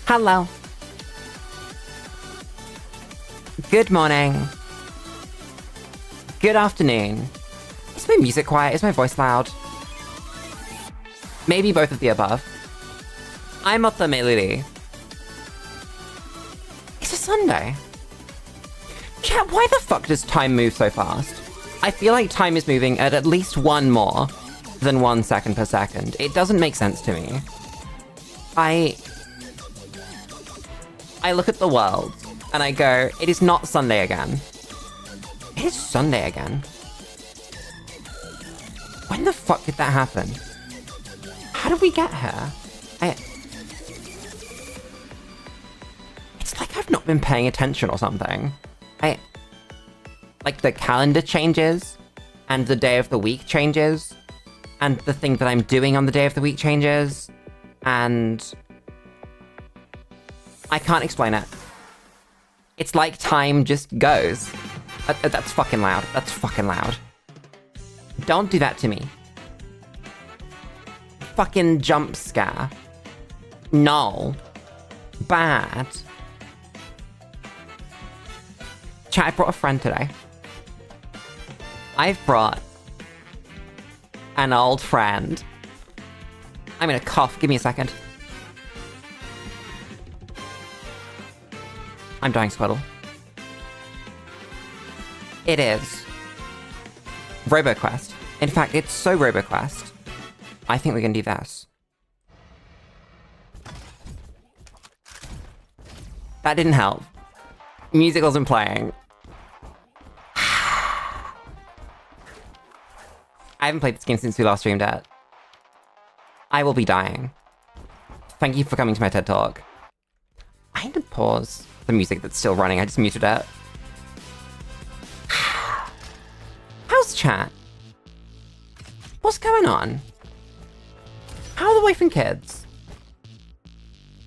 Hello. Good morning. Good afternoon. Is my music quiet? Is my voice loud? Maybe both of the above. I'm Lulu. It's a Sunday. Chat, why the fuck does time move so fast? I feel like time is moving at least one more than 1 second per second. It doesn't make sense to me. I look at the world and I go, it is not Sunday again. It is Sunday again. When the fuck did that happen? How did we get here? It's like I've not been paying attention or something. Like the calendar changes, and the day of the week changes, and the thing that I'm doing on the day of the week changes, and I can't explain it. It's like time just goes. That's fucking loud. That's fucking loud. Don't do that to me. Fucking jump scare. No. Bad. Chat, I brought a friend today. I've brought an old friend. I'm gonna cough. Give me a second. I'm dying, Squirtle. It is RoboQuest. In fact, it's so RoboQuest. I think we can do this. That didn't help. Music wasn't playing. I haven't played this game since we last streamed it. I will be dying. Thank you for coming to my TED Talk. I need to pause the music that's still running. I just muted it. How's chat? What's going on? How are the wife and kids?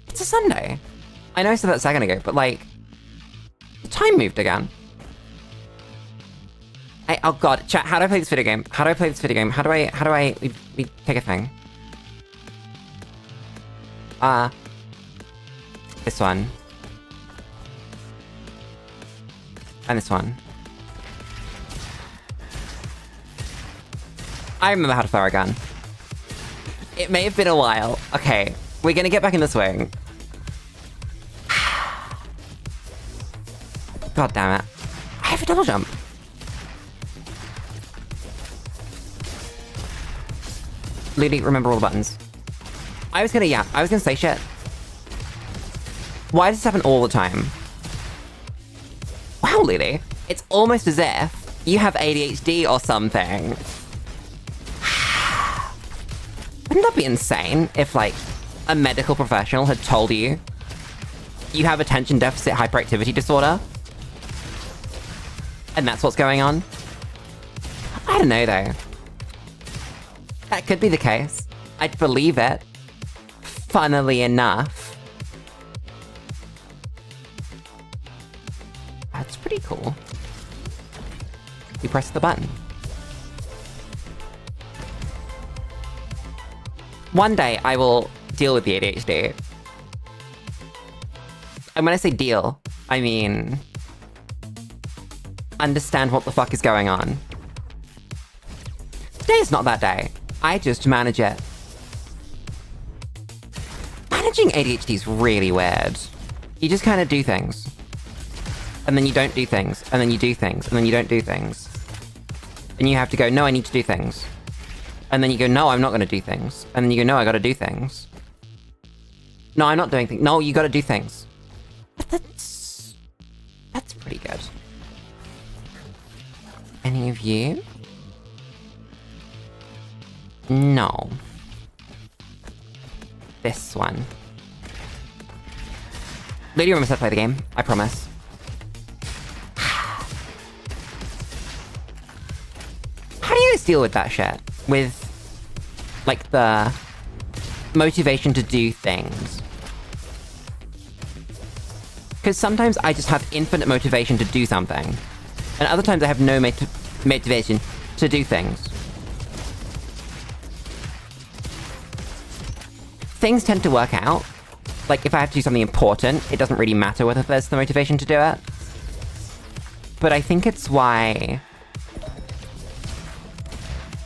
It's a Sunday. I know I said that a second ago, but like, the time moved again. Oh god, chat, how do I play this video game? How do I play this video game? How do I, we take a thing. This one. And this one. I remember how to fire a gun. It may have been a while. Okay, we're gonna get back in the swing. God damn it. I have a double jump. Lulu, remember all the buttons. I was gonna say shit. Why does this happen all the time? Wow, Lulu. It's almost as if you have ADHD or something. Wouldn't that be insane if, like, a medical professional had told you you have attention deficit hyperactivity disorder? And that's what's going on? I don't know, though. That could be the case. I'd believe it. Funnily enough. That's pretty cool. You press the button. One day, I will deal with the ADHD. And when I say deal, I mean understand what the fuck is going on. Today is not that day. I just manage it. Managing ADHD is really weird. You just kind of do things. And then you don't do things. And then you do things. And then you don't do things. And you have to go, no, I need to do things. And then you go, no, I'm not going to do things. And then you go, no, I got to do things. No, I'm not doing things. No, you got to do things. But that's pretty good. Any of you? No. This one. Lady remembers how to play the game. I promise. How do you guys deal with that shit? With, like, the motivation to do things? Because sometimes I just have infinite motivation to do something. And other times I have no motivation to do things. Things tend to work out Like, if I have to do something important, it doesn't really matter whether there's the motivation to do it. But I think it's why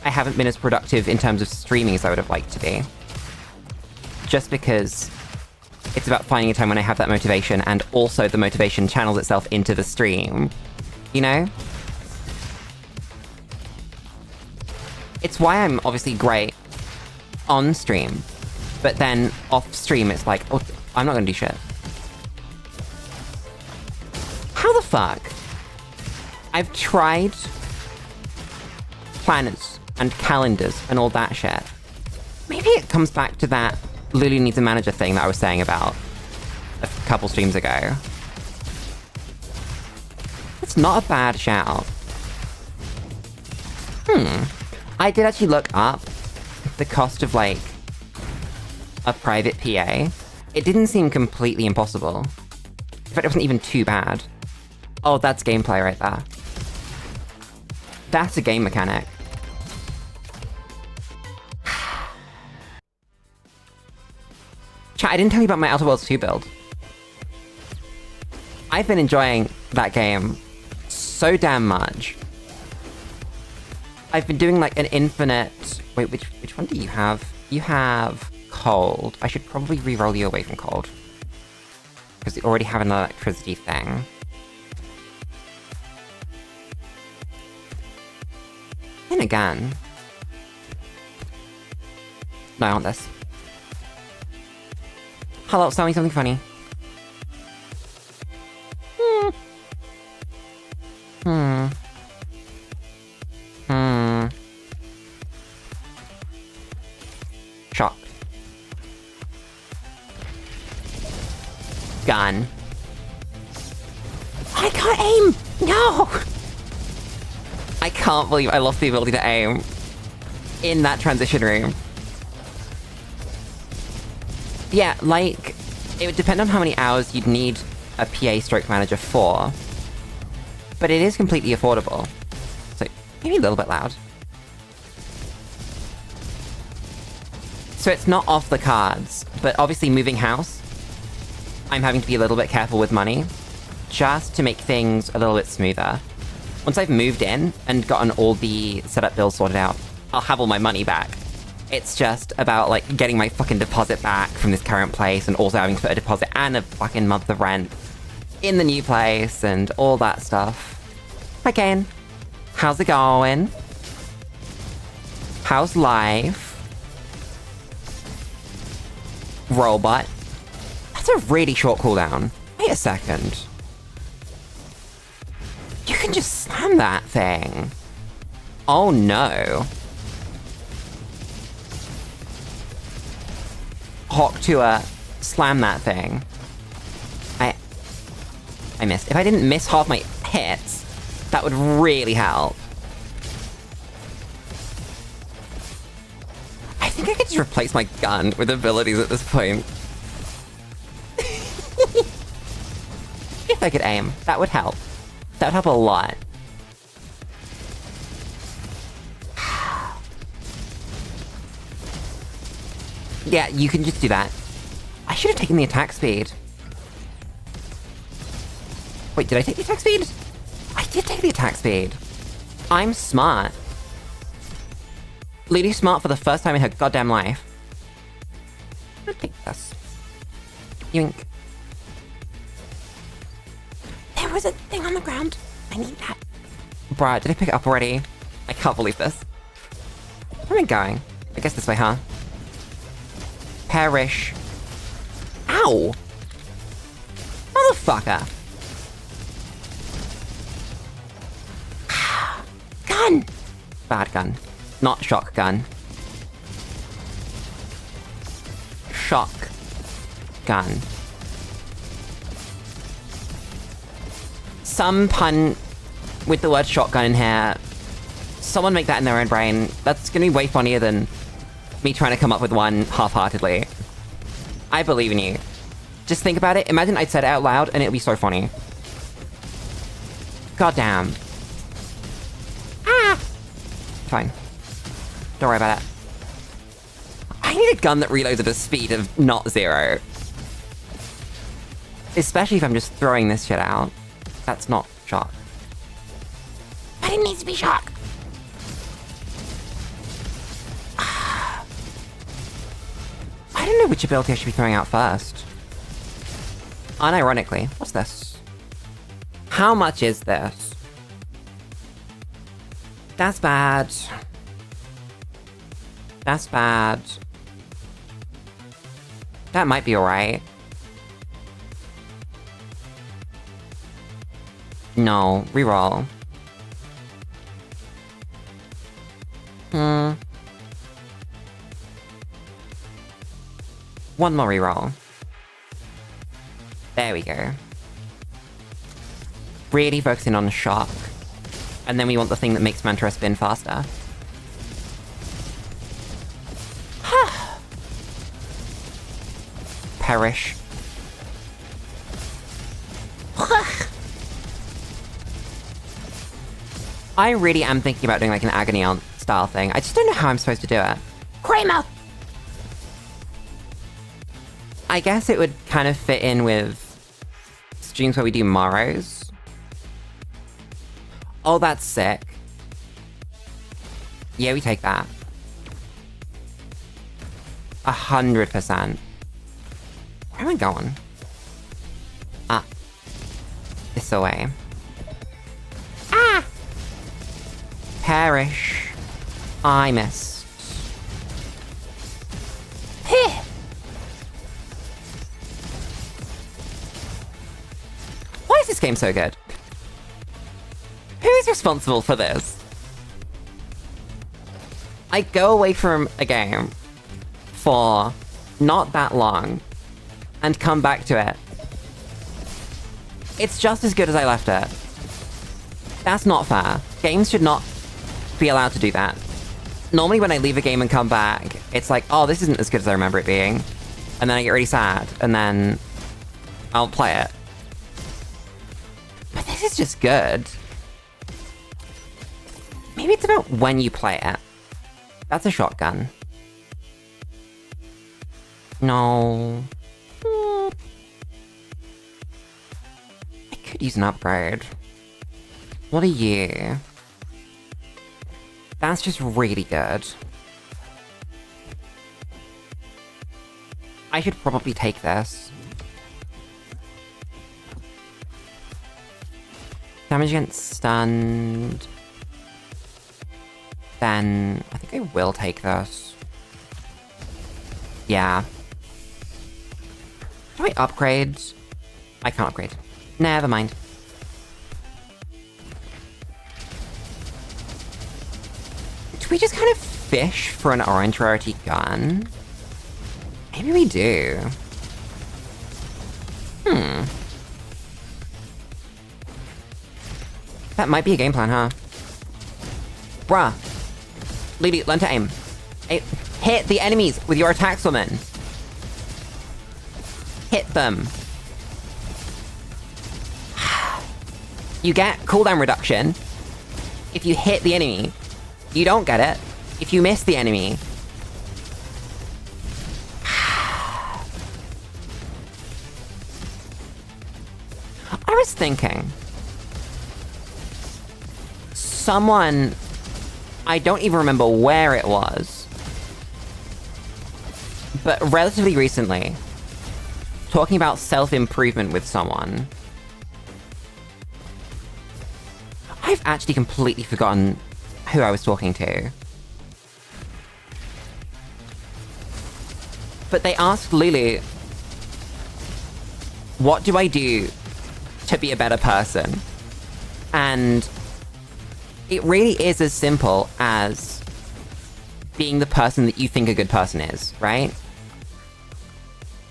I haven't been as productive in terms of streaming as I would have liked to be. Just because it's about finding a time when I have that motivation, and also the motivation channels itself into the stream. You know? It's why I'm obviously great on stream, but then off stream it's like, oh, I'm not gonna do shit. How the fuck? I've tried planners and calendars and all that shit. Maybe it comes back to that Lulu needs a manager thing that I was saying about a couple streams ago. It's not a bad shout. I did actually look up the cost of, like, a private PA. It didn't seem completely impossible. In fact, it wasn't even too bad. Oh, that's gameplay right there. That's a game mechanic. Chat, I didn't tell you about my Outer Worlds 2 build. I've been enjoying that game so damn much. I've been doing like an infinite... Wait, which one do you have? You have cold. I should probably re-roll you away from cold. Because you already have an electricity thing. Then again... No, I want this. Hello, tell me something funny. Shock. Gun. I can't aim! No! I can't believe I lost the ability to aim in that transition room. Yeah, like, it would depend on how many hours you'd need a PA stroke manager for. But it is completely affordable. So, maybe a little bit loud. So it's not off the cards, but obviously moving house, I'm having to be a little bit careful with money, just to make things a little bit smoother. Once I've moved in and gotten all the setup bills sorted out, I'll have all my money back. It's just about, like, getting my fucking deposit back from this current place, and also having to put a deposit and a fucking month of rent in the new place, and all that stuff. Hi, Kane. How's it going? How's life? Robot. That's a really short cooldown. Wait a second. You can just slam that thing. Oh no. Hawk to slam that thing. I missed. If I didn't miss half my hits, that would really help. I think I could just replace my gun with abilities at this point. If I could aim, that would help. That would help a lot. Yeah, you can just do that. I should have taken the attack speed. Wait, did I take the attack speed? I did take the attack speed. I'm smart. Lulu's smart for the first time in her goddamn life. I'm gonna take this. Yoink. There was a thing on the ground. I need that. Bruh, did I pick it up already? I can't believe this. Where am I going? I guess this way, huh? Perish. Ow! Motherfucker! Gun! Bad gun. Not shotgun. Shock gun. Some pun with the word shotgun in here. Someone make that in their own brain. That's gonna be way funnier than me trying to come up with one half-heartedly. I believe in you. Just think about it. Imagine I'd said it out loud and it'd be so funny. Goddamn. Ah! Fine. Don't worry about it. I need a gun that reloads at a speed of not 0. Especially if I'm just throwing this shit out. That's not shock. But it needs to be shock! I don't know which ability I should be throwing out first. Unironically. What's this? How much is this? That's bad. That's bad. That might be alright. No, reroll. One more reroll. There we go. Really focusing on shock. And then we want the thing that makes Mantra spin faster. Perish. I really am thinking about doing like an agony aunt style thing. I just don't know how I'm supposed to do it. Kramer! I guess it would kind of fit in with streams where we do Morrows. Oh, that's sick. Yeah, we take that. 100%. Where am I going? Ah. This away. Ah! Perish. I missed. Heh! Why is this game so good? Who is responsible for this? I go away from a game for not that long and come back to it. It's just as good as I left it. That's not fair. Games should not be allowed to do that. Normally when I leave a game and come back, it's like, oh, this isn't as good as I remember it being. And then I get really sad, and then I'll play it. But this is just good. Maybe it's about when you play it. That's a shotgun. No. I could use an upgrade. What a year. That's just really good. I should probably take this. Damage against stunned. Then I think I will take this. Yeah. Do I upgrade? I can't upgrade. Never mind. Do we just kind of fish for an orange rarity gun? Maybe we do. That might be a game plan, huh? Bruh. Lulu, learn to aim. Hit the enemies with your attacks, woman. Hit them. You get cooldown reduction if you hit the enemy. You don't get it if you miss the enemy. I was thinking, someone, I don't even remember where it was, but relatively recently, talking about self-improvement with someone. I've actually completely forgotten who I was talking to. But they asked Lulu, what do I do to be a better person? And it really is as simple as being the person that you think a good person is, right?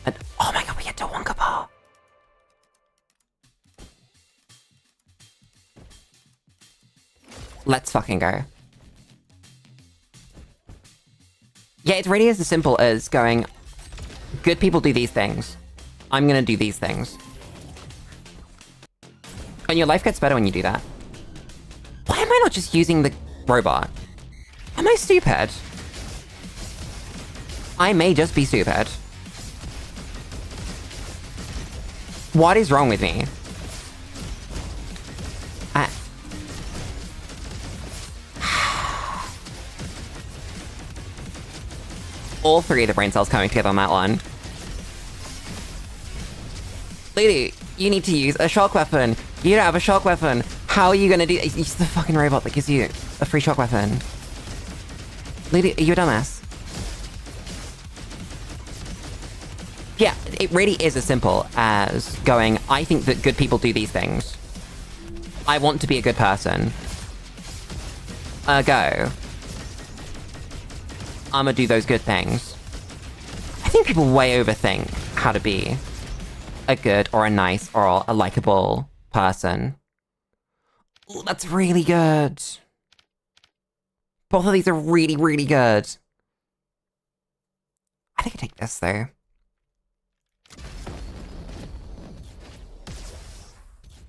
And oh my god, we get to Wonka Bar. Let's fucking go. Yeah, it really is as simple as going, good people do these things. I'm gonna do these things. And your life gets better when you do that. Why am I not just using the robot? Am I stupid? I may just be stupid. What is wrong with me? All three of the brain cells coming together on that one. Lulu, you need to use a shock weapon. You don't have a shock weapon. How are you gonna do- Use the fucking robot that gives you a free shock weapon. Lulu, are you a dumbass? Yeah, it really is as simple as going, I think that good people do these things. I want to be a good person. Ergo, I'ma do those good things. I think people way overthink how to be a good or a nice or a likable person. Ooh, that's really good. Both of these are really, really good. I think I take this though.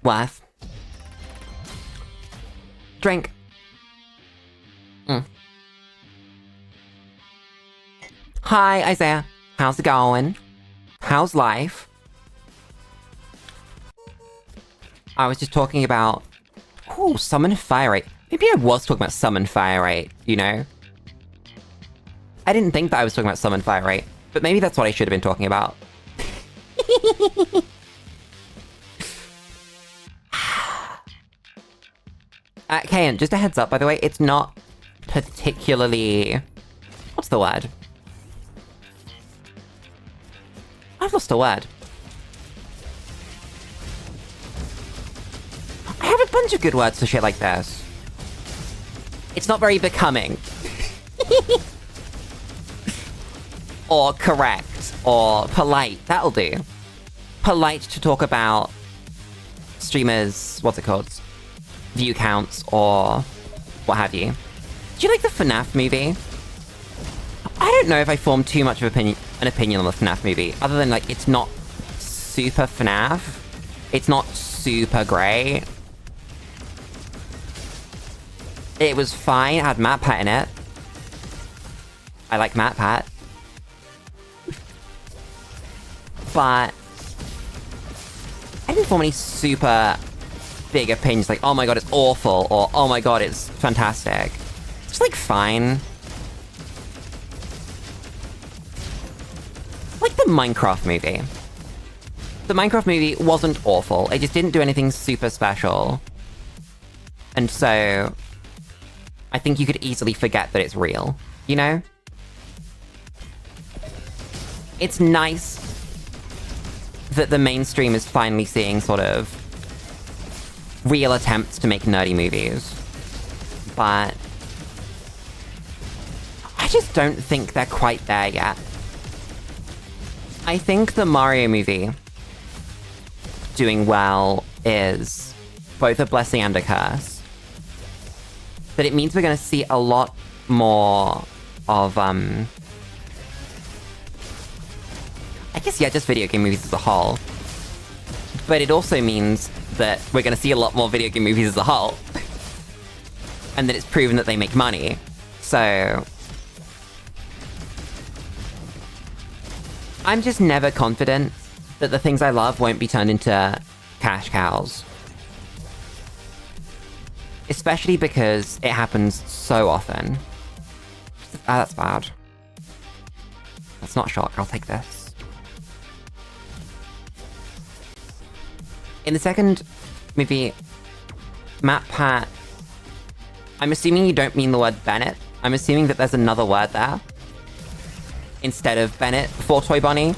Worth. Drink. Hi, Isaiah. How's it going? How's life? I was just talking about... Ooh, summon fire rate. Maybe I was talking about summon fire rate, you know? I didn't think that I was talking about summon fire rate, but maybe that's what I should have been talking about. Kayan, just a heads up, by the way, it's not particularly... What's the word? I've lost a word. I have a bunch of good words for shit like this. It's not very becoming. Or correct, or polite. That'll do. Polite to talk about streamers, what's it called? View counts, or what have you. Do you like the FNAF movie? I don't know if I formed too much of an opinion on the FNAF movie, other than, like, it's not super FNAF. It's not super great. It was fine. It had MatPat in it. I like MatPat. But I didn't form any super big opinions like, oh my god, it's awful, or oh my god, it's fantastic. It's just, like, fine. Like the Minecraft movie. The Minecraft movie wasn't awful. It just didn't do anything super special. And so I think you could easily forget that it's real, you know? It's nice that the mainstream is finally seeing sort of real attempts to make nerdy movies. But I just don't think they're quite there yet. I think the Mario movie doing well is both a blessing and a curse. But it means we're gonna see a lot more of, I guess, yeah, just video game movies as a whole. But it also means that we're gonna see a lot more video game movies as a whole. And that it's proven that they make money. So I'm just never confident that the things I love won't be turned into cash cows. Especially because it happens so often. Ah, that's bad. That's not shock, I'll take this. In the second movie, MatPat, I'm assuming you don't mean the word Bennett. I'm assuming that there's another word there instead of Bennett before Toy Bonnie.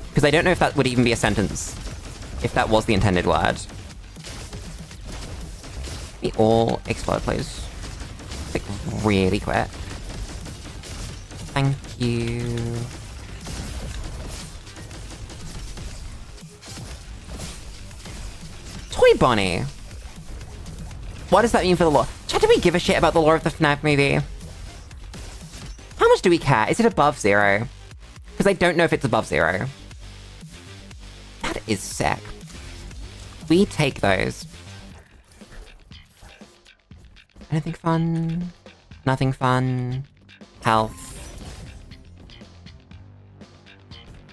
Because I don't know if that would even be a sentence, if that was the intended word. We all explode, please. Like, really quick. Thank you. Toy Bonnie! What does that mean for the lore? Chat, do we give a shit about the lore of the FNAF movie? How much do we care? Is it above 0? Because I don't know if it's above 0. That is sick. We take those. Anything fun? Nothing fun? Health.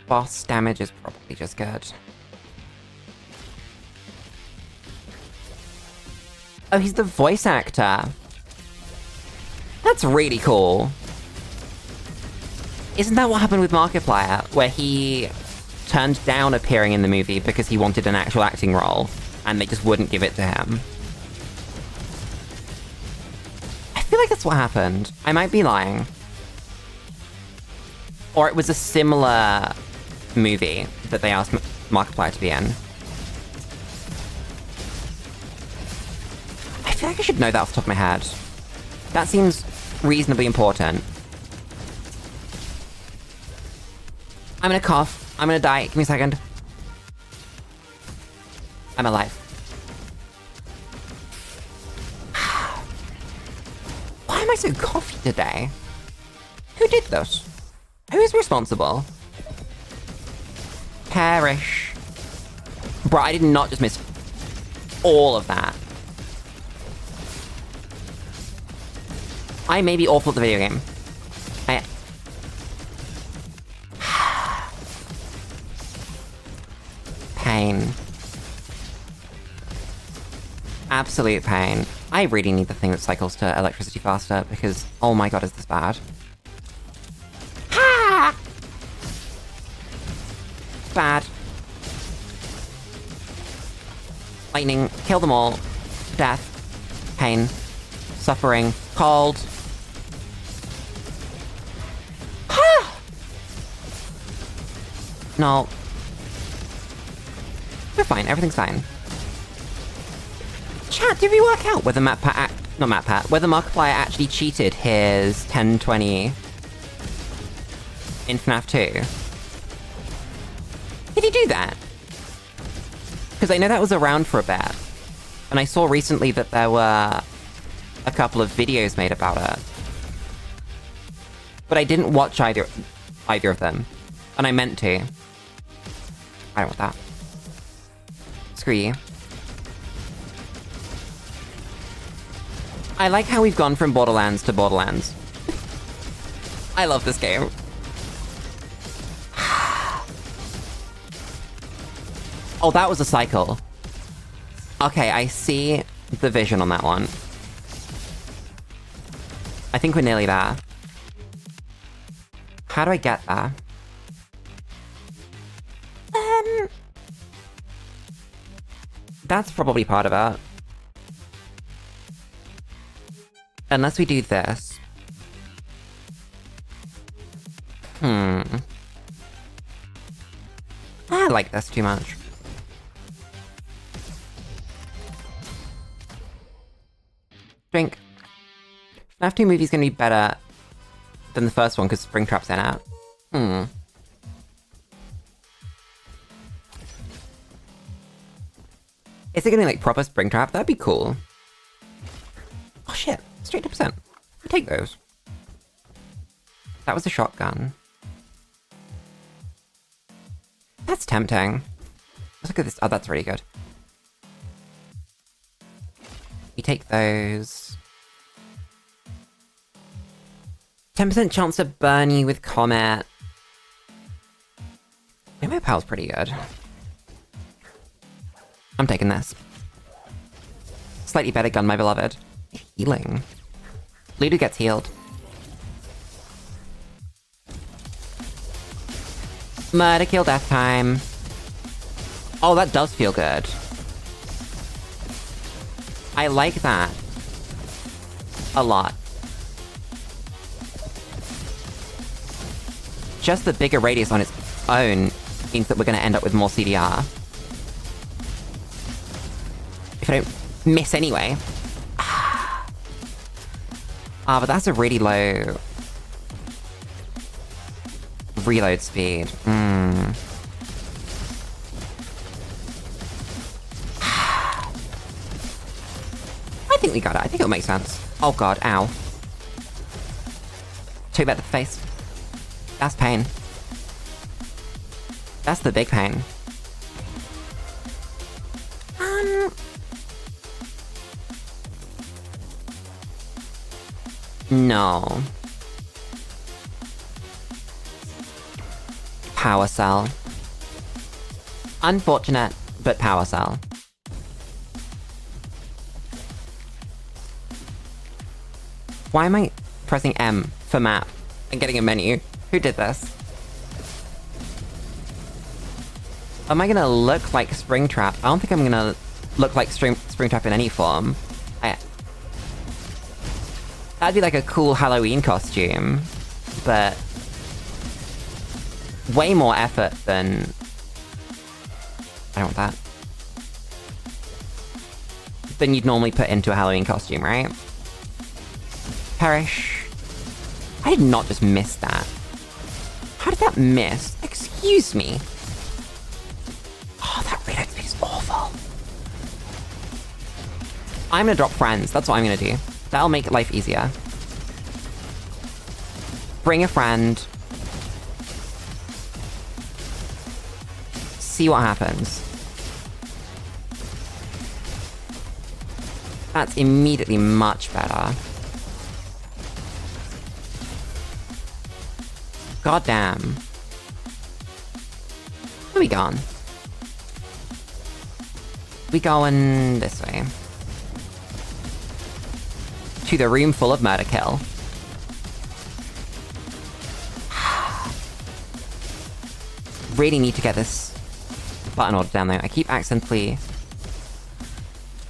Boss damage is probably just good. Oh, he's the voice actor. That's really cool. Isn't that what happened with Markiplier, where he turned down appearing in the movie because he wanted an actual acting role, and they just wouldn't give it to him? I feel like that's what happened. I might be lying. Or it was a similar movie that they asked Markiplier to be in. I feel like I should know that off the top of my head. That seems reasonably important. I'm gonna cough. I'm gonna die. Give me a second. I'm alive. Why am I so coffee today? Who did this? Who is responsible? Perish. Bro, I did not just miss all of that. I may be awful at the video game. Pain. Absolute pain. I really need the thing that cycles to electricity faster, because, oh my god, is this bad. Ah! Bad. Lightning. Kill them all. Death. Pain. Suffering. Cold. No. We're fine, everything's fine. Chat, did we work out whether whether Markiplier actually cheated his 1020 in FNAF 2? Did he do that? Because I know that was around for a bit. And I saw recently that there were a couple of videos made about it. But I didn't watch either of them. And I meant to. I don't want that. Screw you. I like how we've gone from Borderlands to Borderlands. I love this game. Oh, that was a cycle. Okay, I see the vision on that one. I think we're nearly there. How do I get there? That's probably part of it. Unless we do this. I like this too much. Drink. FNAF 2 movie's gonna be better than the first one because Springtrap's in it. Is it gonna be like proper Springtrap? That'd be cool. Oh shit, straight to percent. I'll take those. That was a shotgun. That's tempting. Let's look at this. Oh, that's really good. You take those. 10% chance to burn you with Comet. My pal's pretty good. I'm taking this. Slightly better gun, my beloved. Healing. Lulu gets healed. Murder kill death time. Oh, that does feel good. I like that. A lot. Just the bigger radius on its own means that we're gonna end up with more CDR. If I don't miss anyway. Ah, but that's a really low reload speed. I think we got it. I think it'll make sense. Oh god, ow. Took that to the face. That's pain. That's the big pain. No. Power cell. Unfortunate, but power cell. Why am I pressing M for map and getting a menu? Who did this? Am I gonna look like Springtrap? I don't think I'm gonna look like Springtrap in any form. That'd be like a cool Halloween costume, but way more effort than... I don't want that. Than you'd normally put into a Halloween costume, right? Perish. I did not just miss that. How did that miss? Excuse me. Oh, that rate XP is awful. I'm gonna drop friends. That's what I'm gonna do. That'll make life easier. Bring a friend. See what happens. That's immediately much better. God damn. Where are we gone? We going this way. To the room full of murder kill. Really need to get this button order down though. I keep accidentally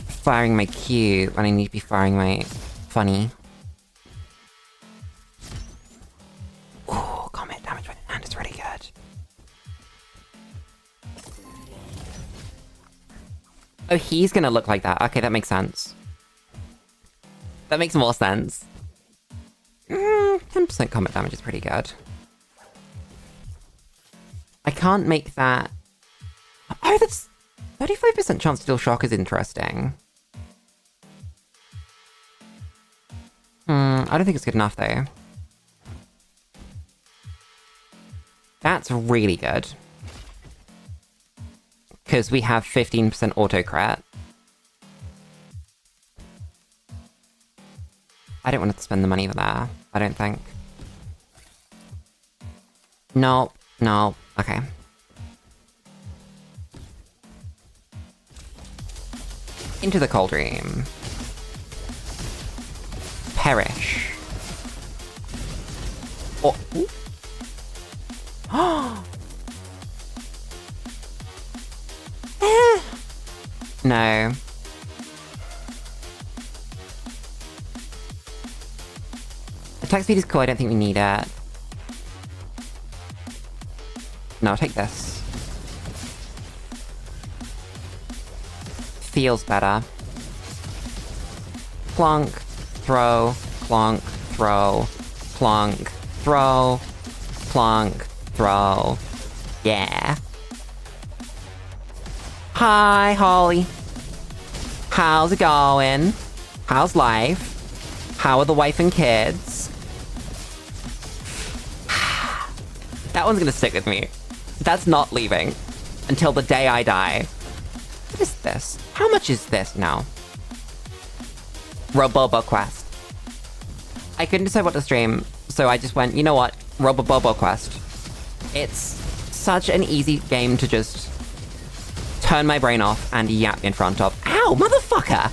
firing my Q when I need to be firing my funny. Ooh, combat damage when in hand is really good. Oh, he's gonna look like that. Okay, that makes sense. That makes more sense. 10% combat damage is pretty good. I can't make that... Oh, that's... 35% chance to deal shock is interesting. I don't think it's good enough, though. That's really good. Because we have 15% auto-crit. I don't want to spend the money for that, I don't think. No, no, okay. Into the cold room. Perish. Oh. No. Attack speed is cool, I don't think we need it. No, I'll take this. Feels better. Clunk, throw, clunk, throw, clunk, throw, clunk, throw. Yeah. Hi, Holly. How's it going? How's life? How are the wife and kids? That one's gonna stick with me. That's not leaving until the day I die. What is this? How much is this now? Robobo Quest. I couldn't decide what to stream, so I just went, you know what? Robobo Quest. It's such an easy game to just turn my brain off and yap in front of. Ow, motherfucker!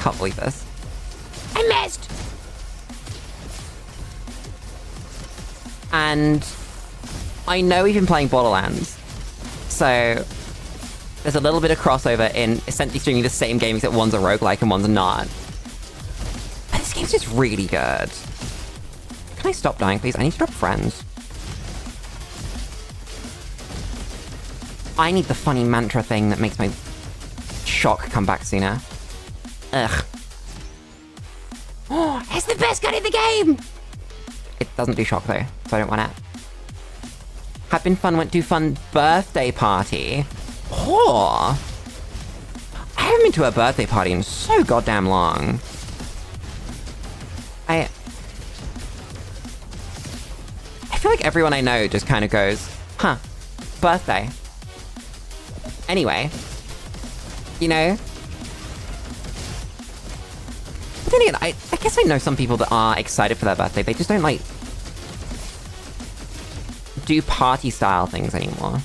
Can't believe this. I missed! And I know we've been playing Borderlands, so there's a little bit of crossover in essentially streaming the same game except one's a roguelike and one's not. But this game's just really good. Can I stop dying, please? I need to drop friends. I need the funny mantra thing that makes my shock come back sooner. Ugh. Oh, it's the best gun in the game! It doesn't do shock though, so I don't want it. Have been fun, went to fun birthday party. Oh! I haven't been to a birthday party in so goddamn long. I feel like everyone I know just kind of goes, huh, birthday. Anyway, you know? But then again, I guess I know some people that are excited for their birthday. They just don't, like, do party-style things anymore.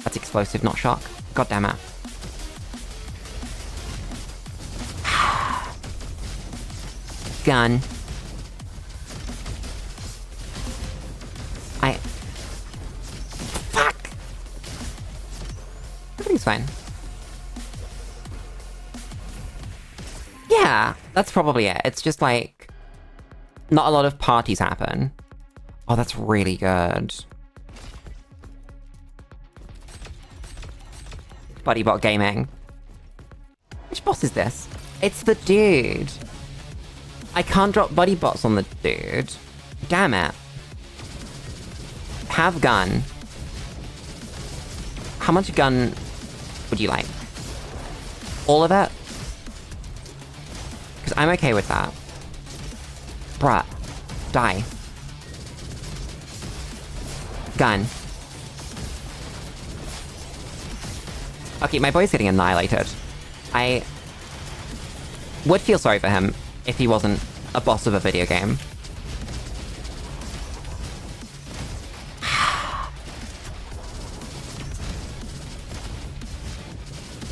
That's explosive, not shock. God damn it. Gun. Fuck! Everything's fine. Yeah, that's probably it. It's just like... not a lot of parties happen. Oh, that's really good. Buddybot Gaming. Which boss is this? It's the dude. I can't drop buddy bots on the dude. Damn it. Have gun. How much gun would you like? All of it? Because I'm okay with that. Bruh. Die. Gun. Okay, my boy's getting annihilated. I would feel sorry for him if he wasn't a boss of a video game.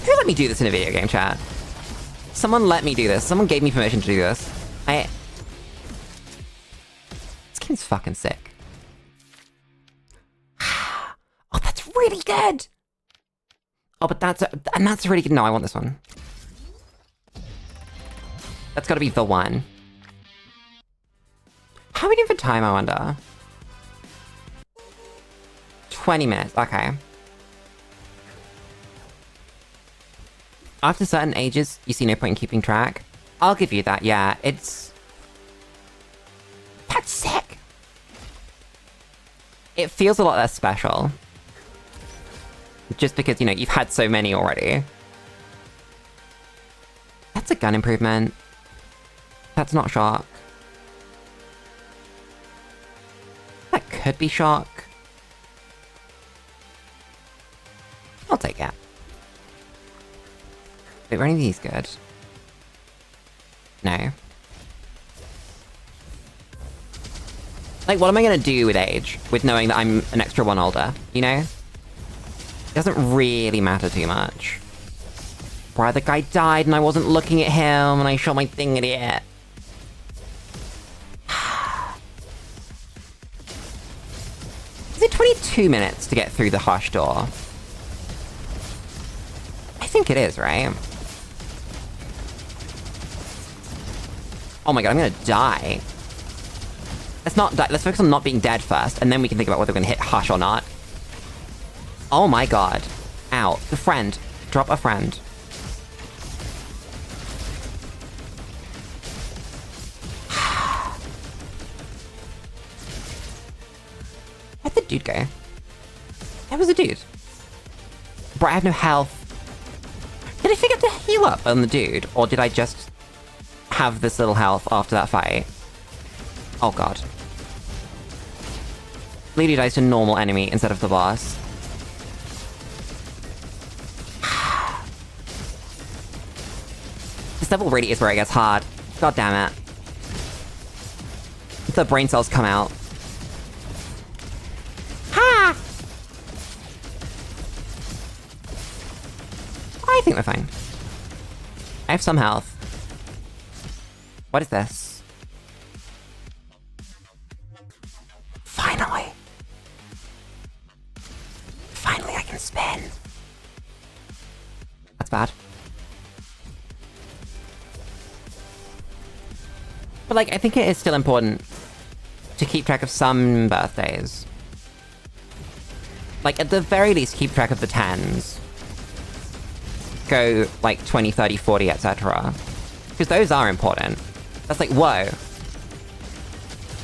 Who let me do this in a video game, chat? Someone let me do this. Someone gave me permission to do this. This game's fucking sick. Oh, that's really good! Oh, but that's really good. No, I want this one. That's gotta be the one. How are we doing for time, I wonder? 20 minutes, okay. After certain ages, you see no point in keeping track. I'll give you that, yeah. That's sick! It feels a lot less special. Just because, you know, you've had so many already. That's a gun improvement. That's not shock. That could be shock. I'll take it. Wait, were any of these good? No. Like, what am I gonna do with age? With knowing that I'm an extra one older, you know? It doesn't really matter too much. Bruh, the guy died and I wasn't looking at him and I shot my thing at it. Is it 22 minutes to get through the hush door? I think it is, right? Oh my god, I'm gonna die. Let's not die. Let's focus on not being dead first, and then we can think about whether we're gonna hit hush or not. Oh my god. Ow. The friend. Drop a friend. Where'd the dude go? There was a dude. Bro, I have no health. Did I forget to heal up on the dude? Or did I just have this little health after that fight? Oh god. Lulu dies to normal enemy instead of the boss. This level really is where it gets hard. God damn it. The brain cells come out. Ha! I think we're fine. I have some health. What is this? Finally! Finally I can spin! That's bad. But like, I think it is still important to keep track of some birthdays. Like, at the very least, keep track of the 10s. Go, like, 20, 30, 40, etc. Because those are important. That's like, whoa.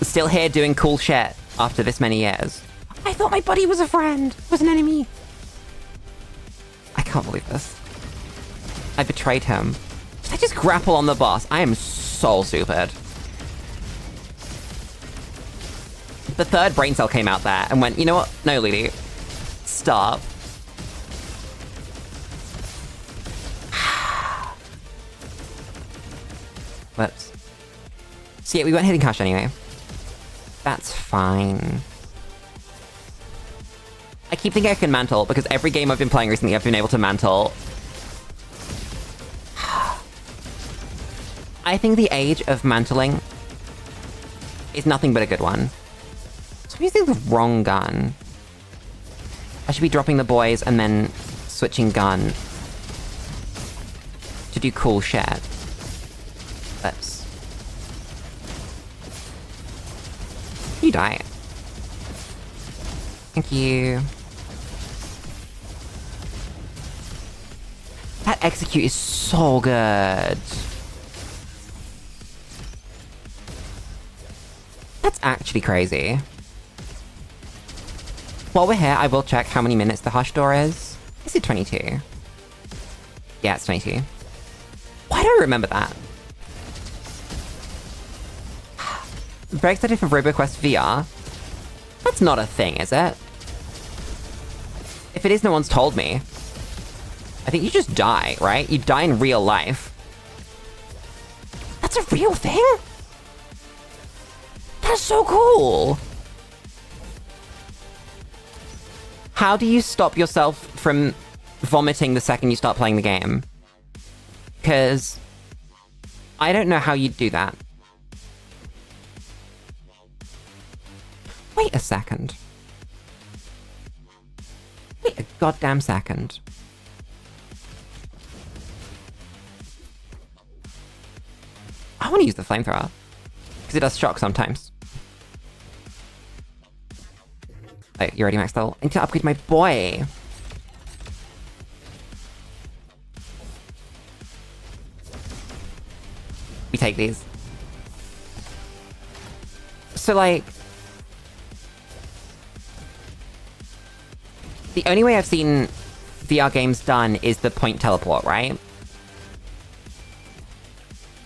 Still here doing cool shit after this many years. I thought my buddy was a friend, was an enemy. I can't believe this. I betrayed him. Did I just grapple on the boss? I am so stupid. The third brain cell came out there and went, you know what? No, Lulu. Stop. Whoops. So yeah, we weren't hitting Hush anyway. That's fine. I keep thinking I can mantle, because every game I've been playing recently I've been able to mantle. I think the age of mantling is nothing but a good one. So I'm using the wrong gun. I should be dropping the boys and then switching gun to do cool shit. Let's... You die. Thank you. That execute is so good. That's actually crazy. While we're here, I will check how many minutes the hush door is. Is it 22? Yeah, it's 22. Why do I remember that? Very excited for RoboQuest VR. That's not a thing, is it? If it is, no one's told me. I think you just die, right? You die in real life. That's a real thing? That's so cool! How do you stop yourself from vomiting the second you start playing the game? Because I don't know how you'd do that. Wait a second. Wait a goddamn second. I want to use the flamethrower. Because it does shock sometimes. Oh, you're already maxed level. I need to upgrade my boy. We take these. So, like... the only way I've seen VR games done is the point teleport, right?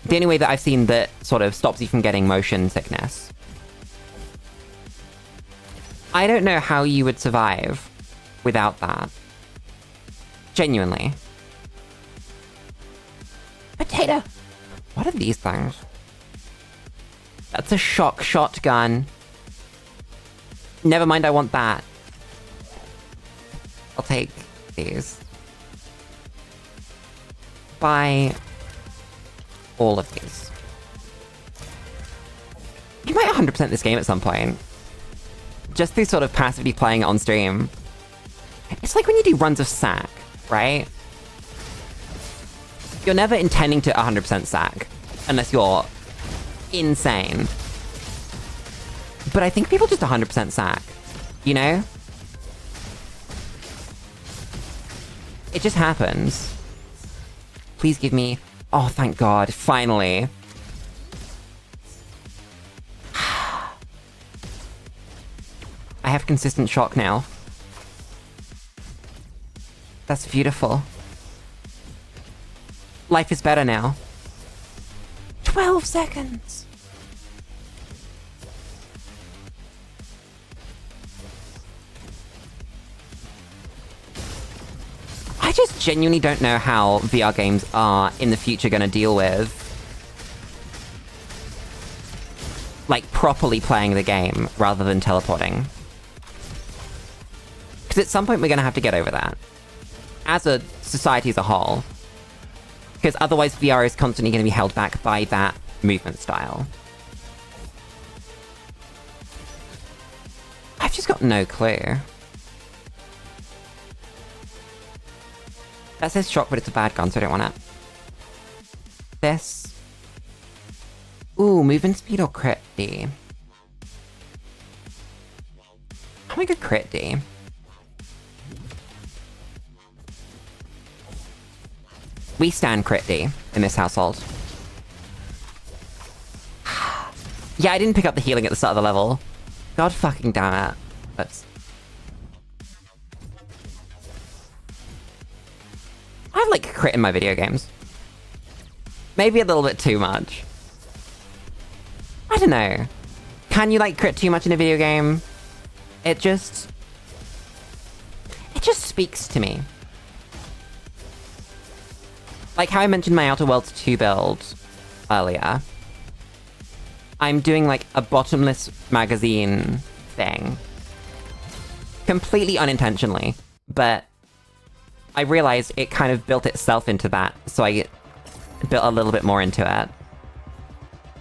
The only way that I've seen that sort of stops you from getting motion sickness. I don't know how you would survive without that. Genuinely. Potato! What are these things? That's a shock shotgun. Never mind, I want that. I'll take these. Buy all of these. You might 100% this game at some point. Just through sort of passively playing it on stream. It's like when you do runs of sack, right? You're never intending to 100% sack, unless you're insane. But I think people just 100% sack, you know? It just happens. Please give me... oh, thank God, finally. I have consistent shock now. That's beautiful. Life is better now. 12 seconds! I just genuinely don't know how VR games are in the future gonna deal with... like, properly playing the game rather than teleporting. Because at some point we're gonna have to get over that. As a society as a whole. Because otherwise VR is constantly gonna be held back by that movement style. I've just got no clue. That says shock, but it's a bad gun, so I don't want it. This. Ooh, movement speed or crit D? I'm gonna go crit D. We stand crit D in this household. Yeah, I didn't pick up the healing at the start of the level. God fucking damn it. Let's... I like crit in my video games. Maybe a little bit too much. I don't know. Can you like crit too much in a video game? It just speaks to me. Like how I mentioned my Outer Worlds 2 build earlier. I'm doing like a bottomless magazine thing. Completely unintentionally, but I realized it kind of built itself into that, so I built a little bit more into it.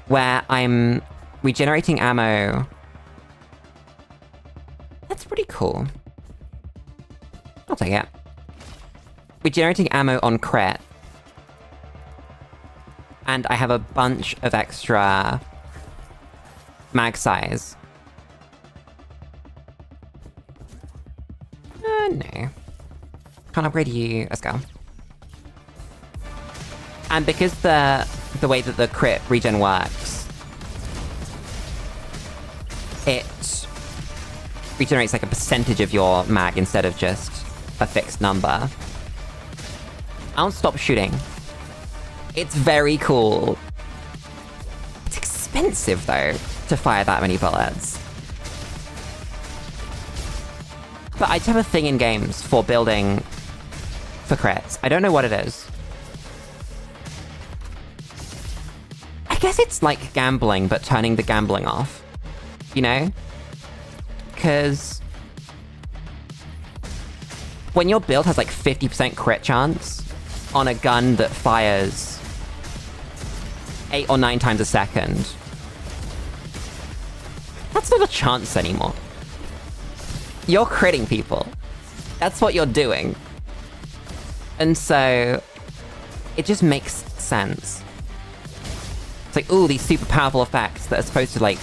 where I'm regenerating ammo. That's pretty cool. I'll take it. Regenerating ammo on crit. And I have a bunch of extra mag size. No. Can't upgrade you. Let's go. And because the way that the crit regen works, it regenerates like a percentage of your mag instead of just a fixed number. I'll stop shooting. It's very cool. It's expensive though to fire that many bullets. But I just have a thing in games for building for crits. I don't know what it is. I guess it's like gambling, but turning the gambling off. You know? Because when your build has like 50% crit chance on a gun that fires 8 or 9 times a second, that's not a chance anymore. You're critting people. That's what you're doing. And so it just makes sense. It's like, ooh, these super powerful effects that are supposed to like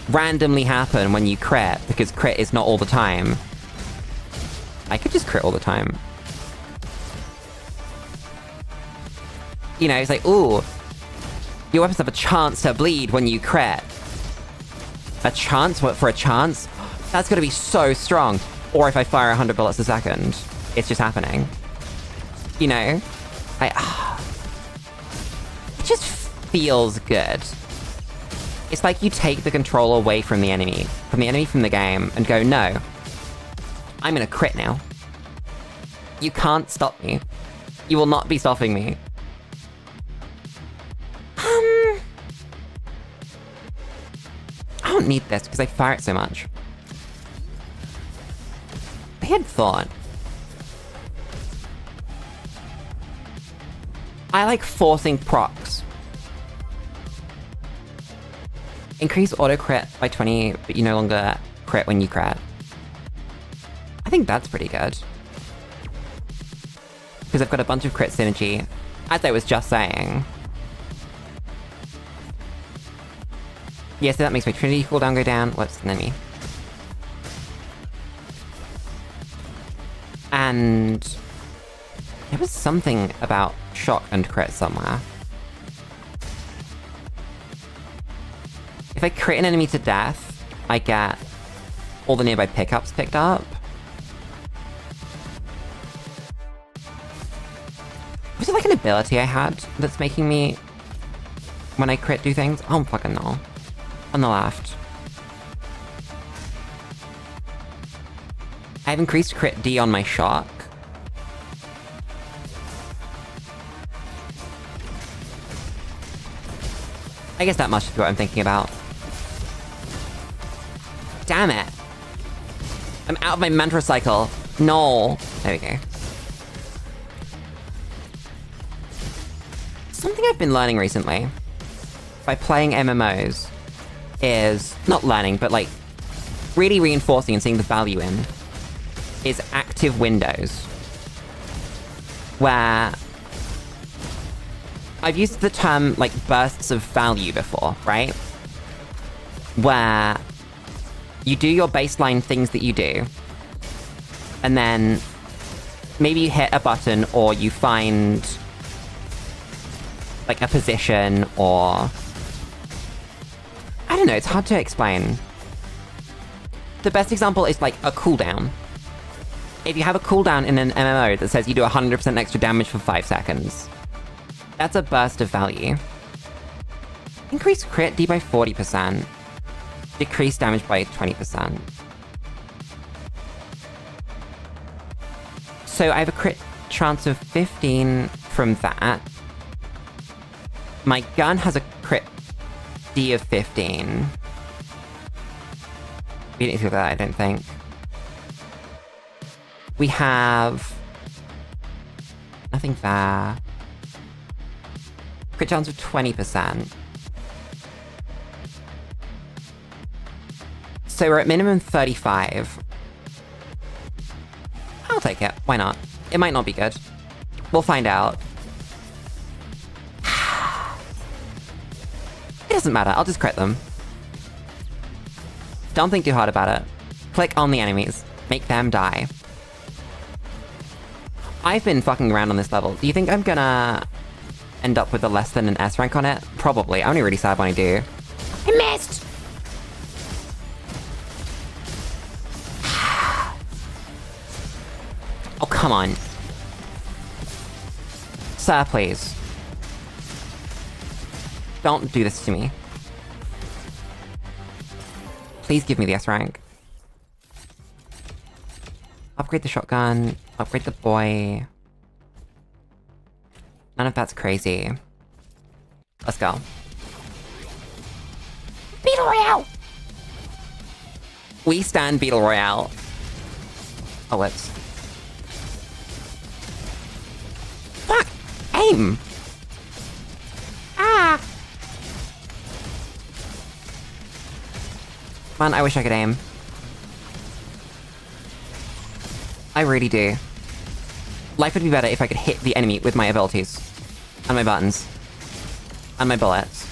randomly happen when you crit, because crit is not all the time. I could just crit all the time. You know, it's like, ooh, your weapons have a chance to bleed when you crit. A chance? What, for a chance? That's gonna be so strong. Or if I fire 100 bullets a second, it's just happening. You know? It just feels good. It's like you take the control away from the enemy from the game, and go, no, I'm gonna crit now. You can't stop me. You will not be stopping me. I don't need this because I fire it so much. I had thought. I like forcing procs. Increase auto crit by 20, but you no longer crit when you crit. I think that's pretty good. Because I've got a bunch of crit synergy, as I was just saying. Yeah, so that makes my Trinity cooldown go down. Whoops, an enemy. And there was something about shock and crit somewhere. If I crit an enemy to death, I get all the nearby pickups picked up. Was it like an ability I had that's making me, when I crit, do things? I don't fucking know. On the left. I have increased crit D on my shock. I guess that must be what I'm thinking about. Damn it! I'm out of my mantra cycle. No. There we go. Something I've been learning recently by playing MMOs is, not learning, but like really reinforcing and seeing the value in, is active windows. Where I've used the term like bursts of value before, right? Where you do your baseline things that you do, and then maybe you hit a button or you find like a position, or I don't know, it's hard to explain. The best example is like a cooldown. If you have a cooldown in an MMO that says you do 100% extra damage for 5 seconds, that's a burst of value. Increase crit D by 40%. Decrease damage by 20%. So I have a crit chance of 15 from that. My gun has a crit D of 15. We didn't do that, I don't think. We have nothing there. Crit chance of 20%. So we're at minimum 35. I'll take it. Why not? It might not be good. We'll find out. It doesn't matter. I'll just crit them. Don't think too hard about it. Click on the enemies. Make them die. I've been fucking around on this level. Do you think I'm gonna end up with a less than an S rank on it? Probably. I'm only really sad when I do. I missed! Oh, come on. Sir, please. Don't do this to me. Please give me the S rank. Upgrade the shotgun. Upgrade the boy. None of that's crazy. Let's go. Beetle Royale! We stand Beetle Royale. Oh, whoops. Fuck! Aim! Ah! Man, I wish I could aim. I really do. Life would be better if I could hit the enemy with my abilities. And my buttons. And my bullets.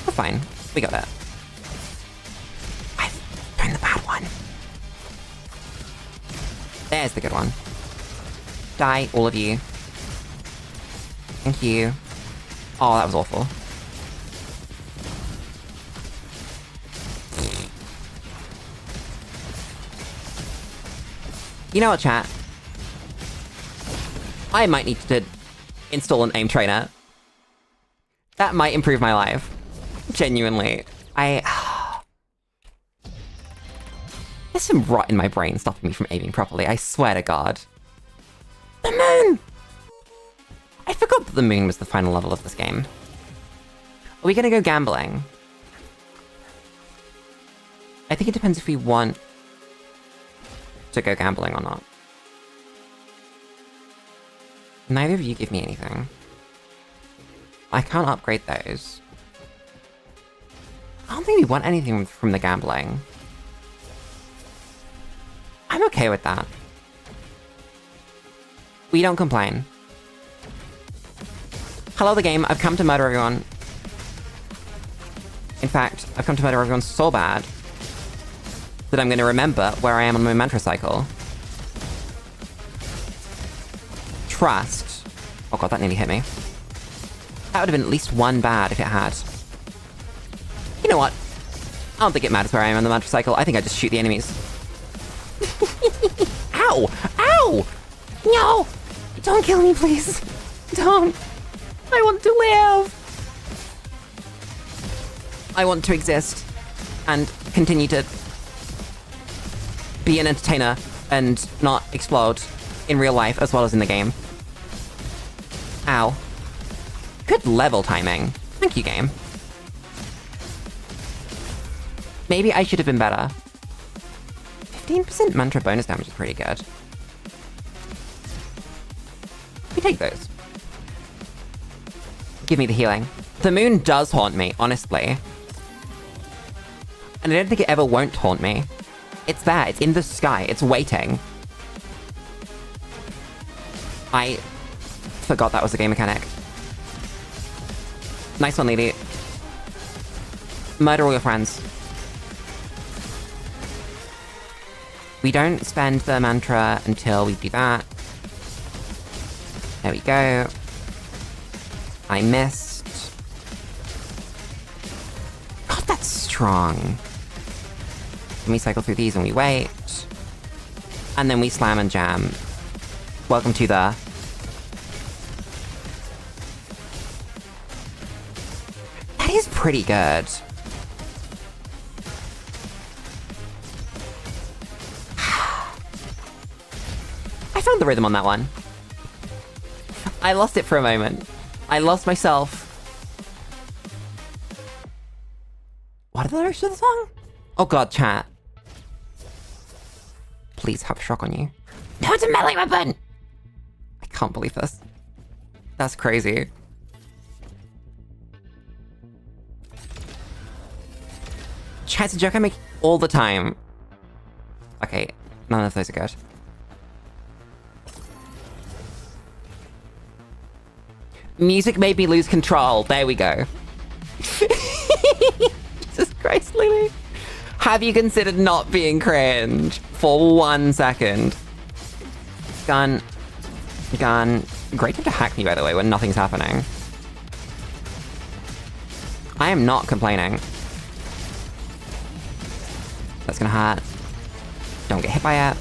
We're fine. We got that. I've done the bad one. There's the good one. Die, all of you. Thank you. Oh, that was awful. You know what, chat? I might need to install an aim trainer. That might improve my life. Genuinely. There's some rot in my brain stopping me from aiming properly, I swear to God. The moon! I forgot that the moon was the final level of this game. Are we gonna go gambling? I think it depends if we want to go gambling or not. Neither of you give me anything. I can't upgrade those. I don't think we want anything from the gambling. I'm okay with that. We don't complain. Hello, the game. I've come to murder everyone. In fact, I've come to murder everyone so bad that I'm going to remember where I am on my mantra cycle. Trust. Oh god, that nearly hit me. That would have been at least one bad if it had. You know what? I don't think it matters where I am on the mantra cycle. I think I just shoot the enemies. Ow! Ow! No! Don't kill me, please. Don't. I want to live. I want to exist and continue to be an entertainer and not explode in real life as well as in the game. Ow. Good level timing. Thank you, game. Maybe I should have been better. 15% mantra bonus damage is pretty good. We take those. Give me the healing. The moon does haunt me, honestly. And I don't think it ever won't haunt me. It's there, it's in the sky, it's waiting. I forgot that was a game mechanic. Nice one, Lulu. Murder all your friends. We don't spend the mantra until we do that. There we go. I missed. God, that's strong. Then we cycle through these and we wait. And then we slam and jam. Welcome to the... That is pretty good. I found the rhythm on that one. I lost it for a moment. I lost myself. What are the lyrics to the song? Oh god, chat. Please have shock on you. No, it's a melee weapon! I can't believe this. That's crazy. It's a joke I make all the time. Okay, none of those are good. Music made me lose control. There we go. Jesus Christ, Lulu. Have you considered not being cringe for 1 second? Gun. Great time to hack me, by the way, when nothing's happening. I am not complaining. That's gonna hurt. Don't get hit by it.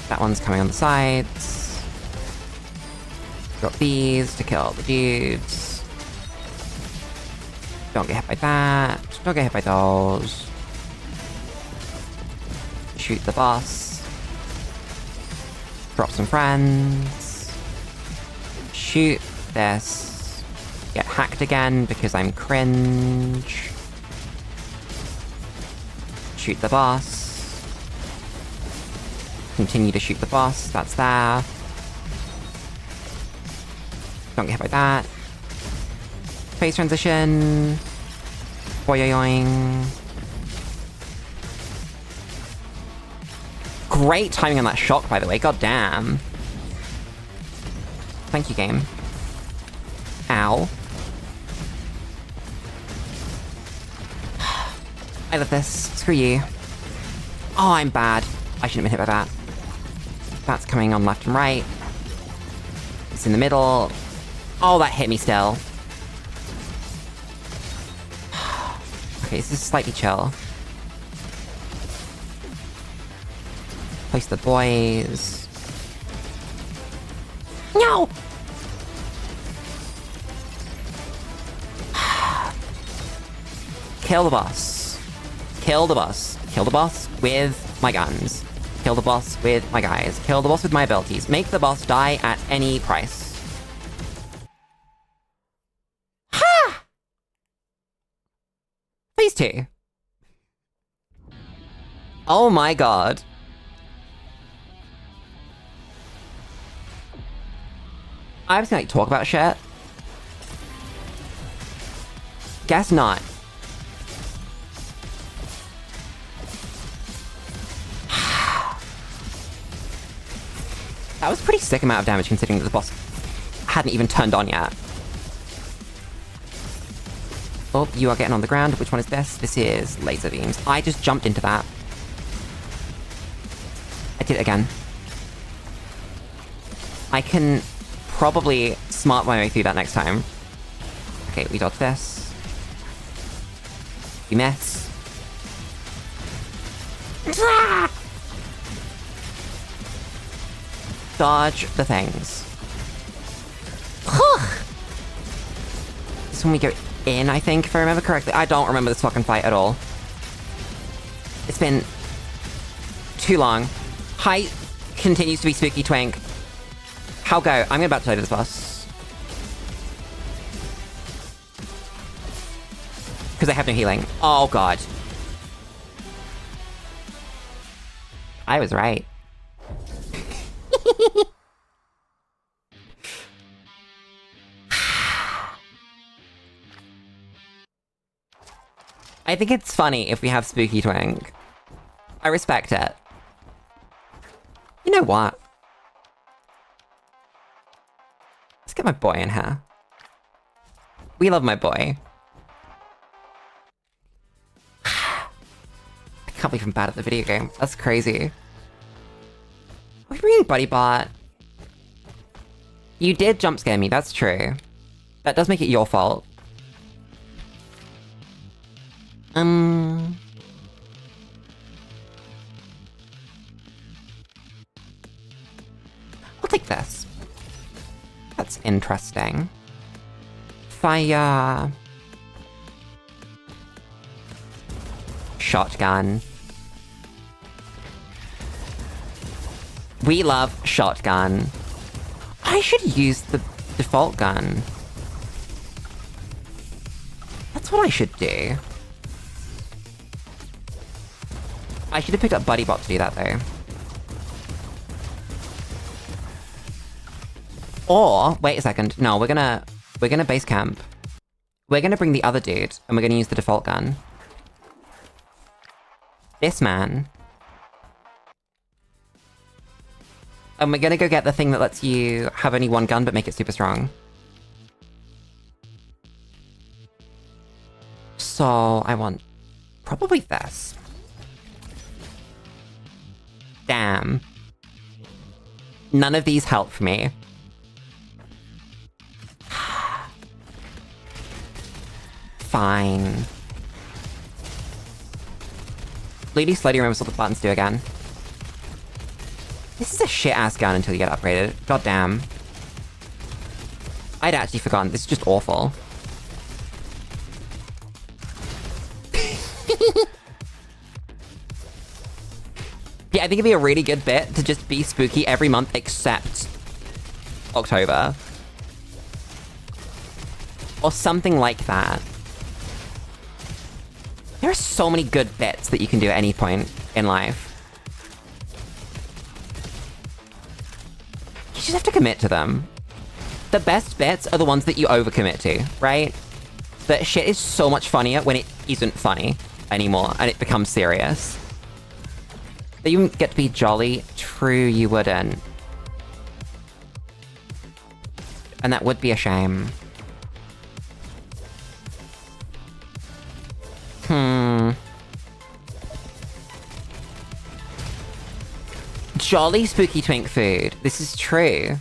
That one's coming on the sides. Drop these to kill the dudes. Don't get hit by that. Don't get hit by those. Shoot the boss. Drop some friends. Shoot this. Get hacked again because I'm cringe. Shoot the boss. Continue to shoot the boss. That's there. Don't get hit by that. Phase transition. Boing. Great timing on that shock, by the way. God damn. Thank you, game. Ow. I love this. Screw you. Oh, I'm bad. I shouldn't have been hit by that. That's coming on left and right. It's in the middle. Oh, that hit me still. Okay, this is slightly chill. Place the boys. No! Kill the boss. Kill the boss. Kill the boss with my guns. Kill the boss with my guys. Kill the boss with my abilities. Make the boss die at any price. Ha! Phase 2. Oh my god. I was gonna like talk about shit. Guess not. That was a pretty sick amount of damage considering that the boss hadn't even turned on yet. Oh, you are getting on the ground. Which one is this? This is laser beams. I just jumped into that. I did it again. I can probably smart my way through that next time. Okay, we dodge this. We miss. Dodge the things. This is when we go in, I think, if I remember correctly. I don't remember this fucking fight at all. It's been too long. Height continues to be spooky twink. How go? I'm about to die to this boss. Because I have no healing. Oh god. I was right. I think it's funny if we have spooky twink. I respect it. You know what? Let's get my boy in here. We love my boy. I can't believe I'm bad at the video game. That's crazy. Are we bringing Buddy Bot? You did jump scare me, that's true. That does make it your fault. I'll take this. That's interesting. Fire. Shotgun. We love shotgun. I should use the default gun. That's what I should do. I should have picked up Buddy Bot to do that, though. Or, wait a second. No, we're gonna base camp. We're gonna bring the other dude, and we're gonna use the default gun. This man. And we're gonna go get the thing that lets you have only one gun but make it super strong. So, I want probably this. Damn. None of these help me. Fine. Lady slowly remembers what the buttons do again. This is a shit-ass gun until you get upgraded. God damn. I'd actually forgotten. This is just awful. Yeah, I think it'd be a really good bit to just be spooky every month except October. Or something like that. There are so many good bits that you can do at any point in life. You just have to commit to them. The best bits are the ones that you overcommit to, right? But shit is so much funnier when it isn't funny anymore and it becomes serious. But you wouldn't get to be jolly. True, you wouldn't. And that would be a shame. Jolly spooky twink food. This is true.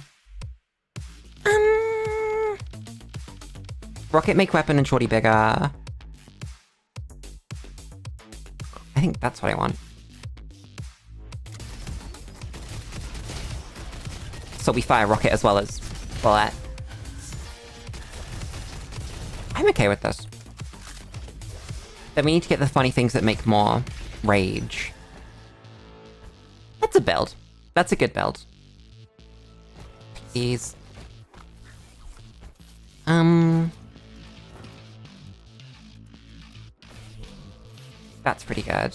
Rocket make weapon and shorty bigger. I think that's what I want. So we fire rocket as well as bullet. I'm okay with this. Then we need to get the funny things that make more rage. That's a build. That's a good build. Please. That's pretty good.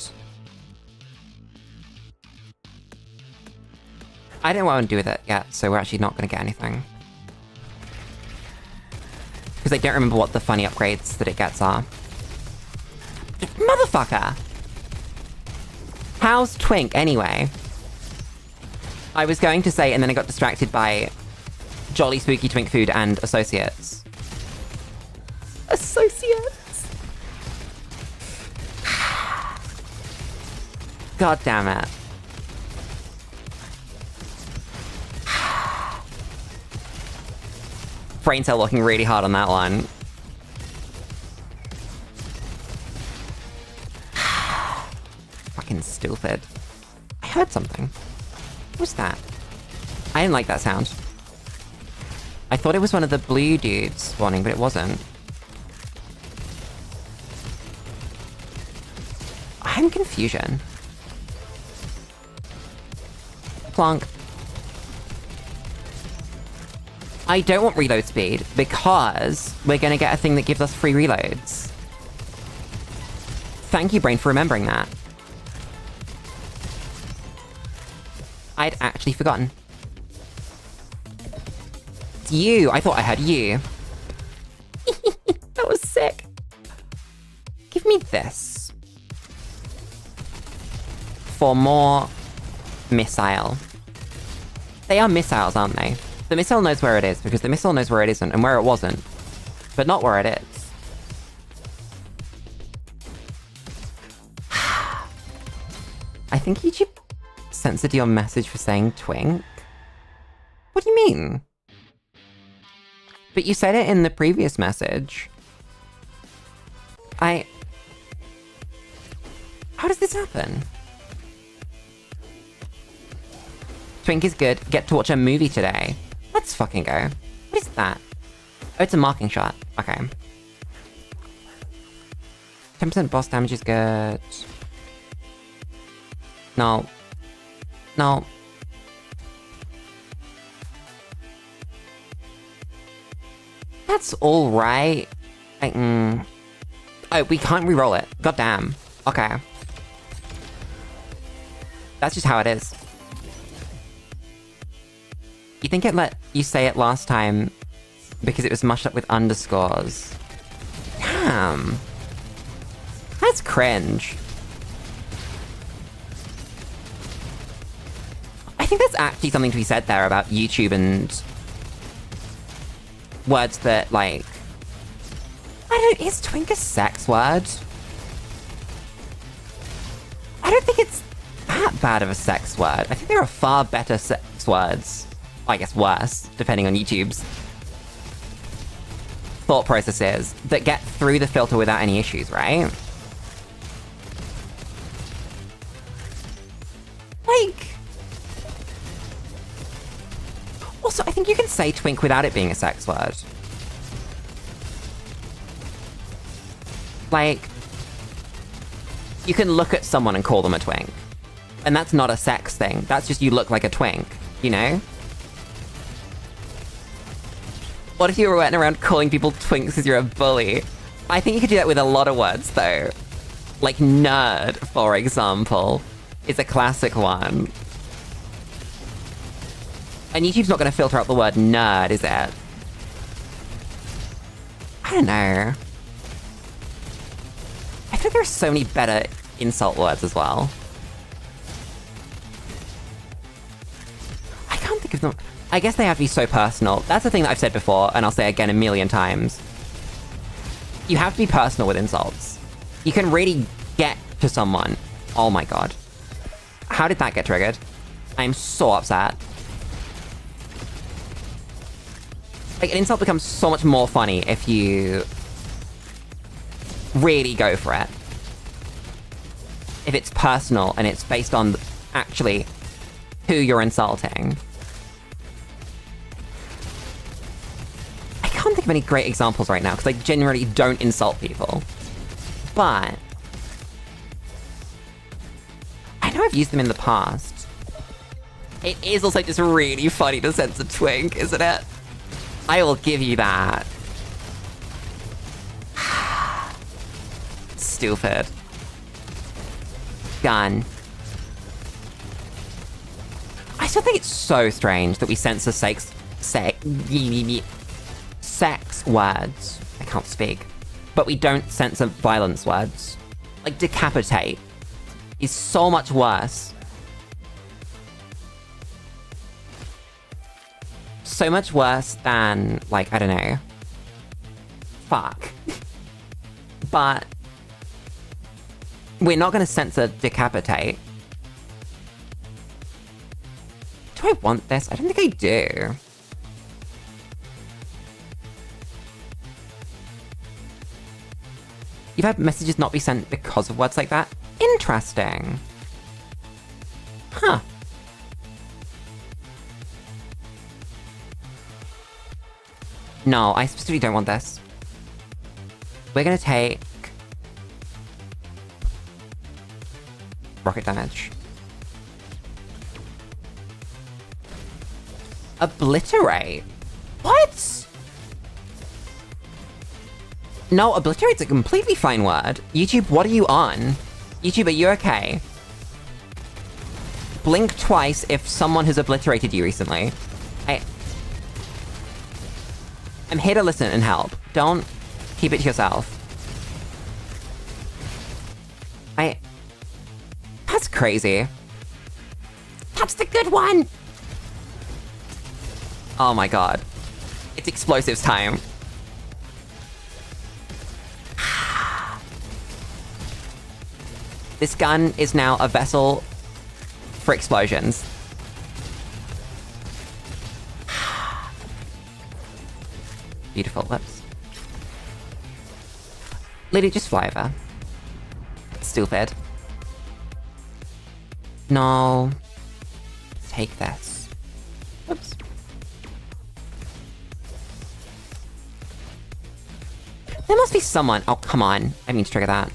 I don't want to do with it yet, so we're actually not going to get anything. Because I don't remember what the funny upgrades that it gets are. Motherfucker! How's Twink, anyway? I was going to say, and then I got distracted by Jolly Spooky Twink Food and Associates. Associates? God damn it. Brain cell working really hard on that one. Fucking stupid. I heard something. What was that? I didn't like that sound. I thought it was one of the blue dudes spawning, but it wasn't. I'm confusion. Plonk. I don't want reload speed, because we're gonna get a thing that gives us free reloads. Thank you, brain, for remembering that. I'd actually forgotten. It's you! I thought I had you. That was sick. Give me this. For more missile. They are missiles, aren't they? The missile knows where it is, because the missile knows where it isn't, and where it wasn't. But not where it is. I think YouTube censored your message for saying twink. What do you mean? But you said it in the previous message. How does this happen? Twink is good. Get to watch a movie today. Let's fucking go. What is that? Oh, it's a marking shot. Okay. 10% boss damage is good. No. No. That's alright. Oh, we can't re-roll it. God damn. Okay. That's just how it is. You think it let you say it last time because it was mushed up with underscores? Damn. That's cringe. think there's actually something to be said there about YouTube and words that, like... I don't know, is twink a sex word? I don't think it's that bad of a sex word. I think there are far better sex words. I guess worse, depending on YouTube's thought processes, that get through the filter without any issues, right? Like... Also, I think you can say twink without it being a sex word. Like... You can look at someone and call them a twink. And that's not a sex thing. That's just you look like a twink, you know? What if you were went around calling people twinks because you're a bully? I think you could do that with a lot of words, though. Like nerd, for example, is a classic one. And YouTube's not going to filter out the word nerd, is it? I don't know. I feel like there are so many better insult words as well. I can't think of them. I guess they have to be so personal. That's the thing that I've said before, and I'll say again a million times. You have to be personal with insults. You can really get to someone. Oh my god. How did that get triggered? I'm so upset. Like, an insult becomes so much more funny if you really go for it. If it's personal and it's based on actually who you're insulting. I can't think of any great examples right now because I generally don't insult people. But I know I've used them in the past. It is also just really funny to sense a twink, isn't it? I will give you that. Stupid. Gun. I still think it's so strange that we censor sex words. I can't speak. But we don't censor violence words. Like decapitate is so much worse. So much worse than, like, I don't know. Fuck. But we're not gonna censor decapitate. Do I want this? I don't think I do. You've had messages not be sent because of words like that? Interesting. Huh. No, I specifically don't want this. We're gonna take rocket damage. Obliterate? What? No, obliterate's a completely fine word. YouTube, what are you on? YouTube, are you okay? Blink twice if someone has obliterated you recently. I'm here to listen and help. Don't keep it to yourself. That's crazy. That's the good one! Oh my god. It's explosives time. This gun is now a vessel for explosions. Beautiful lips. Lulu, just fly over. Stupid. No. Take this. Oops. There must be someone. Oh, come on. I mean to trigger that.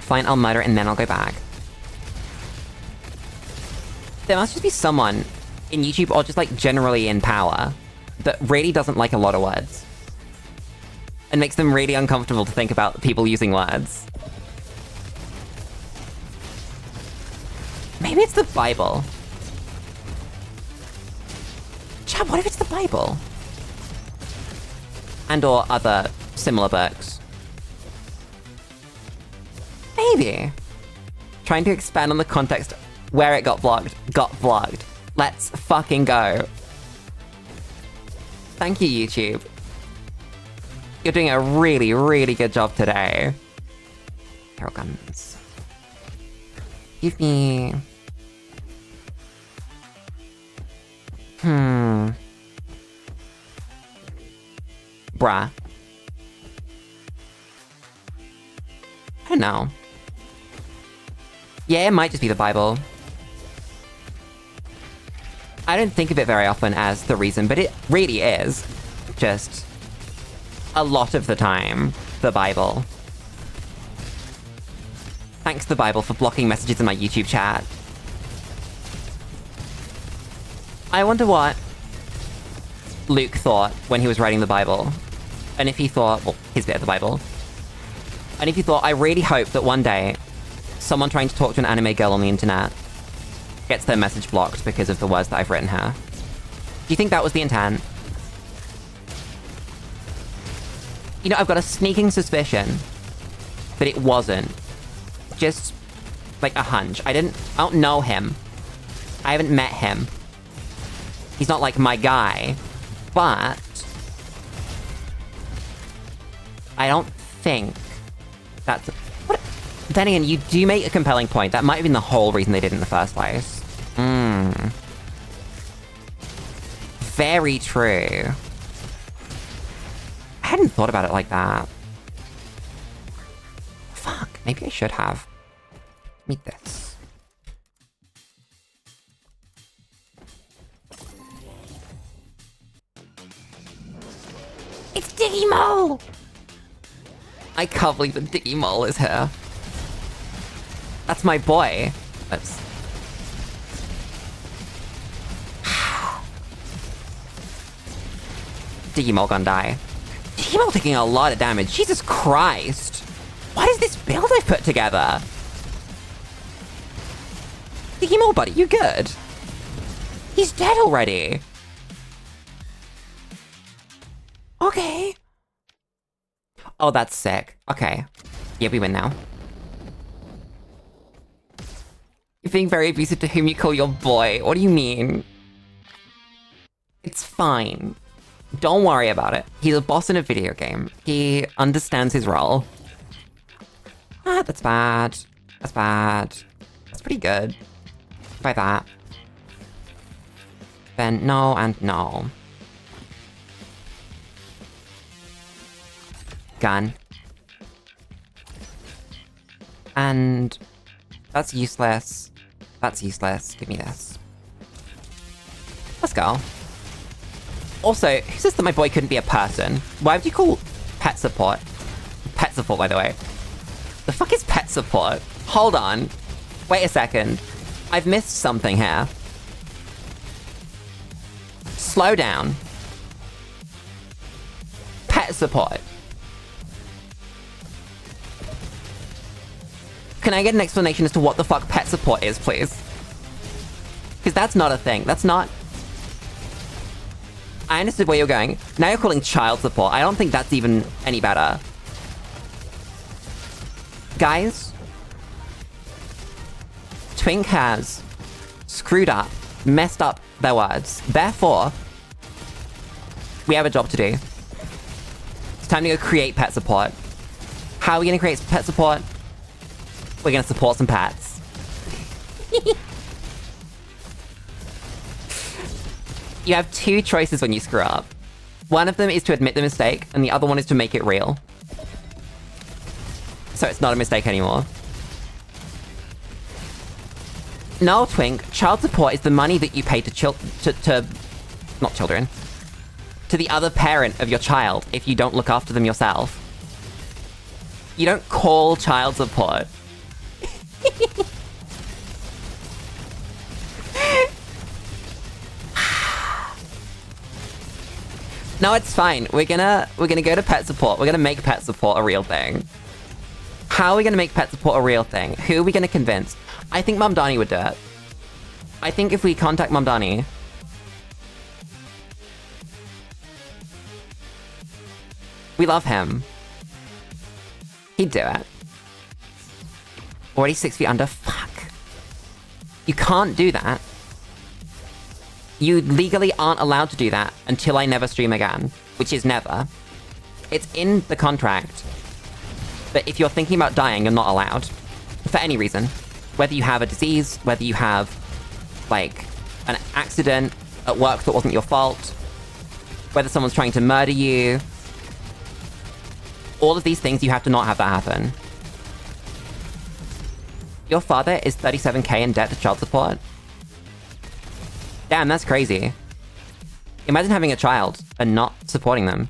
Fine, I'll murder and then I'll go back. There must just be someone in YouTube or just like generally in power that really doesn't like a lot of words. And makes them really uncomfortable to think about people using words. Maybe it's the Bible. Chad, what if it's the Bible? And or other similar books. Maybe. Trying to expand on the context Where it got vlogged. Let's fucking go. Thank you, YouTube. You're doing a really, really good job today. Hero guns. Give me... Bruh. I don't know. Yeah, it might just be the Bible. I don't think of it very often as the reason, but it really is. Just a lot of the time, the Bible. Thanks the Bible for blocking messages in my YouTube chat. I wonder what Luke thought when he was writing the Bible. And if he thought, well, his bit of the Bible. And if he thought, I really hope that one day someone trying to talk to an anime girl on the internet gets their message blocked because of the words that I've written here. Do you think that was the intent? You know, I've got a sneaking suspicion that it wasn't. Just, like, a hunch. I don't know him. I haven't met him. He's not, like, my guy. But I don't think that's... What? Then again, you do make a compelling point. That might have been the whole reason they did it in the first place. Very true. I hadn't thought about it like that. Fuck, maybe I should have. Meet this. It's Diggy Mole! I can't believe that Diggy Mole is here. That's my boy. That's... Diggy Mole gonna die. Diggy Mole taking a lot of damage. Jesus Christ. What is this build I've put together? Diggy Mole, buddy, you good? He's dead already. Okay. Oh, that's sick. Okay. Yeah, we win now. You're being very abusive to whom you call your boy. What do you mean? It's fine. Don't worry about it. He's a boss in a video game. He understands his role. Ah, that's bad. That's bad. That's pretty good. By that. Then no and no. Gun. And that's useless. That's useless. Give me this. Let's go. Also, who says that my boy couldn't be a person? Why would you call pet support? Pet support, by the way. The fuck is pet support? Hold on. Wait a second. I've missed something here. Slow down. Pet support. Can I get an explanation as to what the fuck pet support is, please? Because that's not a thing. That's not... I understood where you're going. Now you're calling child support. I don't think that's even any better. Guys? Twink has screwed up, messed up their words. Therefore, we have a job to do. It's time to go create pet support. How are we gonna create pet support? We're gonna support some pets. You have two choices when you screw up. One of them is to admit the mistake, and the other one is to make it real. So it's not a mistake anymore. No, Twink, child support is the money that you pay to not children. To the other parent of your child if you don't look after them yourself. You don't call child support. No, it's fine. We're gonna go to pet support. We're gonna make pet support a real thing. How are we gonna make pet support a real thing? Who are we gonna convince? I think Mum Donnie would do it. I think if we contact Mum Donnie... We love him. He'd do it. Already 6 feet under. Fuck. You can't do that. You legally aren't allowed to do that until I never stream again, which is never. It's in the contract that if you're thinking about dying, you're not allowed. For any reason. Whether you have a disease, whether you have, like, an accident at work that wasn't your fault, whether someone's trying to murder you. All of these things, you have to not have that happen. Your father is 37k in debt to child support? Damn, that's crazy. Imagine having a child and not supporting them.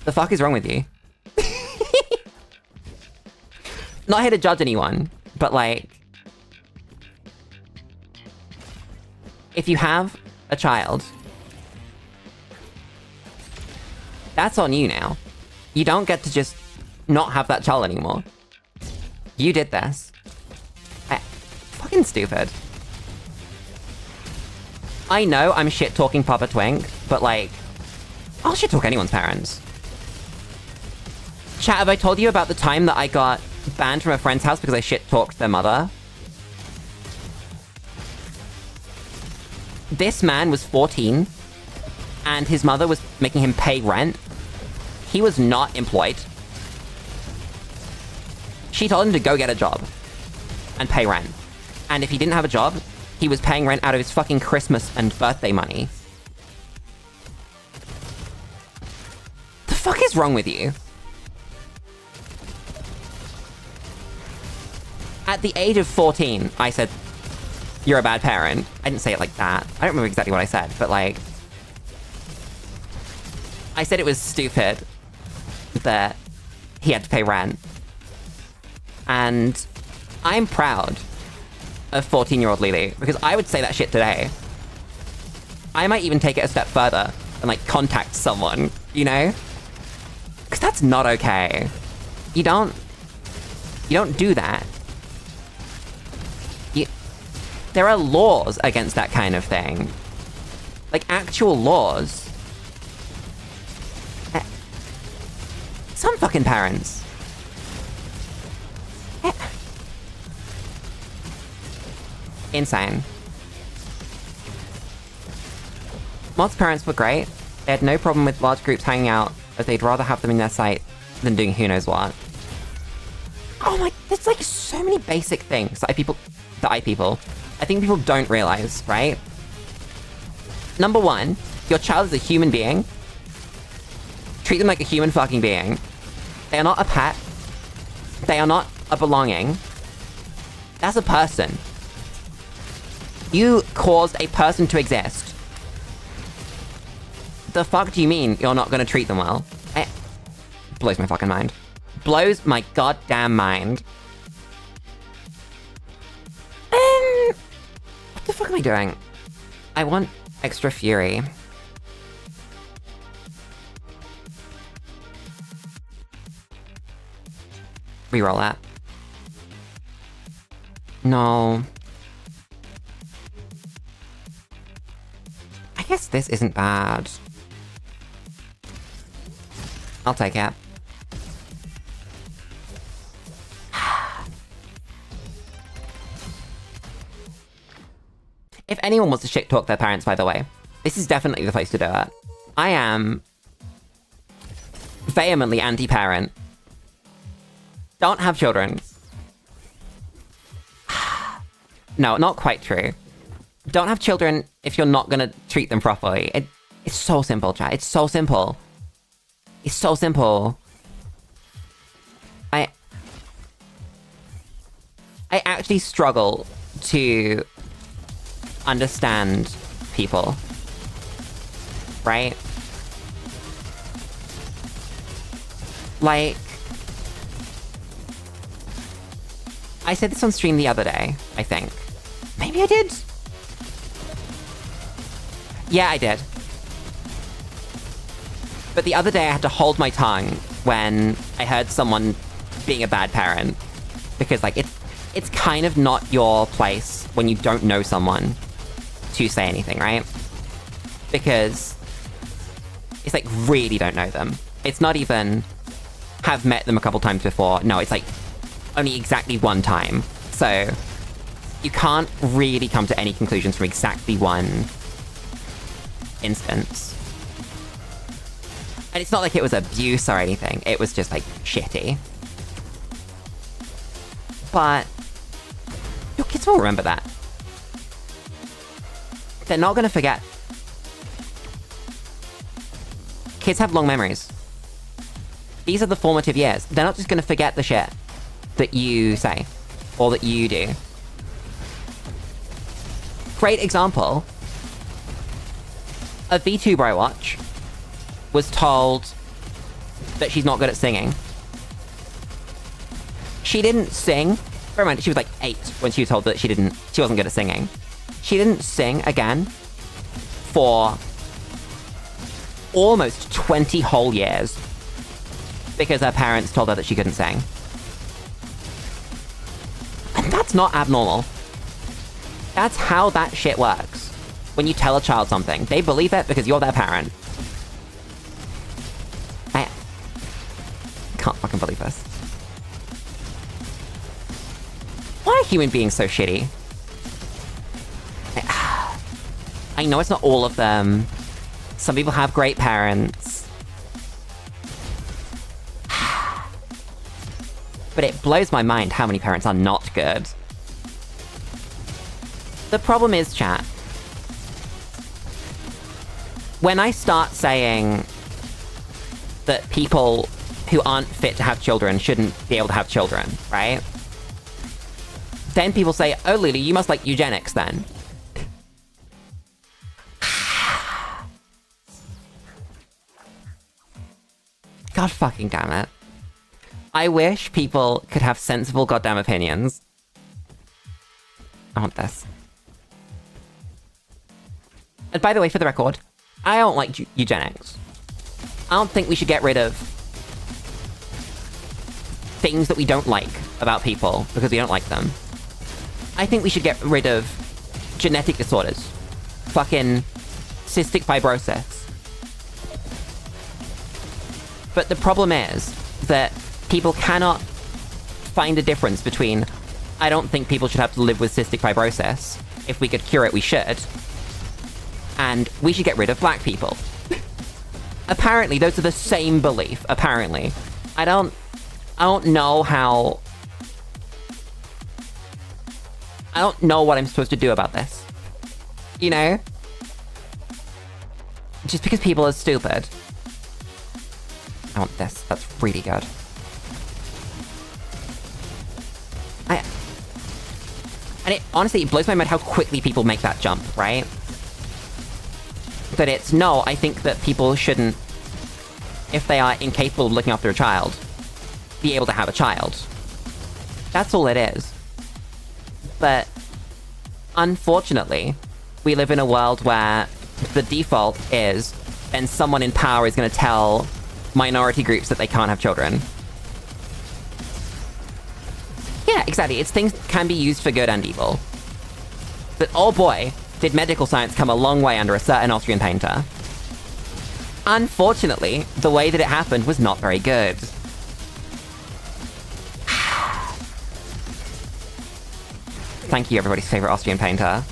The fuck is wrong with you? Not here to judge anyone, but like... if you have a child, that's on you now. You don't get to just not have that child anymore. You did this. Fucking stupid. I know I'm shit-talking Papa Twink, but like... I'll shit-talk anyone's parents. Chat, have I told you about the time that I got banned from a friend's house because I shit-talked their mother? This man was 14, and his mother was making him pay rent. He was not employed. She told him to go get a job and pay rent. And if he didn't have a job, he was paying rent out of his fucking Christmas and birthday money. The fuck is wrong with you? At the age of 14, I said, you're a bad parent. I didn't say it like that. I don't remember exactly what I said, but like... I said it was stupid that he had to pay rent. And I'm proud of 14-year-old Lulu, because I would say that shit today. I might even take it a step further and like contact someone, you know? Because that's not okay. You don't do that. There are laws against that kind of thing. Like, actual laws. Some fucking parents. Insane. Mod's parents were great. They had no problem with large groups hanging out, as they'd rather have them in their sight than doing who knows what. Oh my, there's like so many basic things that I think people don't realize, right? Number one, your child is a human being. Treat them like a human fucking being. They are not a pet. They are not a belonging. That's a person. You caused a person to exist. The fuck do you mean you're not gonna treat them well? It blows my fucking mind. Blows my goddamn mind. What the fuck am I doing? I want extra fury. Reroll that. No. I guess this isn't bad. I'll take it. If anyone wants to shit-talk their parents, by the way, this is definitely the place to do it. I am vehemently anti-parent. Don't have children. No, not quite true. Don't have children if you're not gonna treat them properly. It's so simple, chat. It's so simple. It's so simple. I actually struggle to understand people. Right? Like... I said this on stream the other day, I think. Maybe I did? Yeah, I did. But the other day I had to hold my tongue when I heard someone being a bad parent. Because, like, it's kind of not your place when you don't know someone to say anything, right? Because it's like, really don't know them. It's not even have met them a couple times before. No, it's like only exactly one time. So, you can't really come to any conclusions from exactly one instance. And it's not like it was abuse or anything, it was just, like, shitty. But your kids will remember that. They're not gonna forget. Kids have long memories. These are the formative years. They're not just gonna forget the shit that you say, or that you do. Great example. A VTuber I watch was told that she's not good at singing. She didn't sing. Bear in mind, she was like 8 when she was told that she wasn't good at singing. She didn't sing again for almost 20 whole years because her parents told her that she couldn't sing. And that's not abnormal. That's how that shit works. When you tell a child something, they believe it because you're their parent. I can't fucking believe this. Why are human beings so shitty? I know it's not all of them. Some people have great parents. But it blows my mind how many parents are not good. The problem is, chat, when I start saying that people who aren't fit to have children shouldn't be able to have children, right? Then people say, oh, Lulu, you must like eugenics then. God fucking damn it. I wish people could have sensible goddamn opinions. I want this. And by the way, for the record, I don't like eugenics. I don't think we should get rid of things that we don't like about people because we don't like them. I think we should get rid of genetic disorders. Fucking cystic fibrosis. But the problem is that people cannot find a difference between, I don't think people should have to live with cystic fibrosis. If we could cure it, we should. And we should get rid of black people. Apparently, those are the same belief, apparently. I don't know how... I don't know what I'm supposed to do about this. You know? Just because people are stupid. I want this. That's really good. And it honestly, it blows my mind how quickly people make that jump, right? That it's, no, I think that people shouldn't, if they are incapable of looking after a child, be able to have a child. That's all it is. But, unfortunately, we live in a world where the default is, and someone in power is going to tell minority groups that they can't have children. Yeah, exactly. It's things can be used for good and evil. But oh boy, did medical science come a long way under a certain Austrian painter. Unfortunately, the way that it happened was not very good. Thank you, everybody's favorite Austrian painter.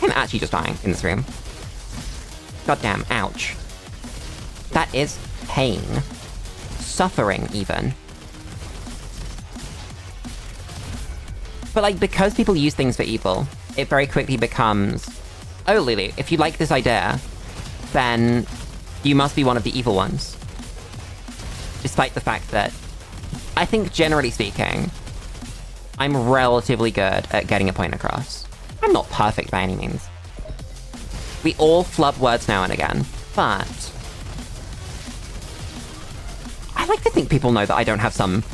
I'm actually just dying in this room. Goddamn, ouch. That is pain. Suffering, even. But, like, because people use things for evil, it very quickly becomes, oh, Lulu, if you like this idea, then you must be one of the evil ones. Despite the fact that, I think, generally speaking, I'm relatively good at getting a point across. I'm not perfect by any means. We all flub words now and again, but I like to think people know that I don't have some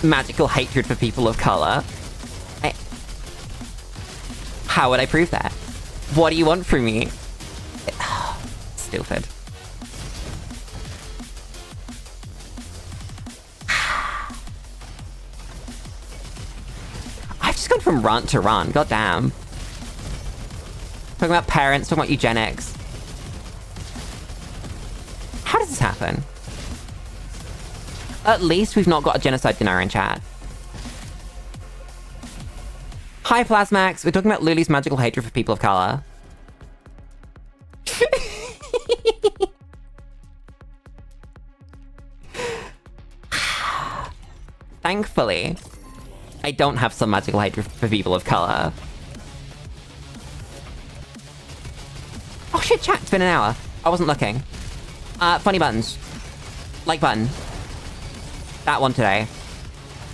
magical hatred for people of color. How would I prove that? What do you want from me? Stupid. I've just gone from rant to rant, goddamn. Talking about parents, talking about eugenics. How does this happen? At least we've not got a genocide denier in chat. Hi, Plasmax. We're talking about Lulu's magical hatred for people of color. Thankfully, I don't have some magical hatred for people of color. Oh shit, chat, it's been an hour. I wasn't looking. Funny buttons. Like button. That one today.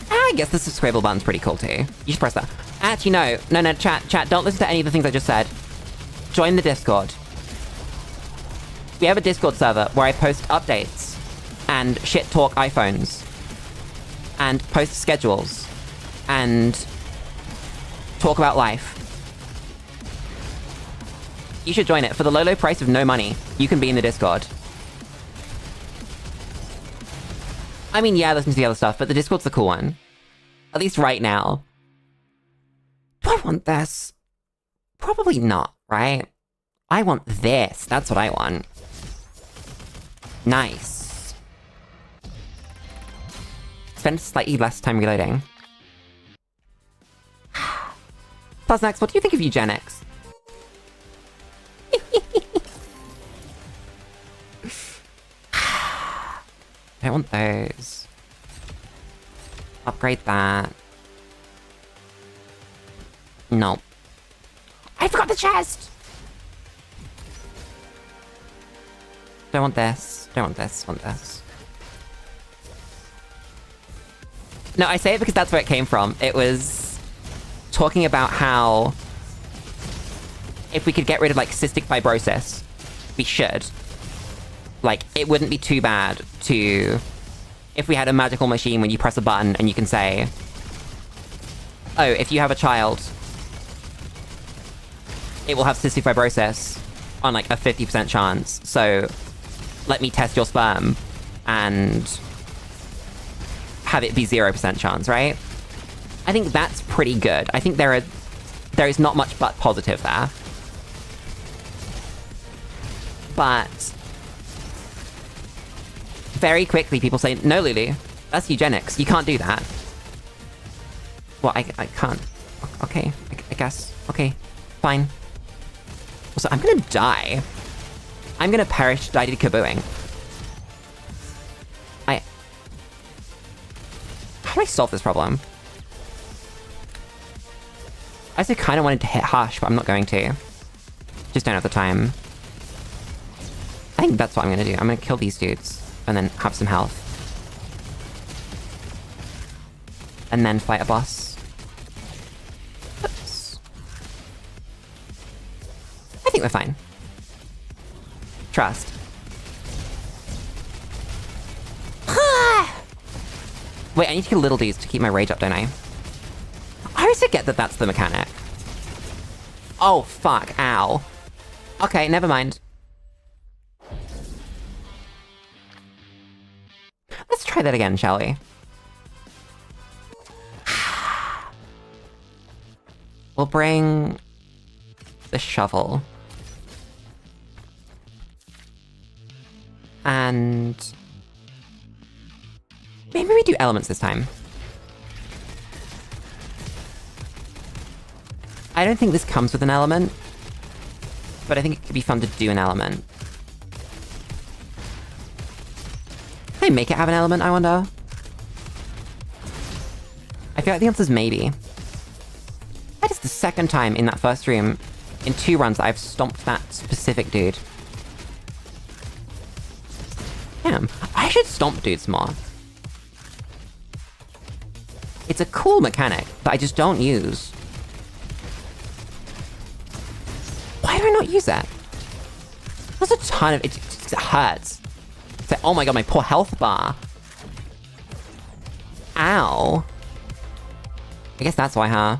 I guess the subscribe button's pretty cool too. You should press that. Actually, no, chat, don't listen to any of the things I just said. Join the Discord. We have a Discord server where I post updates and shit talk iPhones and post schedules and talk about life. You should join it. For the low price of no money, you can be in the Discord. I mean, yeah, listen to the other stuff, but the Discord's the cool one. At least right now. Do I want this? Probably not, right? I want this. That's what I want. Nice. Spend slightly less time reloading. Plus, next, what do you think of eugenics? I want those. Upgrade that. No. I forgot the chest! Don't want this. Don't want this. Want this. No, I say it because that's where it came from. It was talking about how if we could get rid of, like, cystic fibrosis, we should. Like, it wouldn't be too bad to... If we had a magical machine when you press a button and you can say, oh, if you have a child, it will have cystic fibrosis on, like, a 50% chance. So, let me test your sperm and have it be 0% chance, right? I think that's pretty good. I think there is not much but positive there. But very quickly people say, no, Lulu, that's eugenics. You can't do that. Well, I can't. Okay, I guess. Okay, fine. Also, I'm gonna die. I'm gonna perish died kabooing. How do I solve this problem? I actually kind of wanted to hit Hush, but I'm not going to. Just don't have the time. I think that's what I'm gonna do. I'm gonna kill these dudes, and then have some health. And then fight a boss. Oops. I think we're fine. Trust. Wait, I need to kill little dudes to keep my rage up, don't I? I always forget that that's the mechanic. Oh, fuck. Ow. Okay, never mind. Let's try that again, shall we? We'll bring the shovel. And maybe we do elements this time. I don't think this comes with an element, but I think it could be fun to do an element. Can I make it have an element, I wonder? I feel like the answer's maybe. That is the second time in that first room, in 2 runs, that I've stomped that specific dude. Damn, I should stomp dudes more. It's a cool mechanic that I just don't use. Why do I not use that? There's a ton of... It hurts. It's like, oh my god, my poor health bar. Ow. I guess that's why, huh?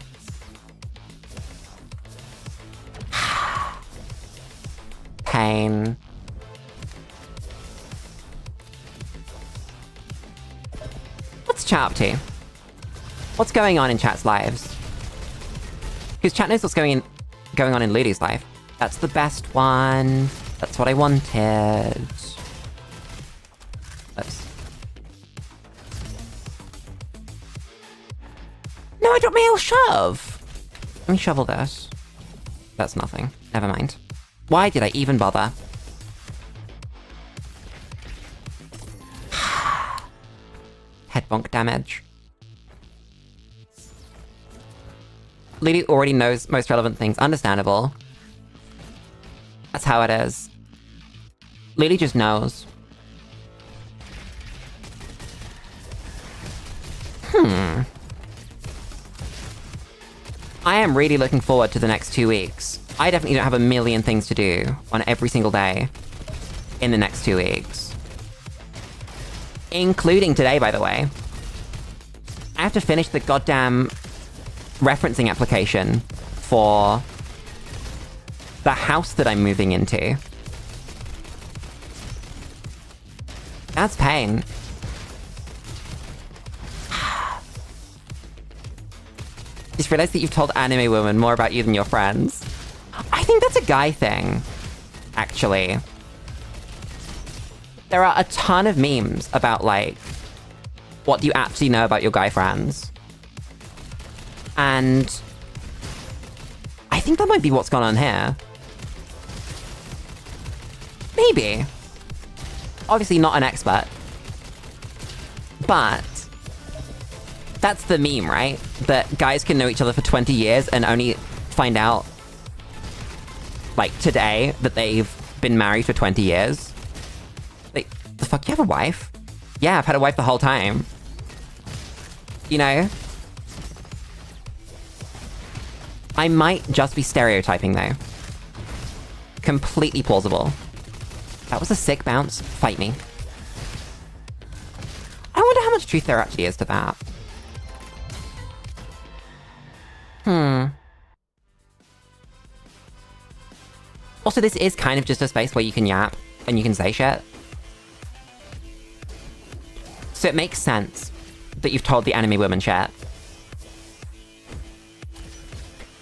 Pain. What's chat up to? What's going on in chat's lives? Because chat knows what's going on in Lulu's life. That's the best one. That's what I wanted. Oops. No, I dropped my L shove! Let me shovel this. That's nothing. Never mind. Why did I even bother? Head bonk damage. Lulu already knows most relevant things. Understandable. That's how it is. Lulu just knows. I am really looking forward to the next 2 weeks. I definitely don't have a million things to do on every single day in the next 2 weeks. Including today, by the way. I have to finish the goddamn referencing application for the house that I'm moving into. That's pain. Just realized that you've told anime women more about you than your friends. I think that's a guy thing, actually. There are a ton of memes about, like, what do you actually know about your guy friends? And I think that might be what's gone on here. Maybe. Obviously not an expert. But that's the meme, right? That guys can know each other for 20 years and only find out, like, today that they've been married for 20 years. Like, the fuck, you have a wife? Yeah, I've had a wife the whole time. You know? I might just be stereotyping, though. Completely plausible. That was a sick bounce. Fight me. I wonder how much truth there actually is to that. Also, this is kind of just a space where you can yap and you can say shit. So it makes sense that you've told the anime woman shit.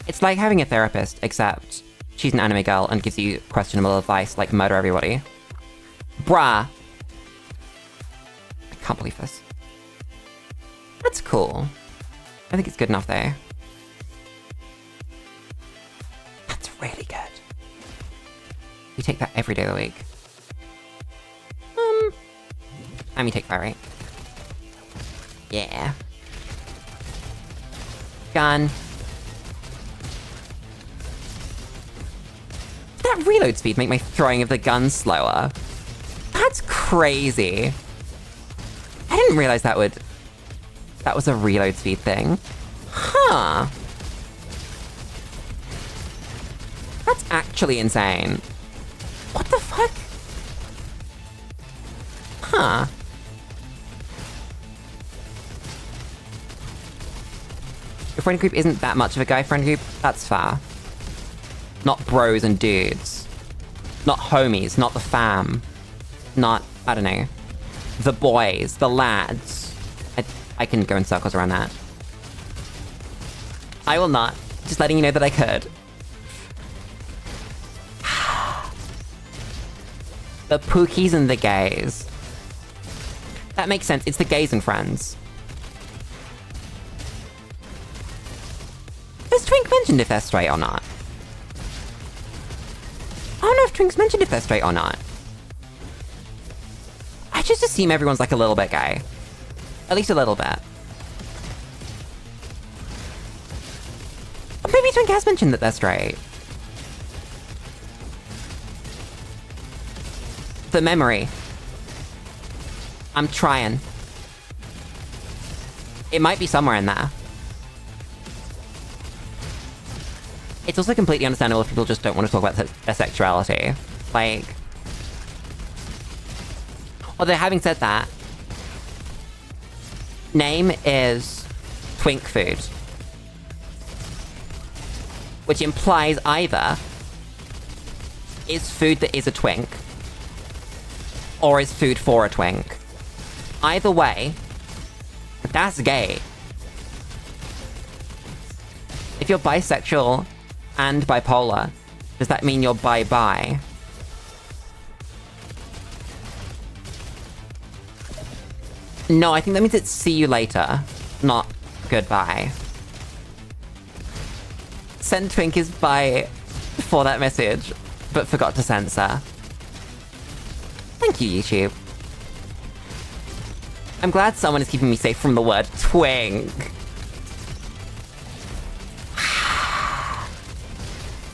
It's like having a therapist, except she's an anime girl and gives you questionable advice like murder everybody. Bruh. I can't believe this. That's cool. I think it's good enough though. That's really good. We take that every day of the week. And we take fire rate. Yeah. Gun. Did that reload speed make my throwing of the gun slower? That's crazy. I didn't realize that was a reload speed thing. Huh. That's actually insane. What the fuck? Huh. Your friend group isn't that much of a guy friend group? That's fair. Not bros and dudes. Not homies, not the fam. Not, I don't know, the boys, the lads. I can go in circles around that. I will not. Just letting you know that I could. The pookies and the gays. That makes sense. It's the gays and friends. Has Twink mentioned if they're straight or not? I don't know if Twink's mentioned if they're straight or not. I just assume everyone's like a little bit gay. At least a little bit. Or maybe Twink has mentioned that they're straight. The memory. I'm trying. It might be somewhere in there. It's also completely understandable if people just don't want to talk about their sexuality. Like... Although, having said that, name is Twink food. Which implies either is food that is a twink, or is food for a twink. Either way, that's gay. If you're bisexual and bipolar, does that mean you're bi-bi? No, I think that means it's see you later, not goodbye. send Twinkies by for that message, but forgot to censor. Thank you, YouTube. I'm glad someone is keeping me safe from the word twink.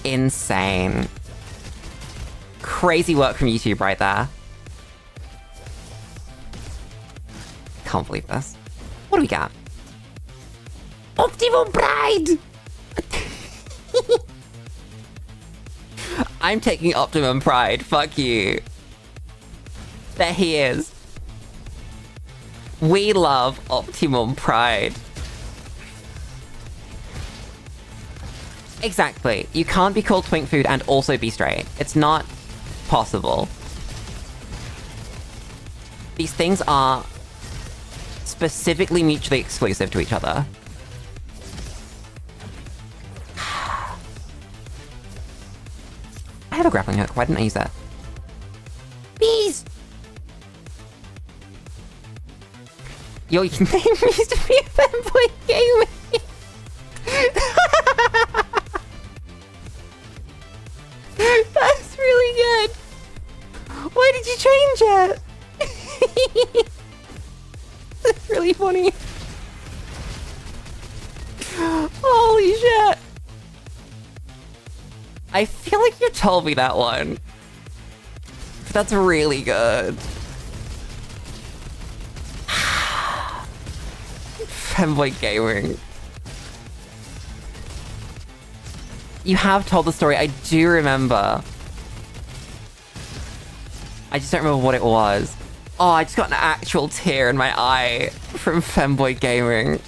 Insane. Crazy work from YouTube right there. Can't believe this. What do we got? Optimum Pride! I'm taking Optimum Pride, fuck you. There he is. We love Optimum Pride. Exactly. You can't be called twink food and also be straight. It's not possible. These things are specifically mutually exclusive to each other. I have a grappling hook. Why didn't I use that? Bees! Your name used to be a fanboy gaming. That's really good. Why did you change it? That's really funny. Holy shit. I feel like you told me that one. But that's really good. Fanboy gaming. You have told the story, I do remember. I just don't remember what it was. Oh, I just got an actual tear in my eye from Femboy Gaming.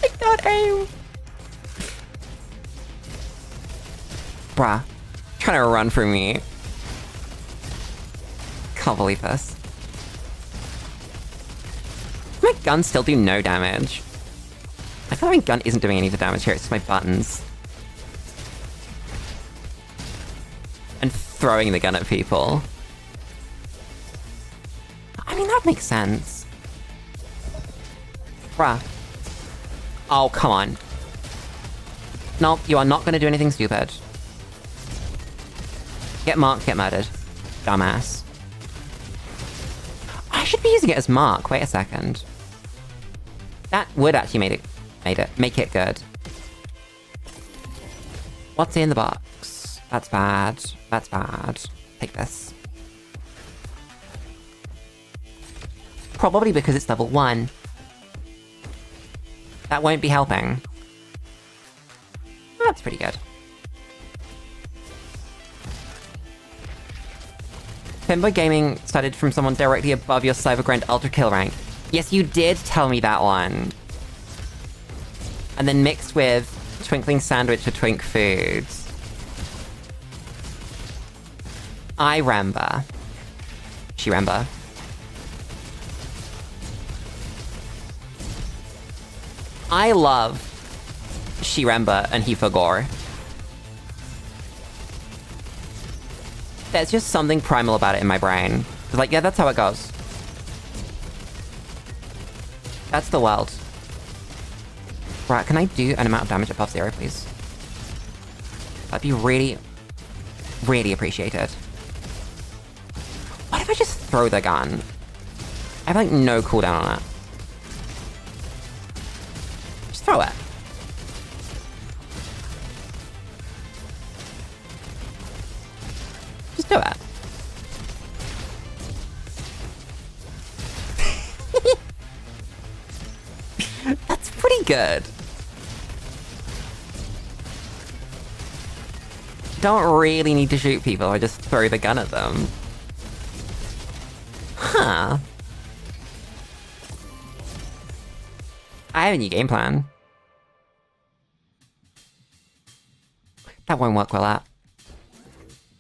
I can't aim. Bruh. Trying to run from me. Can't believe this. My gun still do no damage. I feel like my gun isn't doing any of the damage here, it's just my buttons. And throwing the gun at people. I mean, that makes sense. Bruh. Oh, come on. No, you are not gonna do anything stupid. Get marked, get murdered. Dumbass. I should be using it as mark, wait a second. That would actually make it good. What's in the box? That's bad. That's bad. Take this. Probably because it's level 1. That won't be helping. That's pretty good. Femboy Gaming started from someone directly above your Cybergrind Ultra Kill rank. Yes, you did tell me that one. And then mixed with Twinkling Sandwich for Twink Foods. I remember. She remember. I love She remember and he forgot. There's just something primal about it in my brain. It's like, yeah, that's how it goes. That's the world. Right, can I do an amount of damage above 0, please? That'd be really, really appreciated. What if I just throw the gun? I have, like, no cooldown on it. Just throw it. Just do it. That's pretty good. Don't really need to shoot people, I just throw the gun at them. Huh. I have a new game plan. That won't work well out.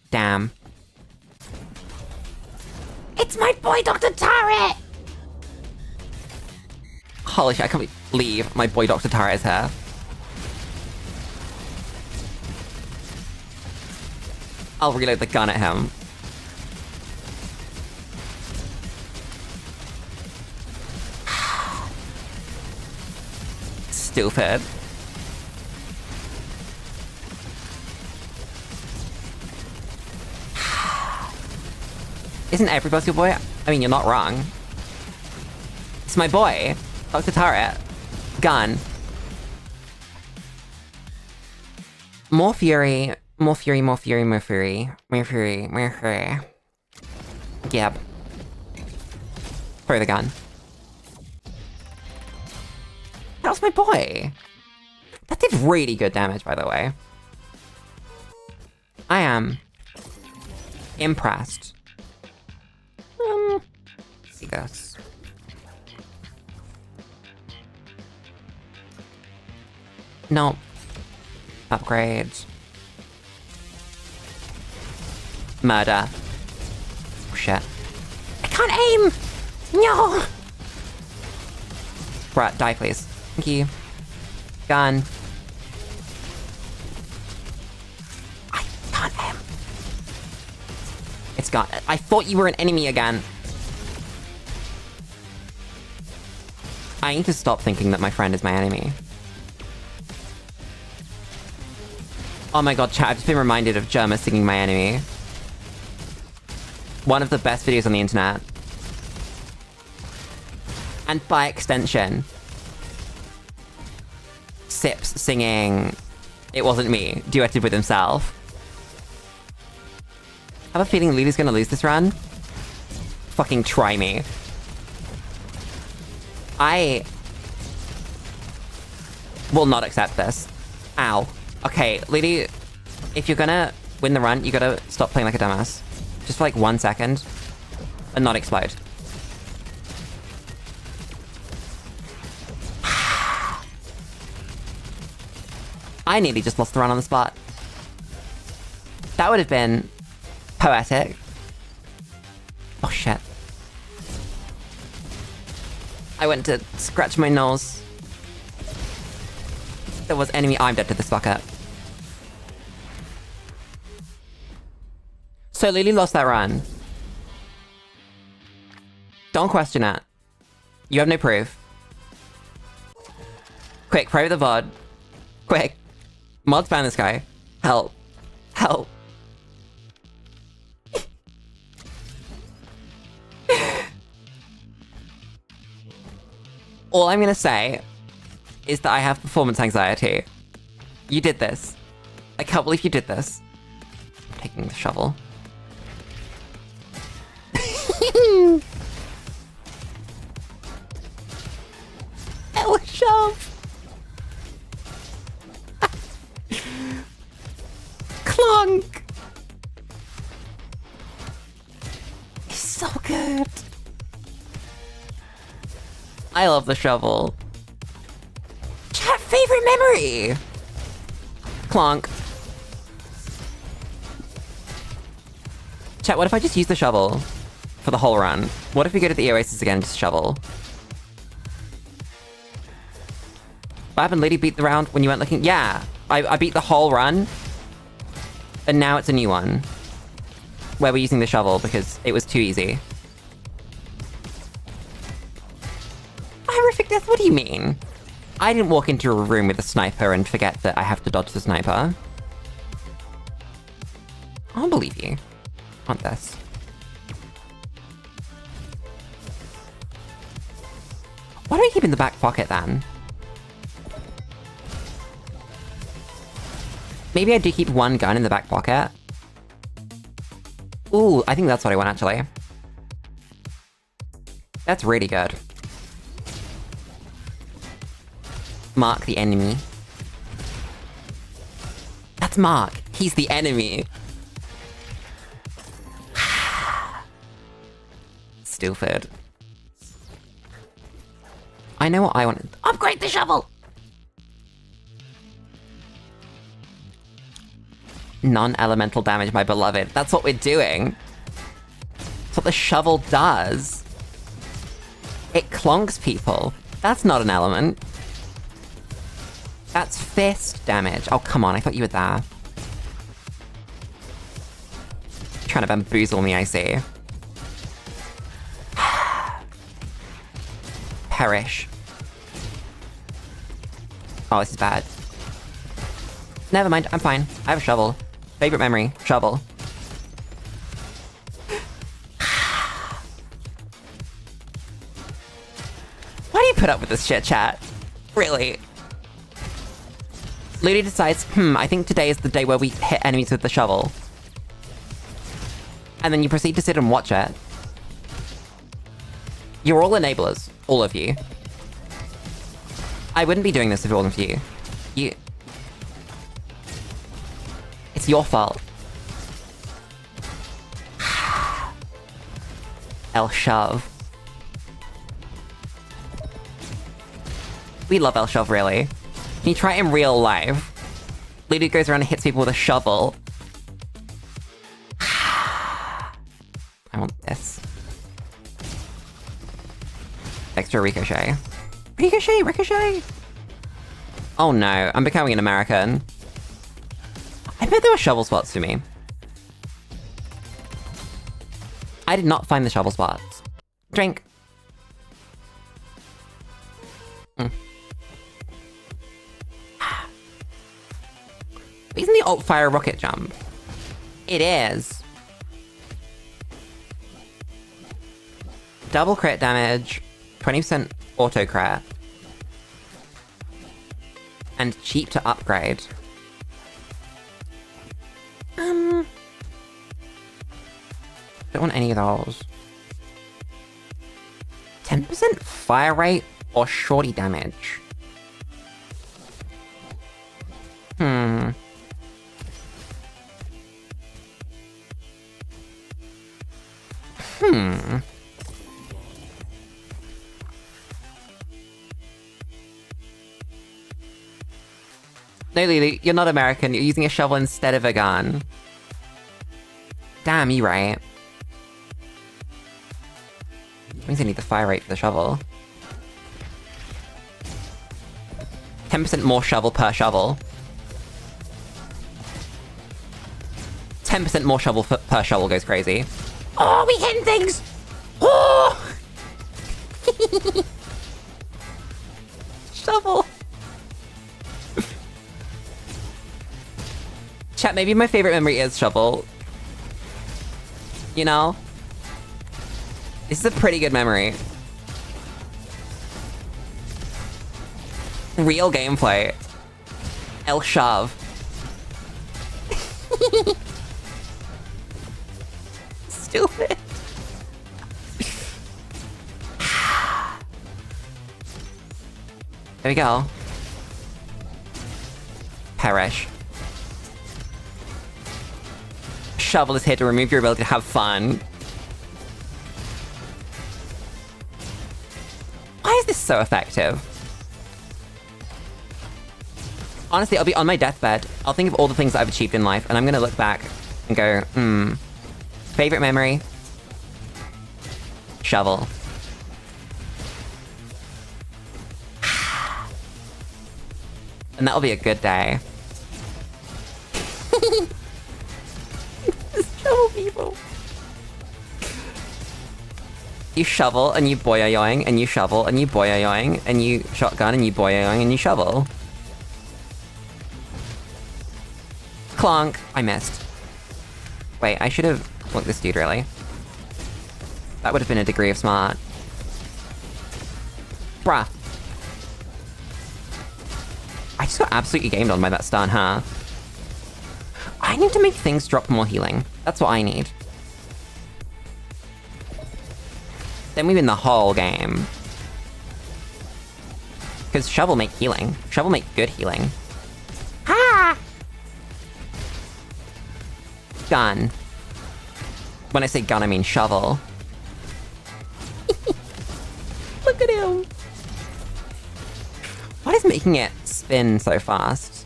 Damn. It's my boy, Dr. Turret! Holy shit, I can't believe my boy Dr. Turret is here. I'll reload the gun at him. Stupid. Isn't every boss your boy? I mean, you're not wrong. It's my boy. Dr. Turret. Gun. More fury. More fury, more fury, more fury. More fury, more fury. Yep. Throw the gun. That was my boy. That did really good damage, by the way. I am impressed. See this. No. Upgrades. Murder. Oh, shit. I can't aim! No! Bruh, die please. Thank you. Gun. I can't aim. It's gone. I thought you were an enemy again. I need to stop thinking that my friend is my enemy. Oh my god, chat, I've just been reminded of Germa singing My Enemy. One of the best videos on the internet. And by extension, Sips singing It Wasn't Me, duetted with himself. I have a feeling Lulu's gonna lose this run. Fucking try me. I will not accept this. Ow. Okay, Lulu, if you're gonna win the run, you gotta stop playing like a dumbass. Just for like 1 second. And not explode. I nearly just lost the run on the spot. That would have been poetic. Oh shit. I went to scratch my nose. There was enemy. I'm dead to this fucker. So Lulu lost that run. Don't question it. You have no proof. Quick, pray with the VOD. Quick. Mods ban this guy. Help. Help. All I'm gonna say is that I have performance anxiety. You did this. I can't believe you did this. I'm taking the shovel. L shove. Clunk. It's so good. I love the shovel. Chat favorite memory. Clonk. Chat, what if I just use the shovel for the whole run? What if we go to the Oasis again and just shovel? What happened? Lady beat the round when you weren't looking? Yeah, I beat the whole run. And now it's a new one. Where we're using the shovel because it was too easy. Horrific death? What do you mean? I didn't walk into a room with a sniper and forget that I have to dodge the sniper. I'll believe you. Want this. What do I keep in the back pocket then? Maybe I do keep one gun in the back pocket. Ooh, I think that's what I want actually. That's really good. Mark the enemy. That's Mark. He's the enemy. Stupid. I know what I want. Upgrade the shovel! Non-elemental damage, my beloved. That's what we're doing. That's what the shovel does. It clonks people. That's not an element. That's fist damage. Oh, come on. I thought you were there. Trying to bamboozle me, I see. Perish. Oh, this is bad. Never mind. I'm fine. I have a shovel. Favorite memory. Shovel. put up with this shit, chat. Really. Lulu decides, I think today is the day where we hit enemies with the shovel. And then you proceed to sit and watch it. You're all enablers. All of you. I wouldn't be doing this if it wasn't for you. It's your fault. El Shove. We love El Shove, really. Can you try it in real life? Lulu goes around and hits people with a shovel. I want this. Extra ricochet. Ricochet, ricochet! Oh no, I'm becoming an American. I bet there were shovel spots for me. I did not find the shovel spots. Drink. Isn't the alt fire rocket jump? It is. Double crit damage, 20% auto crit. And cheap to upgrade. Don't want any of those. 10% fire rate or shorty damage? No, Lulu, you're not American. You're using a shovel instead of a gun. Damn, you right. Means I need the fire rate for the shovel. 10% more shovel per shovel. 10% more shovel per shovel goes crazy. Oh, we hitting things! Oh! Shovel! Chat, maybe my favorite memory is shovel. You know? This is a pretty good memory. Real gameplay. El Shove. Stupid. There we go. Perish. Shovel is here to remove your ability to have fun. Why is this so effective? Honestly, I'll be on my deathbed. I'll think of all the things that I've achieved in life, and I'm gonna look back and go, favorite memory? Shovel. And that'll be a good day. Shovel people. You shovel and you boyoyoing, and you shovel and you boyoyoing, and you shotgun and you boyoyoing and you shovel. Clonk. I missed. Wait, I should have flunked this dude, really. That would have been a degree of smart. Bruh. I just got absolutely gamed on by that stun, huh? I need to make things drop more healing. That's what I need. Then we win the whole game. Because shovel make healing. Shovel make good healing. Ha! Gun. When I say gun, I mean shovel. Look at him! What is making it spin so fast?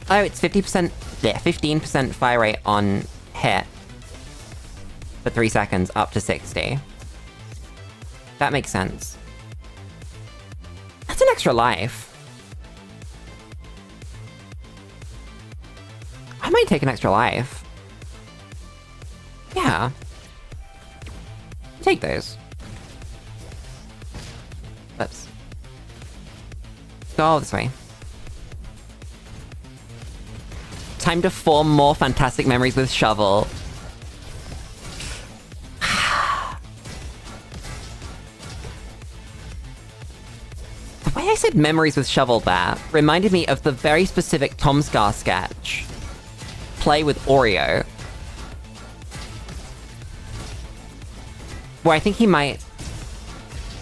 Oh, it's 50%, yeah, 15% fire rate on hit. For 3 seconds, up to 60. That makes sense. That's an extra life. I might take an extra life. Yeah. Take those. Oops. Go all this way. Time to form more fantastic memories with shovel. said memories with shovel there reminded me of the very specific Tom Scar sketch. Play with Oreo. Where I think he might...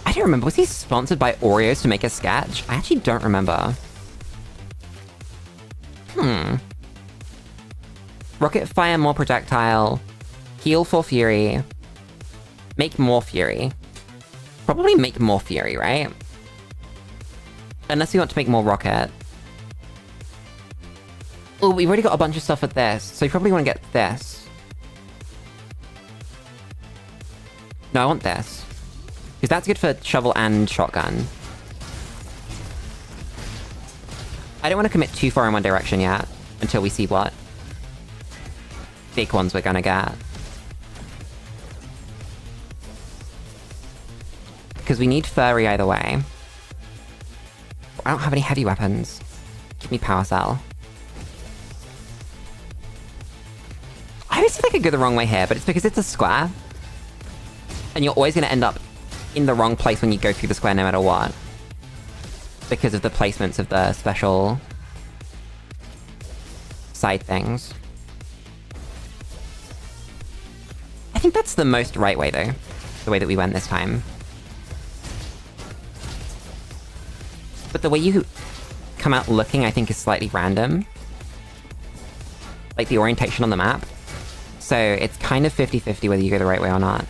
I don't remember. Was he sponsored by Oreos to make a sketch? I actually don't remember. Rocket fire more projectile. Heal for fury. Make more fury. Probably make more fury, right? Unless we want to make more rocket. Oh, we've already got a bunch of stuff with this, so we probably want to get this. No, I want this. Because that's good for shovel and shotgun. I don't want to commit too far in one direction yet, until we see what big ones we're gonna get. Because we need furry either way. I don't have any heavy weapons. Give me power cell. I always feel like I go the wrong way here, but it's because it's a square. And you're always gonna end up in the wrong place when you go through the square no matter what. Because of the placements of the special side things. I think that's the most right way though. The way that we went this time. But the way you come out looking, I think, is slightly random. Like the orientation on the map. So it's kind of 50-50 whether you go the right way or not.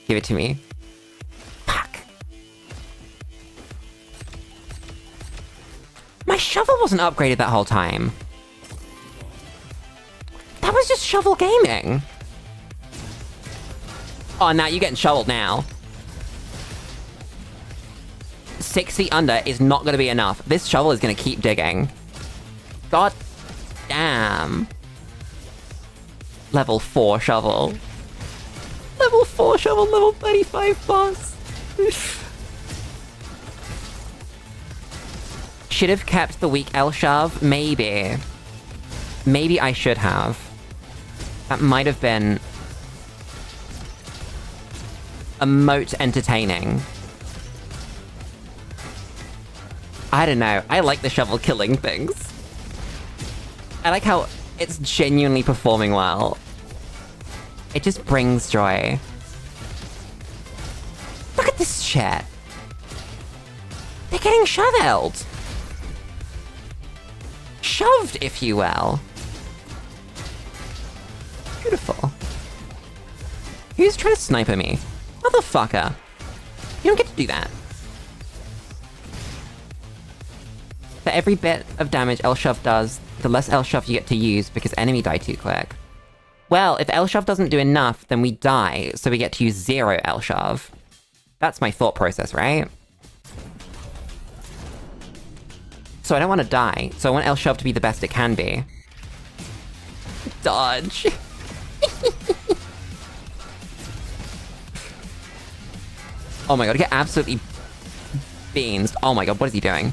Give it to me. Fuck. My shovel wasn't upgraded that whole time. That was just shovel gaming. Oh, now you're getting shoveled now. 6 feet under is not going to be enough. This shovel is going to keep digging. God damn. Level 4 shovel. Level 4 shovel, level 35 boss. Should have kept the weak L shove? Maybe. Maybe I should have. That might have been a moat entertaining. I don't know. I like the shovel killing things. I like how it's genuinely performing well. It just brings joy. Look at this shit. They're getting shoveled. Shoved, if you will. Beautiful. Who's trying to sniper me? Motherfucker. You don't get to do that. For every bit of damage L-shove does, the less L-shove you get to use because enemy die too quick. Well, if L-shove doesn't do enough, then we die, so we get to use 0 L-shove. That's my thought process, right? So I don't want to die, so I want L-shove to be the best it can be. Dodge. Oh my god, I get absolutely beans. Oh my god, what is he doing?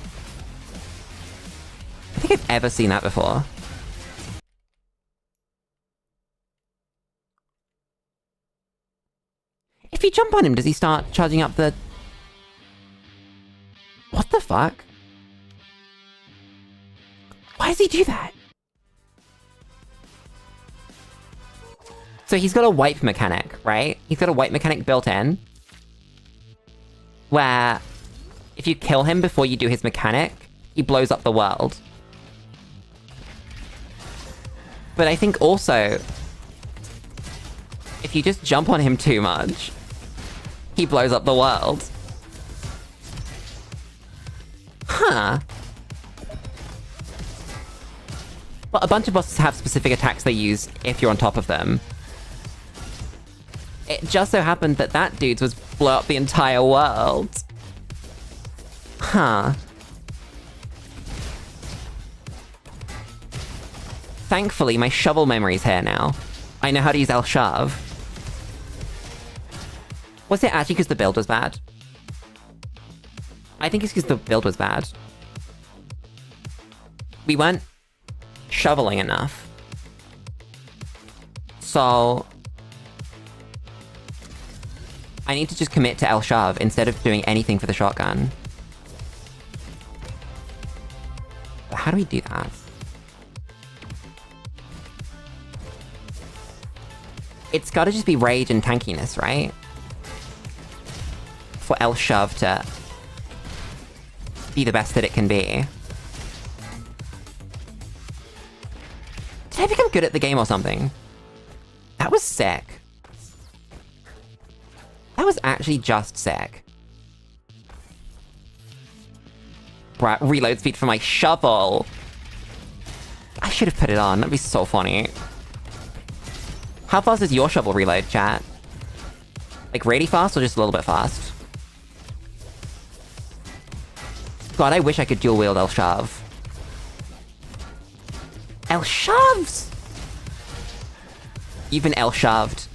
I think I've ever seen that before. If you jump on him, does he start charging up the... What the fuck? Why does he do that? So he's got a wipe mechanic, right? He's got a wipe mechanic built in. Where if you kill him before you do his mechanic, he blows up the world. But I think also, if you just jump on him too much, he blows up the world. Huh. Well, a bunch of bosses have specific attacks they use if you're on top of them. It just so happened that that dude's was blow up the entire world. Huh. Thankfully, my shovel memory's here now. I know how to use L-shove. Was it actually because the build was bad? I think it's because the build was bad. We weren't shoveling enough. So I need to just commit to L shove instead of doing anything for the shotgun. But how do we do that? It's gotta just be rage and tankiness, right? For L shove to be the best that it can be. Did I become good at the game or something? That was sick. That was actually just sick. Right, reload speed for my shovel. I should have put it on. That'd be so funny. How fast is your shovel reload, chat? Like really fast or just a little bit fast? God, I wish I could dual wield L shove. L shoves! You've been L shoved.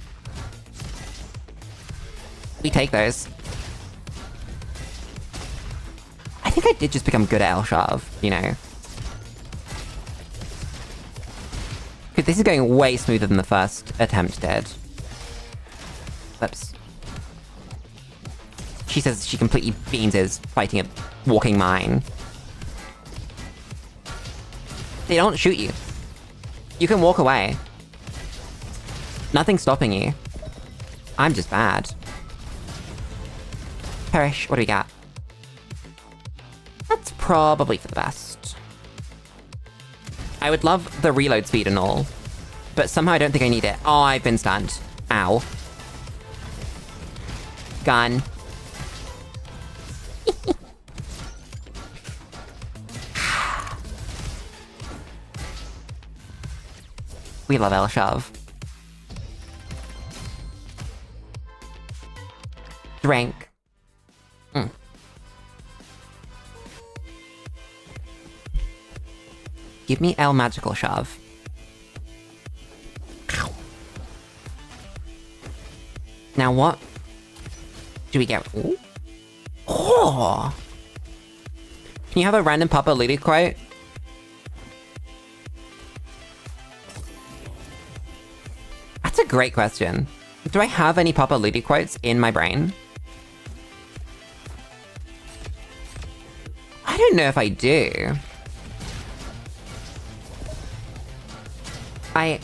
We take those. I think I did just become good at L shove, you know. Because this is going way smoother than the first attempt did. Oops. She says she completely beans his fighting a walking mine. They don't shoot you. You can walk away. Nothing's stopping you. I'm just bad. Perish, what do we got? That's probably for the best. I would love the reload speed and all, but somehow I don't think I need it. Oh, I've been stunned. Ow. Gun. We love L shove. Drink. Give me L magical shove. Now what do we get? Ooh. Oh! Can you have a random Papa Lulu quote? That's a great question. Do I have any Papa Lulu quotes in my brain? I don't know if I do. I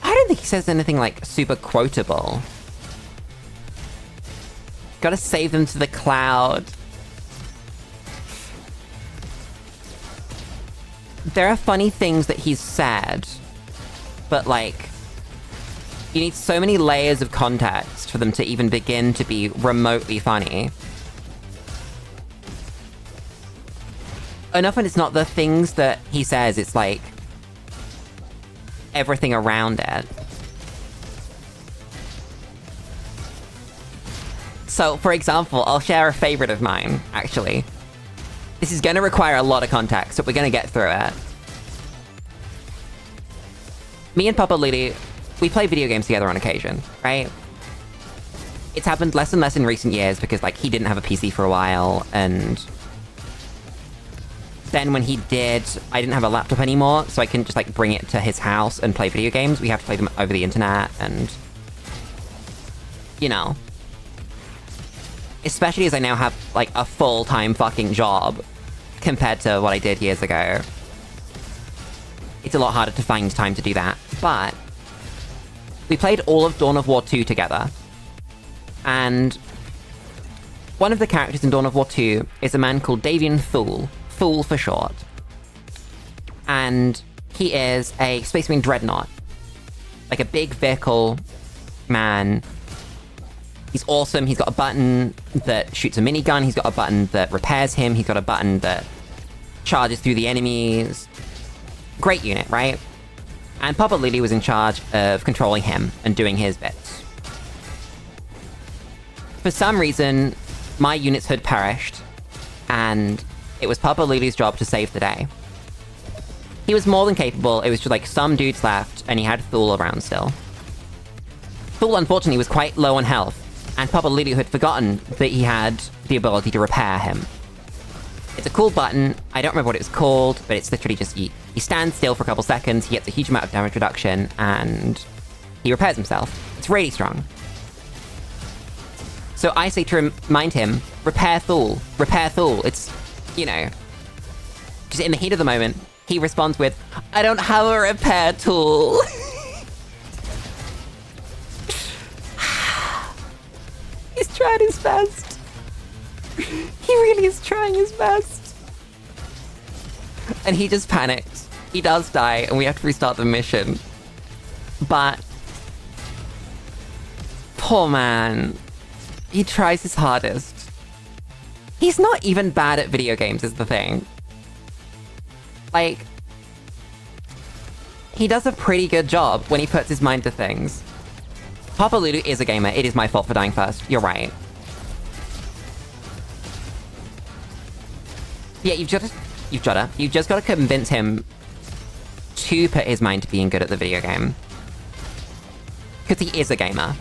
don't think he says anything, like, super quotable. Gotta save them to the cloud. There are funny things that he's said, but, like, you need so many layers of context for them to even begin to be remotely funny. And often it's not the things that he says, it's like everything around it. So, for example, I'll share a favorite of mine, actually. This is gonna require a lot of context, but we're gonna get through it. Me and Papa Lulu, we play video games together on occasion, right? It's happened less and less in recent years because, like, he didn't have a PC for a while, and then when he did, I didn't have a laptop anymore, so I couldn't just, like, bring it to his house and play video games. We have to play them over the internet, and, you know. Especially as I now have, like, a full-time fucking job compared to what I did years ago. It's a lot harder to find time to do that, but we played all of Dawn of War 2 together. And one of the characters in Dawn of War 2 is a man called Davian Thule. Thule for short. And he is a Space Marine Dreadnought. Like a big vehicle man. He's awesome. He's got a button that shoots a minigun. He's got a button that repairs him. He's got a button that charges through the enemies. Great unit, right? And Papa Lulu was in charge of controlling him and doing his bits. For some reason, my unit's had perished, and it was Papa Lulu's job to save the day. He was more than capable. It was just like some dudes left, and he had Thule around still. Thule, unfortunately, was quite low on health, and Papa Lulu had forgotten that he had the ability to repair him. It's a cool button, I don't remember what it was called, but it's literally just he stands still for a couple seconds, he gets a huge amount of damage reduction, and he repairs himself. It's really strong. So I say to remind him, repair Thule, it's, you know, just in the heat of the moment, he responds with, I don't have a repair tool. He's trying his best. He really is trying his best. And he just panics. He does die, and we have to restart the mission. But... poor man. He tries his hardest. He's not even bad at video games, is the thing. Like... he does a pretty good job when he puts his mind to things. Papa Lulu is a gamer. It is my fault for dying first. You're right. Yeah, you've just got to convince him to put his mind to being good at the video game. Because he is a gamer.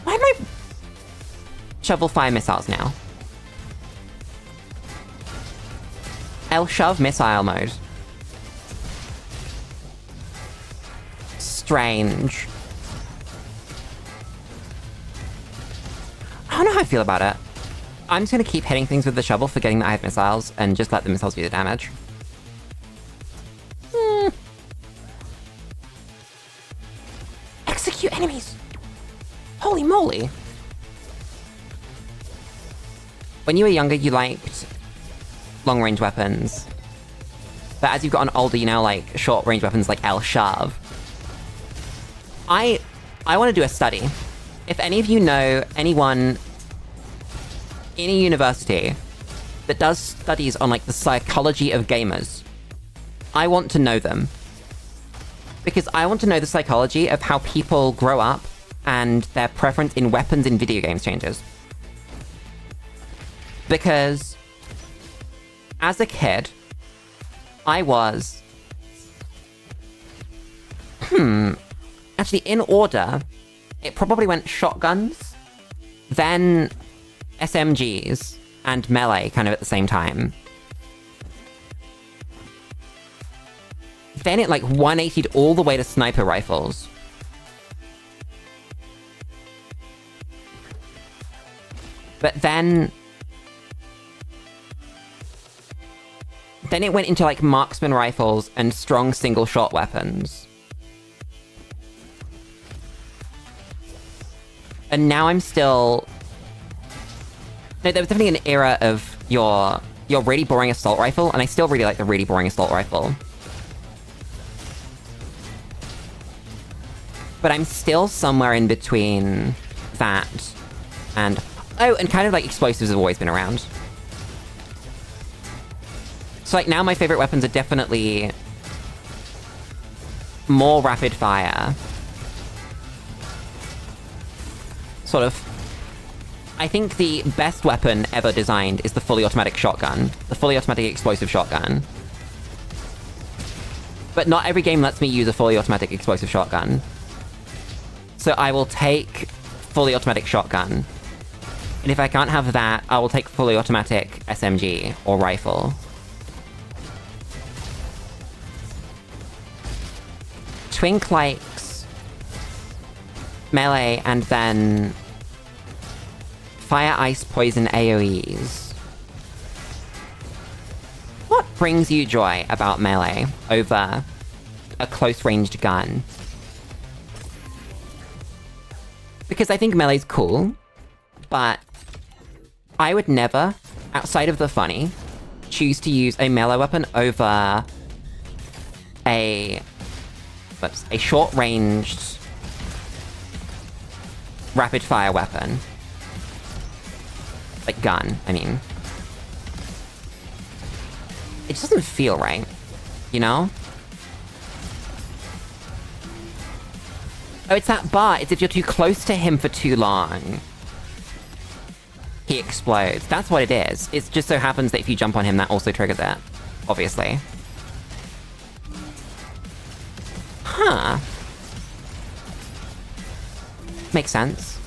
Why am I... shovel fire missiles now? L shove missile mode. Strange. I don't know how I feel about it. I'm just gonna keep hitting things with the shovel, forgetting that I have missiles, and just let the missiles do the damage. Execute enemies! Holy moly! When you were younger, you liked long-range weapons. But as you've gotten older, you now like short-range weapons like El Shav. I want to do a study. If any of you know anyone in a university that does studies on, like, the psychology of gamers, I want to know them. Because I want to know the psychology of how people grow up and their preference in weapons in video games changes. Because as a kid, I was... Actually, in order, it probably went shotguns, then SMGs, and melee kind of at the same time. Then it, like, 180'd all the way to sniper rifles. But then it went into, like, marksman rifles and strong single-shot weapons. And now I'm still... No, there was definitely an era of your really boring assault rifle, and I still really like the really boring assault rifle. But I'm still somewhere in between that and... Oh, and kind of like explosives have always been around. So like now my favorite weapons are definitely more rapid fire. Sort of... I think the best weapon ever designed is the fully automatic shotgun. The fully automatic explosive shotgun. But not every game lets me use a fully automatic explosive shotgun. So I will take fully automatic shotgun. And if I can't have that, I will take fully automatic SMG or rifle. Twink likes melee and then fire, ice, poison, AoEs. What brings you joy about melee over a close-ranged gun? Because I think melee's cool, but I would never, outside of the funny, choose to use a melee weapon over a short-ranged rapid-fire weapon. Like gun, I mean. It just doesn't feel right, you know? Oh, it's that bar. It's if you're too close to him for too long, he explodes. That's what it is. It just so happens that if you jump on him, that also triggers it. Obviously. Huh. Makes sense.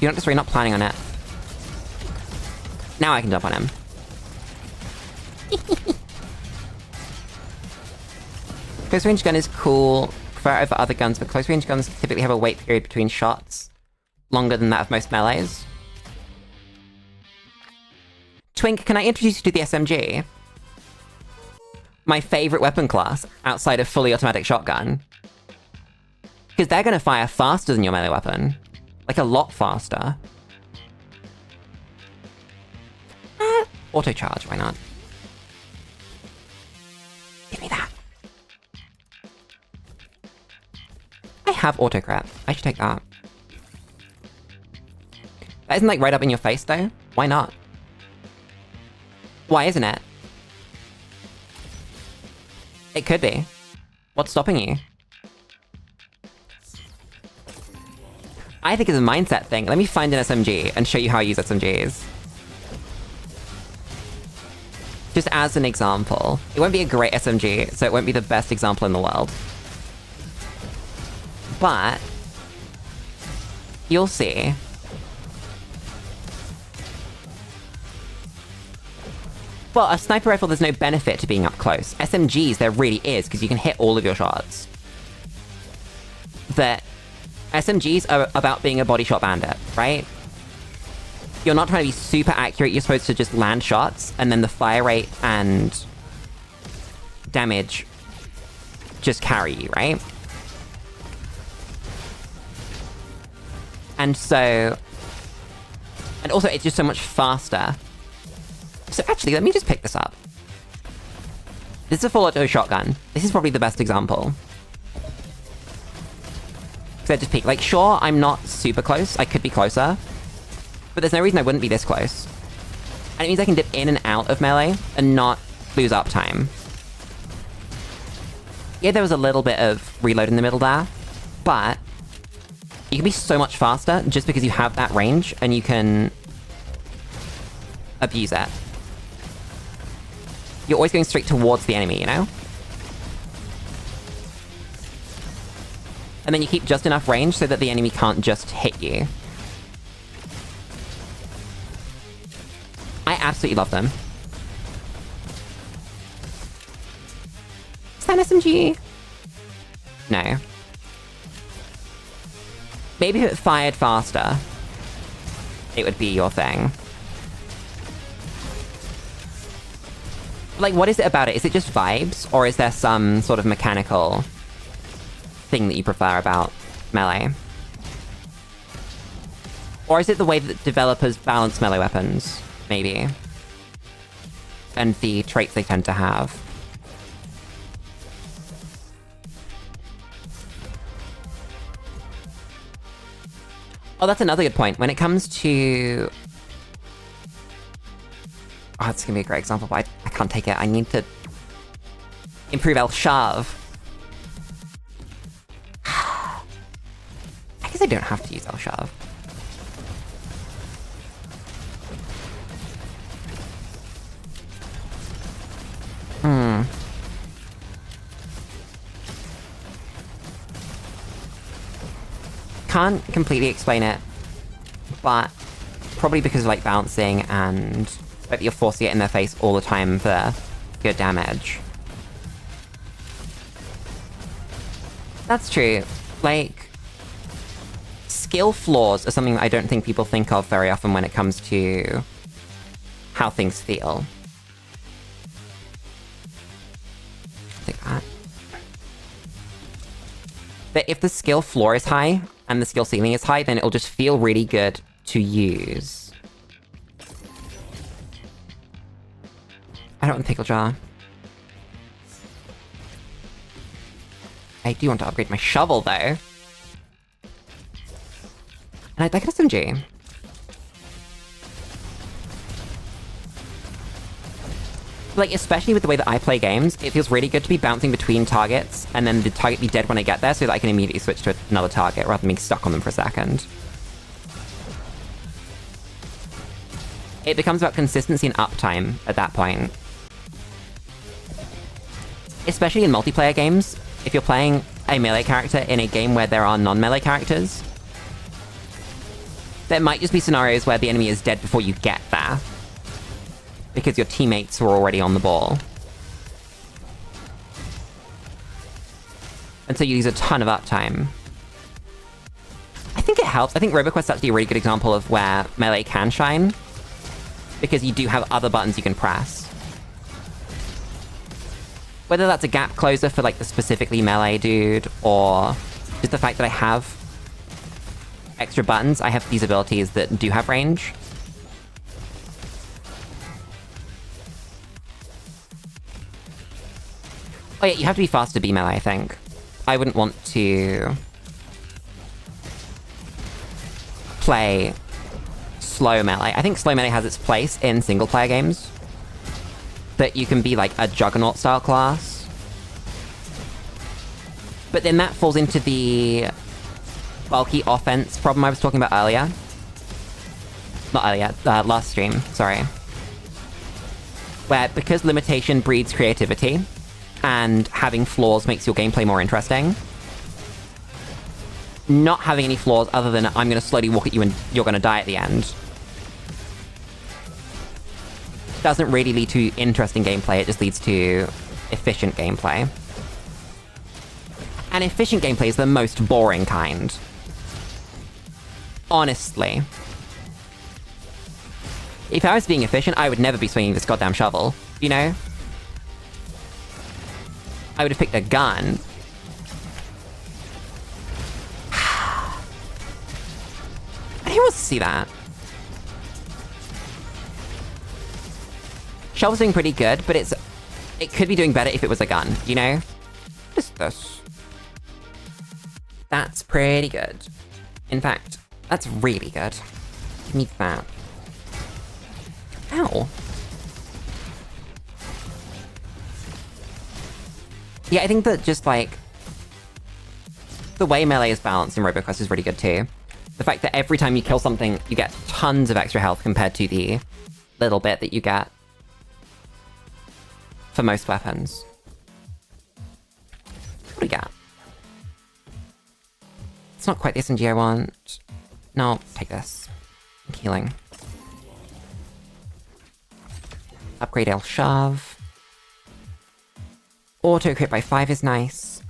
You're not just really not planning on it. Now I can jump on him. Close range gun is cool. Prefer it over other guns, but close range guns typically have a wait period between shots longer than that of most melees. Twink, can I introduce you to the SMG? My favorite weapon class outside of fully automatic shotgun. Because they're gonna fire faster than your melee weapon. Like, a lot faster. Auto charge, why not? Give me that. I have auto crap. I should take that. That isn't, like, right up in your face, though. Why not? Why isn't it? It could be. What's stopping you? I think it's a mindset thing. Let me find an SMG and show you how I use SMGs. Just as an example. It won't be a great SMG, so it won't be the best example in the world. But you'll see. Well, a sniper rifle, there's no benefit to being up close. SMGs, there really is, because you can hit all of your shots. That SMGs are about being a body shot bandit, right? You're not trying to be super accurate, you're supposed to just land shots, and then the fire rate and damage just carry you, right? And so... And also, it's just so much faster. So actually, let me just pick this up. This is a full auto shotgun. This is probably the best example. Because I just peek. Like, sure, I'm not super close. I could be closer. But there's no reason I wouldn't be this close. And it means I can dip in and out of melee and not lose uptime. Yeah, there was a little bit of reload in the middle there. But you can be so much faster just because you have that range and you can abuse it. You're always going straight towards the enemy, you know? And then you keep just enough range so that the enemy can't just hit you. I absolutely love them. Is that an SMG? No. Maybe if it fired faster, it would be your thing. Like, what is it about it? Is it just vibes? Or is there some sort of mechanical thing that you prefer about melee? Or is it the way that developers balance melee weapons? Maybe. And the traits they tend to have. Oh, that's another good point. When it comes to... Oh, that's gonna be a great example, but I can't take it. I need to improve El Shav. I guess I don't have to use El Shav. Can't completely explain it, but probably because of, like, bouncing and like you're forcing it in their face all the time for good damage. That's true. Like, skill flaws are something that I don't think people think of very often when it comes to how things feel. Take that. But if the skill floor is high and the skill ceiling is high, then it'll just feel really good to use. I don't want the pickle jar. I do want to upgrade my shovel, though. And I'd like an SMG. Like, especially with the way that I play games, it feels really good to be bouncing between targets, and then the target be dead when I get there, so that I can immediately switch to another target, rather than being stuck on them for a second. It becomes about consistency and uptime at that point. especially in multiplayer games, if you're playing a melee character in a game where there are non-melee characters, there might just be scenarios where the enemy is dead before you get there, because your teammates were already on the ball. And so you lose a ton of uptime. I think it helps. I think RoboQuest's actually a really good example of where melee can shine, because you do have other buttons you can press. Whether that's a gap closer for like the specifically melee dude, or just the fact that I have extra buttons, I have these abilities that do have range. Oh yeah, you have to be fast to be melee, I think. I wouldn't want to play slow melee. I think slow melee has its place in single-player games. That you can be like a Juggernaut-style class. But then that falls into the bulky offense problem I was talking about earlier. Not earlier, last stream, sorry. Where because limitation breeds creativity, and having flaws makes your gameplay more interesting, not having any flaws other than I'm gonna slowly walk at you and you're gonna die at the end doesn't really lead to interesting gameplay, it just leads to efficient gameplay. And efficient gameplay is the most boring kind. Honestly. If I was being efficient, I would never be swinging this goddamn shovel, you know? I would have picked a gun. Who wants to see that? Shovel's doing pretty good, but it could be doing better if it was a gun, you know? What is this? That's pretty good. In fact, that's really good. Give me that. Ow. Yeah, I think that just, like, the way melee is balanced in RoboQuest is really good too. The fact that every time you kill something, you get tons of extra health compared to the little bit that you get for most weapons. What do we got? It's not quite the SMG I want. No, take this. Healing. Upgrade El Shove. Auto crit by 5 is nice.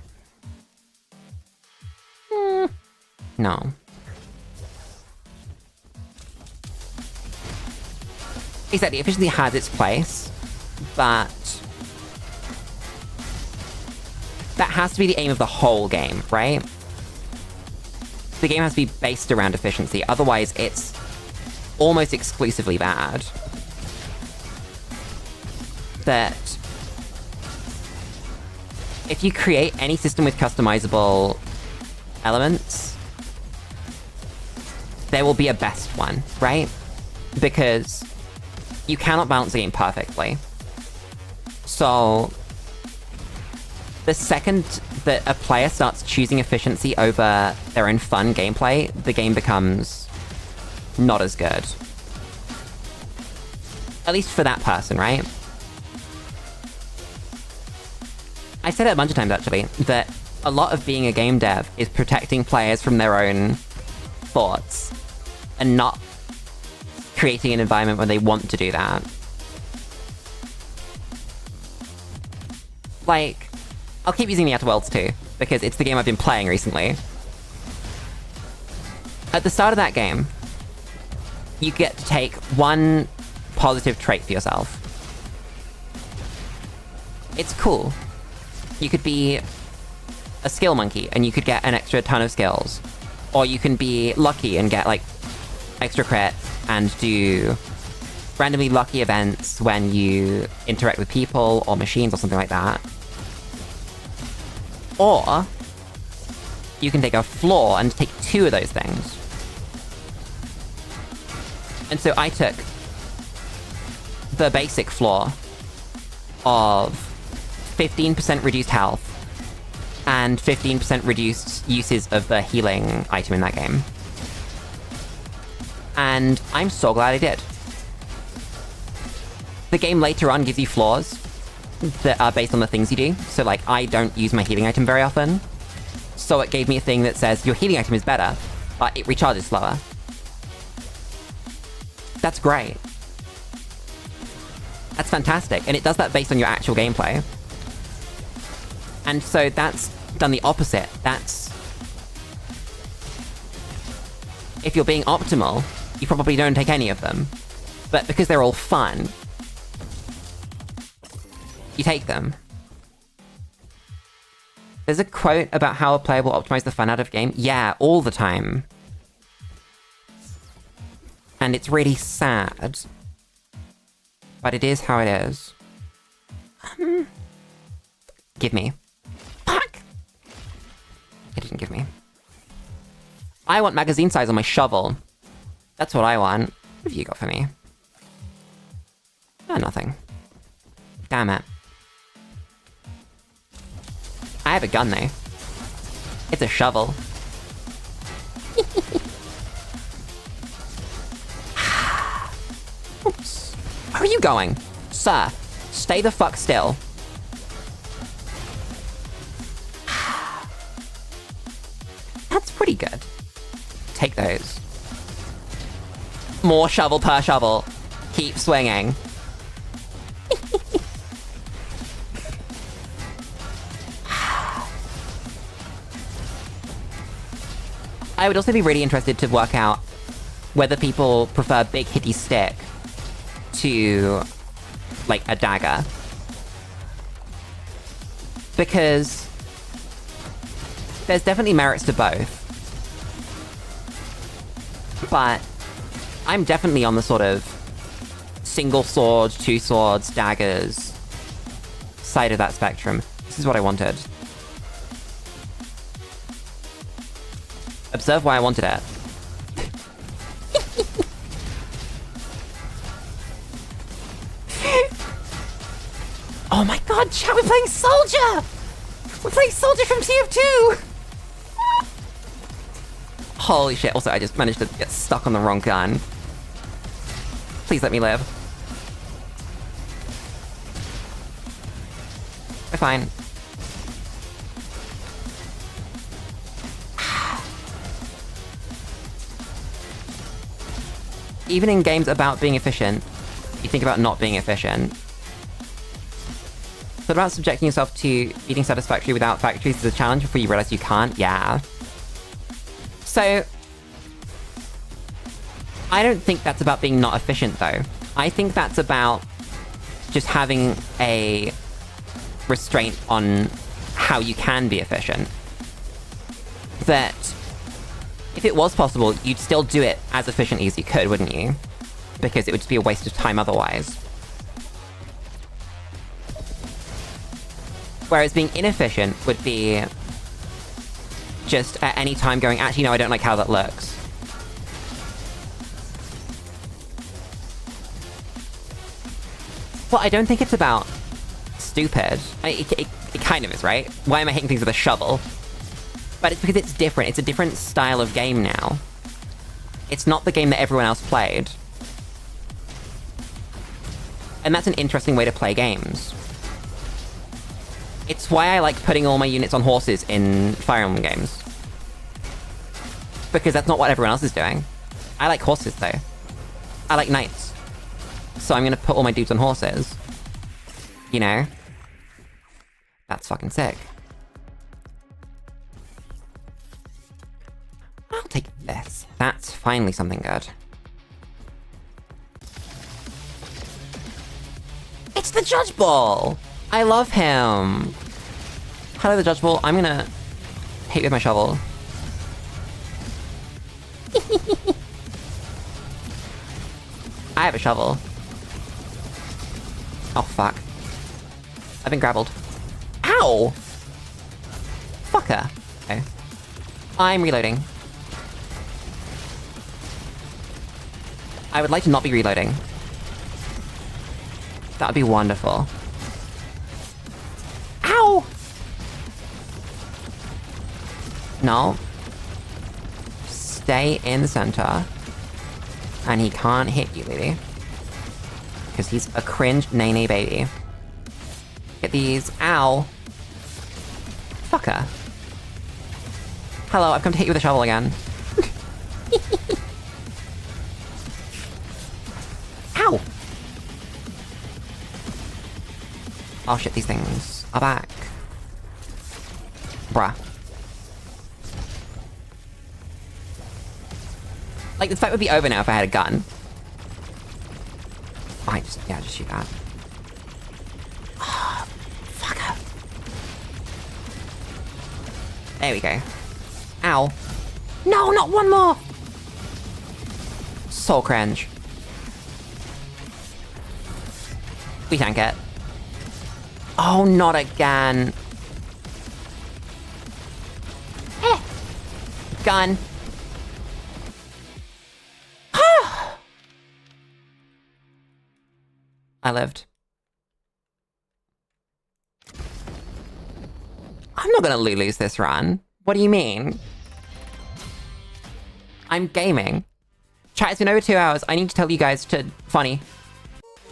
No. Exactly, efficiency has its place, but that has to be the aim of the whole game, right? The game has to be based around efficiency, otherwise it's almost exclusively bad. That if you create any system with customizable elements, there will be a best one, right? Because you cannot balance the game perfectly. So the second that a player starts choosing efficiency over their own fun gameplay, the game becomes not as good. At least for that person, right? I said it a bunch of times, actually, that a lot of being a game dev is protecting players from their own thoughts and not creating an environment where they want to do that. Like, I'll keep using the Outer Worlds too, because it's the game I've been playing recently. At the start of that game, you get to take one positive trait for yourself. It's cool. You could be a skill monkey, and you could get an extra ton of skills. Or you can be lucky and get, like, extra crit, and do randomly lucky events when you interact with people, or machines, or something like that. Or you can take a flaw and take 2 of those things. And so I took the basic flaw of 15% reduced health and 15% reduced uses of the healing item in that game. And I'm so glad I did. The game later on gives you flaws, that are based on the things you do. So, like, I don't use my healing item very often. So it gave me a thing that says, your healing item is better, but it recharges slower. That's great. That's fantastic. And it does that based on your actual gameplay. And so that's done the opposite. That's... If you're being optimal, you probably don't take any of them. But because they're all fun, you take them. There's a quote about how a player will optimize the fun out of game. Yeah, all the time. And it's really sad. But it is how it is. Give me. Fuck! It didn't give me. I want magazine size on my shovel. That's what I want. What have you got for me? Oh, nothing. Damn it. I have a gun, though. It's a shovel. Oops. Where are you going? Sir, stay the fuck still. That's pretty good. Take those. More shovel per shovel. Keep swinging. I would also be really interested to work out whether people prefer big hitty stick to, like, a dagger. Because there's definitely merits to both. But I'm definitely on the sort of single sword, two swords, daggers side of that spectrum. This is what I wanted. Observe why I wanted it. Oh my god, chat, we're playing Soldier! We're playing Soldier from TF2! Holy shit, also I just managed to get stuck on the wrong gun. Please let me live. We're fine. Even in games about being efficient, you think about not being efficient. What about subjecting yourself to eating satisfactory without factories as a challenge before you realize you can't? Yeah. So, I don't think that's about being not efficient, though. I think that's about just having a restraint on how you can be efficient. That if it was possible, you'd still do it as efficiently as you could, wouldn't you? Because it would just be a waste of time otherwise. Whereas being inefficient would be just at any time going, actually, no, I don't like how that looks. Well, I don't think it's about stupid. It kind of is, right? Why am I hitting things with a shovel? But it's because it's different. It's a different style of game now. It's not the game that everyone else played. And that's an interesting way to play games. It's why I like putting all my units on horses in Fire Emblem games. Because that's not what everyone else is doing. I like horses, though. I like knights. So I'm gonna put all my dudes on horses. You know? That's fucking sick. I'll take this. That's finally something good. It's the Judge Ball! I love him! Hello, the Judge Ball. I'm gonna hit with my shovel. I have a shovel. Oh, fuck. I've been grappled. Ow! Fucker. Okay. I'm reloading. I would like to not be reloading. That would be wonderful. Ow! No. Stay in the center. And he can't hit you, baby. Because he's a cringe nay-nay baby. Get these. Ow. Fucker. Hello, I've come to hit you with a shovel again. Ow! Oh shit, these things are back. Bruh. Like, this fight would be over now if I had a gun. Fine, just shoot that. Oh, fucker. There we go. Ow. No, not one more! So cringe. We tank it. Oh, not again. Gun. I lived. I'm not gonna lose this run. What do you mean? I'm gaming. Chat, it's been over 2 hours. I need to tell you guys to... Funny.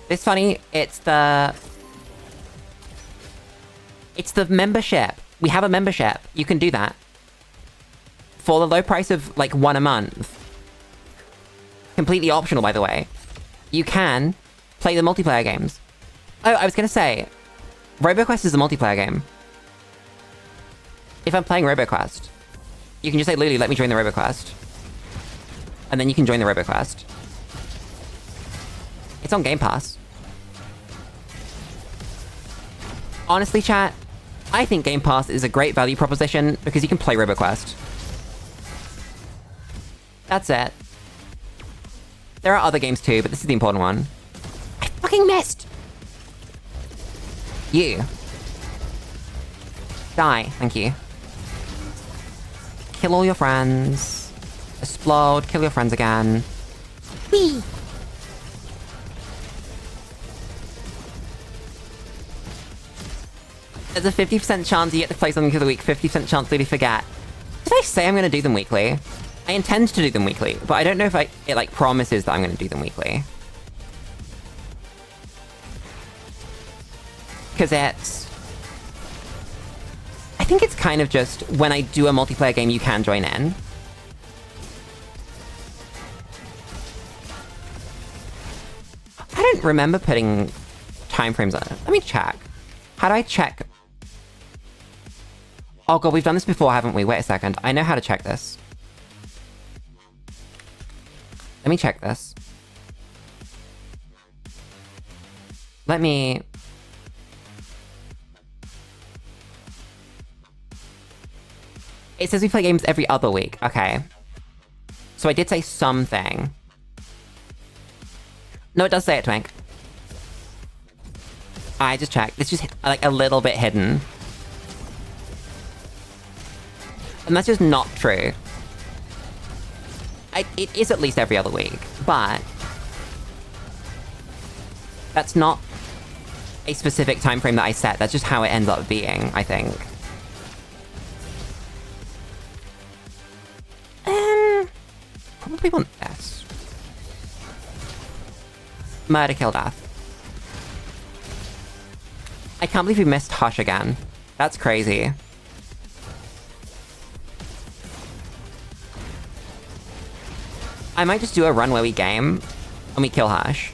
This funny, it's the membership. We have a membership. You can do that. For the low price of, like, $1 a month. Completely optional, by the way. You can play the multiplayer games. Oh, I was gonna say, RoboQuest is a multiplayer game. If I'm playing RoboQuest, you can just say, Lulu, let me join the RoboQuest. And then you can join the RoboQuest. It's on Game Pass. Honestly, chat, I think Game Pass is a great value proposition because you can play RoboQuest. That's it. There are other games too, but this is the important one. I fucking missed! You. Die, thank you. Kill all your friends. Explode, kill your friends again. Whee! There's a 50% chance you get to play something for the week, 50% chance that you forget. Did I say I'm gonna do them weekly? I intend to do them weekly, but I don't know if it like promises that I'm gonna do them weekly. Because I think it's kind of just when I do a multiplayer game, you can join in. I don't remember putting timeframes on it. Let me check. How do I check? Oh god, we've done this before, haven't we? Wait a second. I know how to check this. Let me check this. Let me... It says we play games every other week. Okay. So I did say something. No, it does say it, Twink. I just checked. It's just, like, a little bit hidden. And that's just not true. It is at least every other week, but... That's not a specific time frame that I set. That's just how it ends up being, I think. Probably want this. Murder, kill, death. I can't believe we missed Hush again. That's crazy. I might just do a run where we game and we kill Hush.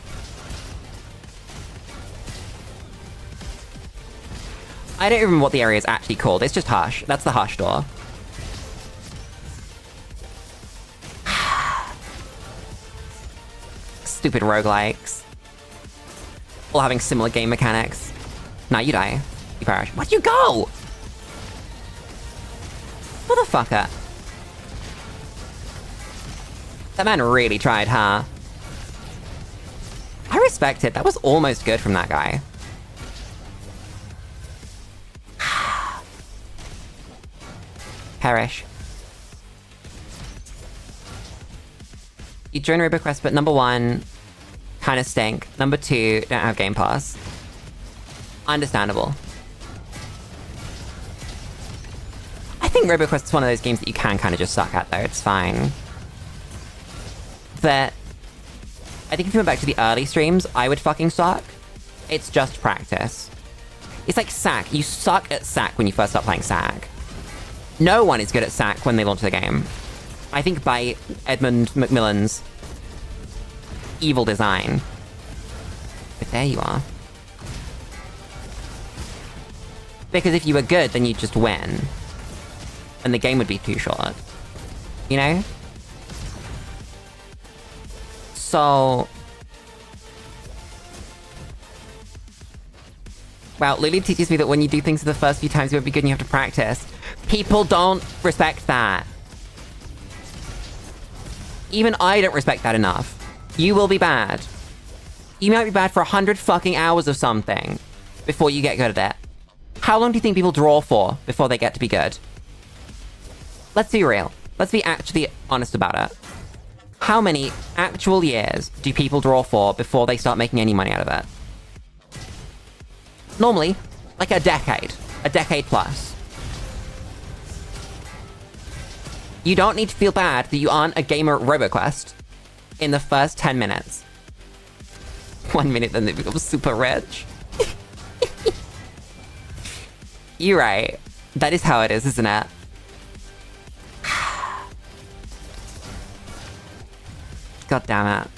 I don't remember what the area is actually called. It's just Hush. That's the Hush door. Stupid roguelikes. All having similar game mechanics. Nah, you die. You perish. Where'd you go? Motherfucker. That man really tried, huh? I respect it. That was almost good from that guy. Perish. You join RoboQuest, but number one, kind of stink. Number two, don't have Game Pass. Understandable. I think RoboQuest is one of those games that you can kind of just suck at, though. It's fine. But I think if you went back to the early streams, I would fucking suck. It's just practice. It's like SAC. You suck at SAC when you first start playing SAC. No one is good at SAC when they launch the game. I think by Edmund Macmillan's evil design. But there you are. Because if you were good, then you'd just win. And the game would be too short. You know? So... Wow, Lulu teaches me that when you do things the first few times, it won't be good and you have to practice. People don't respect that. Even I don't respect that enough. You will be bad. You might be bad for 100 fucking hours of something before you get good at it. How long do you think people draw for before they get to be good? Let's be real. Let's be actually honest about it. How many actual years do people draw for before they start making any money out of it? Normally, like a decade. A decade plus. You don't need to feel bad that you aren't a gamer at RoboQuest in the first 10 minutes. 1 minute, then they become super rich. You're right. That is how it is, isn't it? God damn it.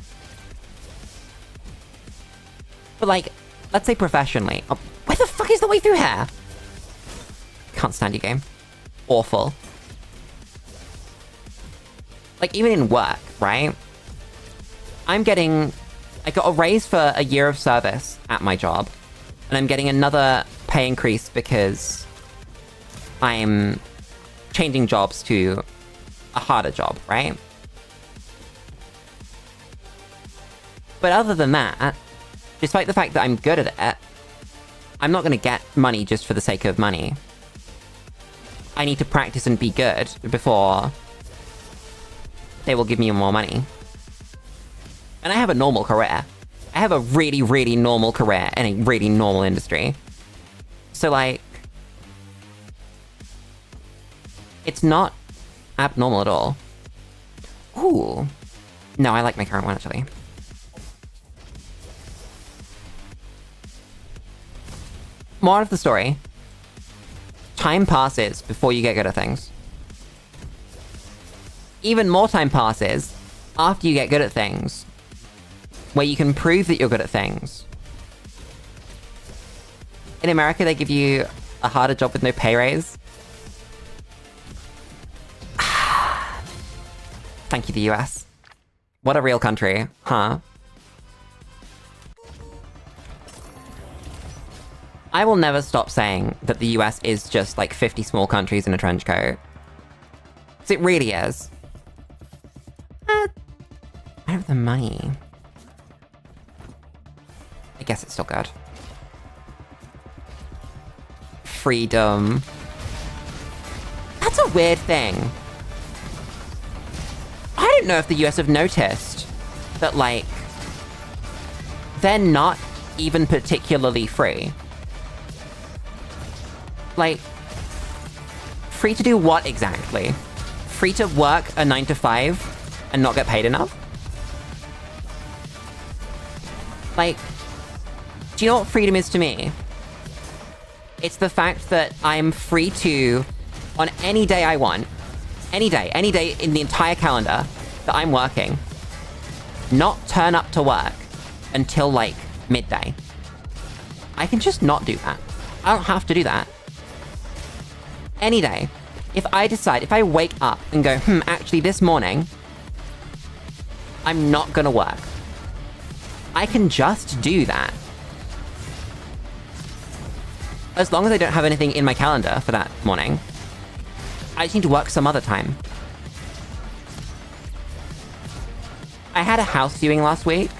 But like, let's say professionally. Oh, where the fuck is the way through here? Can't stand your game. Awful. Like, even in work, right? I got a raise for a year of service at my job. And I'm getting another pay increase because I'm changing jobs to a harder job, right? But other than that, despite the fact that I'm good at it, I'm not going to get money just for the sake of money. I need to practice and be good before they will give me more money. And I have a normal career. I have a really, really normal career in a really normal industry. So, like, it's not abnormal at all. Ooh. No, I like my current one, actually. More of the story. Time passes before you get good at things. Even more time passes after you get good at things, where you can prove that you're good at things. In America, they give you a harder job with no pay raise. Thank you, the US. What a real country, huh? I will never stop saying that the US is just like 50 small countries in a trench coat. 'Cause it really is. I don't have the money. I guess it's still good. Freedom. That's a weird thing. I don't know if the US have noticed that, like, they're not even particularly free. Like, free to do what exactly? Free to work a 9 to 5 and not get paid enough? Like, do you know what freedom is to me? It's the fact that I'm free to, on any day I want, any day in the entire calendar that I'm working, not turn up to work until, like, midday. I can just not do that. I don't have to do that. Any day. If I wake up and go, actually this morning, I'm not gonna work. I can just do that. As long as I don't have anything in my calendar for that morning, I just need to work some other time. I had a house viewing last week.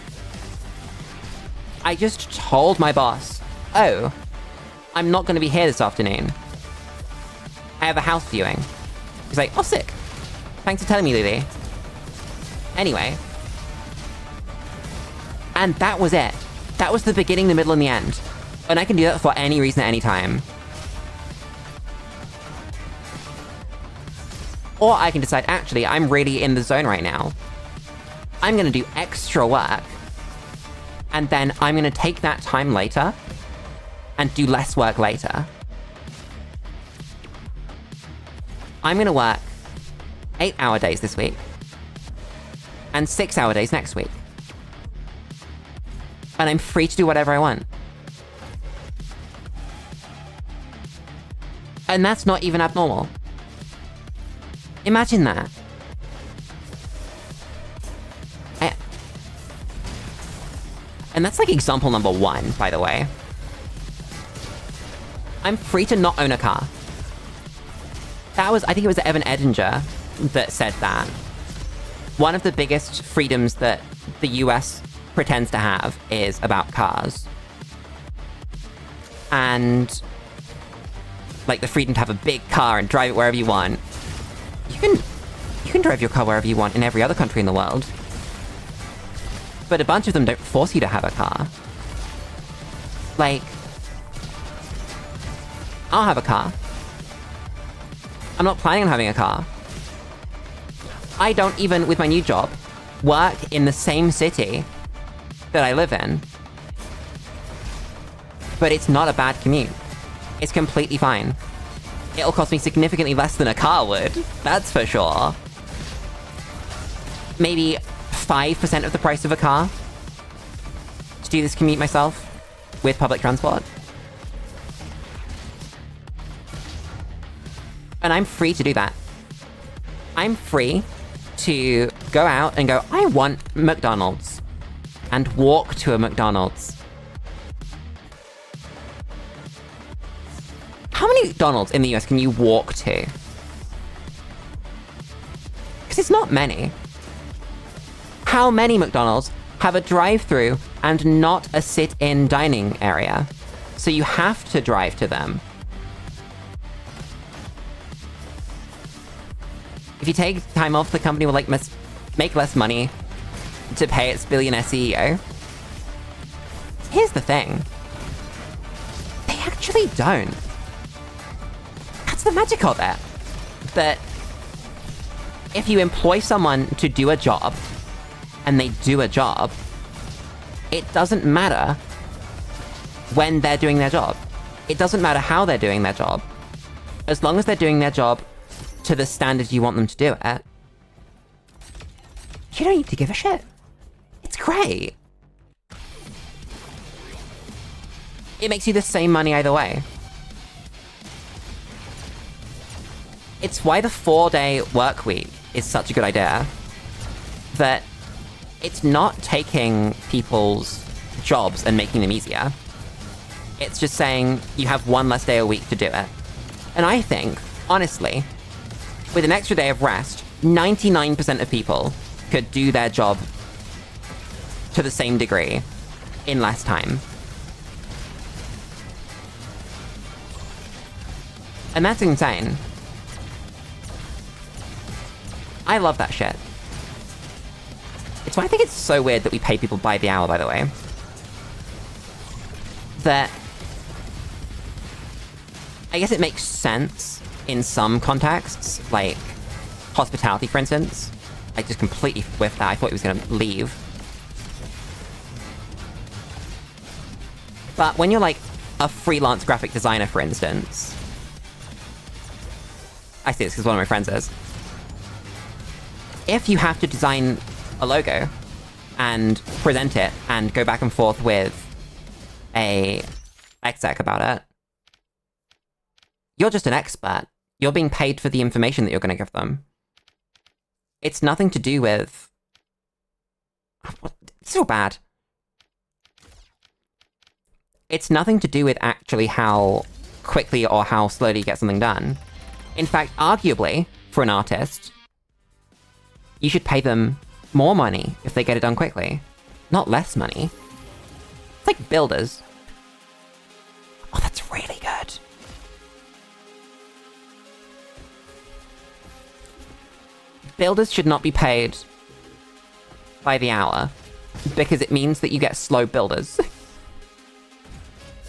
I just told my boss, oh, I'm not gonna be here this afternoon. I have a house viewing. He's like, oh, sick. Thanks for telling me, Lily. Anyway. And that was it. That was the beginning, the middle, and the end. And I can do that for any reason at any time. Or I can decide, actually, I'm really in the zone right now. I'm gonna do extra work. And then I'm gonna take that time later and do less work later. I'm gonna work 8-hour days this week and 6-hour days next week. And I'm free to do whatever I want. And that's not even abnormal. Imagine that. And that's like example number 1, by the way. I'm free to not own a car. That was, I think it was Evan Edinger that said that. One of the biggest freedoms that the US pretends to have is about cars. And like the freedom to have a big car and drive it wherever you want. You can drive your car wherever you want in every other country in the world. But a bunch of them don't force you to have a car. Like, I'll have a car. I'm not planning on having a car. I don't even, with my new job, work in the same city that I live in. But it's not a bad commute. It's completely fine. It'll cost me significantly less than a car would, that's for sure. Maybe 5% of the price of a car to do this commute myself with public transport. And I'm free to do that. I'm free to go out and go, I want McDonald's, and walk to a McDonald's. How many McDonald's in the US can you walk to? Because it's not many. How many McDonald's have a drive-through and not a sit-in dining area? So you have to drive to them. If you take time off, the company will like make less money to pay its billionaire CEO. Here's the thing. They actually don't. That's the magic of it. That if you employ someone to do a job, and they do a job, it doesn't matter when they're doing their job. It doesn't matter how they're doing their job. As long as they're doing their job to the standard you want them to do it, you don't need to give a shit. It's great. It makes you the same money either way. It's why the 4-day work week is such a good idea. That it's not taking people's jobs and making them easier. It's just saying you have one less day a week to do it. And I think, honestly, with an extra day of rest, 99% of people could do their job to the same degree in less time. And that's insane. I love that shit. It's why I think it's so weird that we pay people by the hour, by the way. That I guess it makes sense in some contexts, like hospitality, for instance. I just completely whiffed that. I thought he was gonna leave. But when you're like a freelance graphic designer, for instance, I see this because one of my friends is. If you have to design a logo and present it and go back and forth with a exec about it, you're just an expert. You're being paid for the information that you're going to give them. It's nothing to do with... It's so bad. It's nothing to do with actually how quickly or how slowly you get something done. In fact, arguably, for an artist, you should pay them more money if they get it done quickly. Not less money. It's like builders. Oh, that's really good. Builders should not be paid by the hour, because it means that you get slow builders.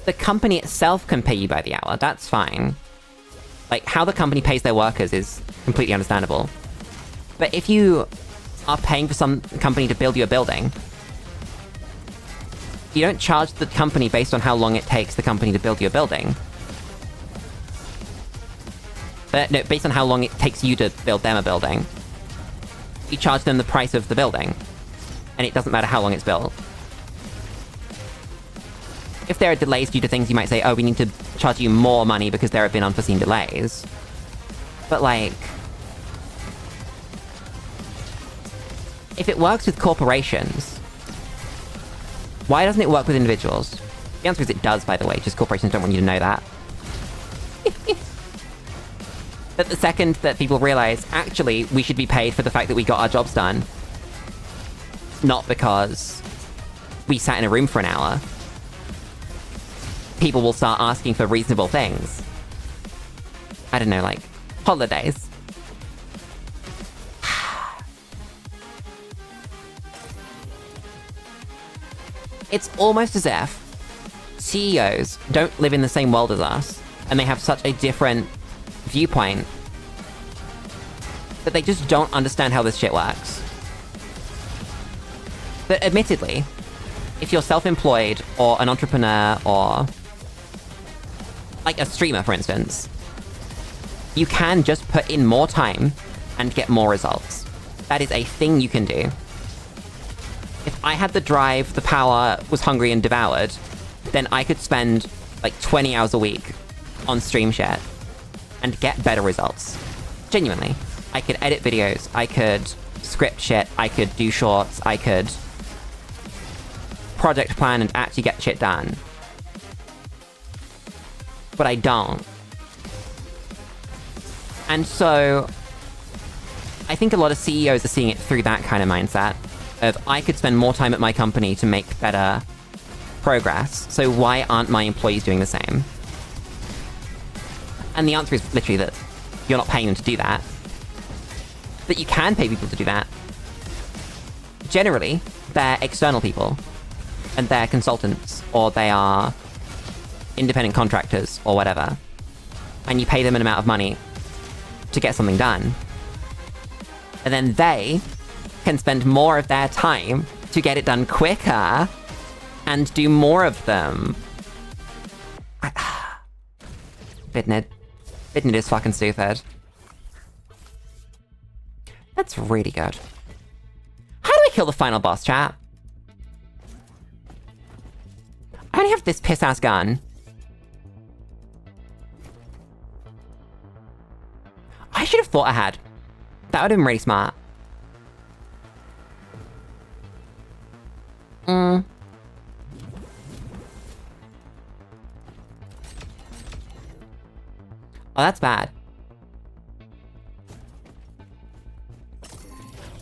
The company itself can pay you by the hour, that's fine. Like, how the company pays their workers is completely understandable. But if you are paying for some company to build you a building, You don't charge the company based on how long it takes the company to build your building. No, based on how long it takes you to build them a building. You charge them the price of the building. And it doesn't matter how long it's built. If there are delays due to things, you might say, oh, we need to charge you more money because there have been unforeseen delays. But, like... if it works with corporations, why doesn't it work with individuals? The answer is it does, by the way, just corporations don't want you to know that. But the second that people realize, actually, we should be paid for the fact that we got our jobs done, not because we sat in a room for an hour, people will start asking for reasonable things. I don't know, like, holidays. It's almost as if CEOs don't live in the same world as us, and they have such a different viewpoint that they just don't understand how this shit works. But admittedly, if you're self-employed, or an entrepreneur, or like a streamer, for instance, you can just put in more time and get more results. That is a thing you can do. If I had the drive, the power, was hungry and devoured, then I could spend like 20 hours a week on stream shit and get better results. Genuinely. I could edit videos, I could script shit, I could do shorts, I could project plan and actually get shit done. But I don't. And so, I think a lot of CEOs are seeing it through that kind of mindset of, I could spend more time at my company to make better progress, so why aren't my employees doing the same? And the answer is literally that you're not paying them to do that. But you can pay people to do that. Generally, they're external people. And they're consultants, or they are independent contractors, or whatever. And you pay them an amount of money to get something done. And then they can spend more of their time to get it done quicker and do more of them. Bidnid. Bidnid is fucking stupid. That's really good. How do I kill the final boss, chat? I only have this piss-ass gun. I should have thought ahead. That would have been really smart. Oh, that's bad.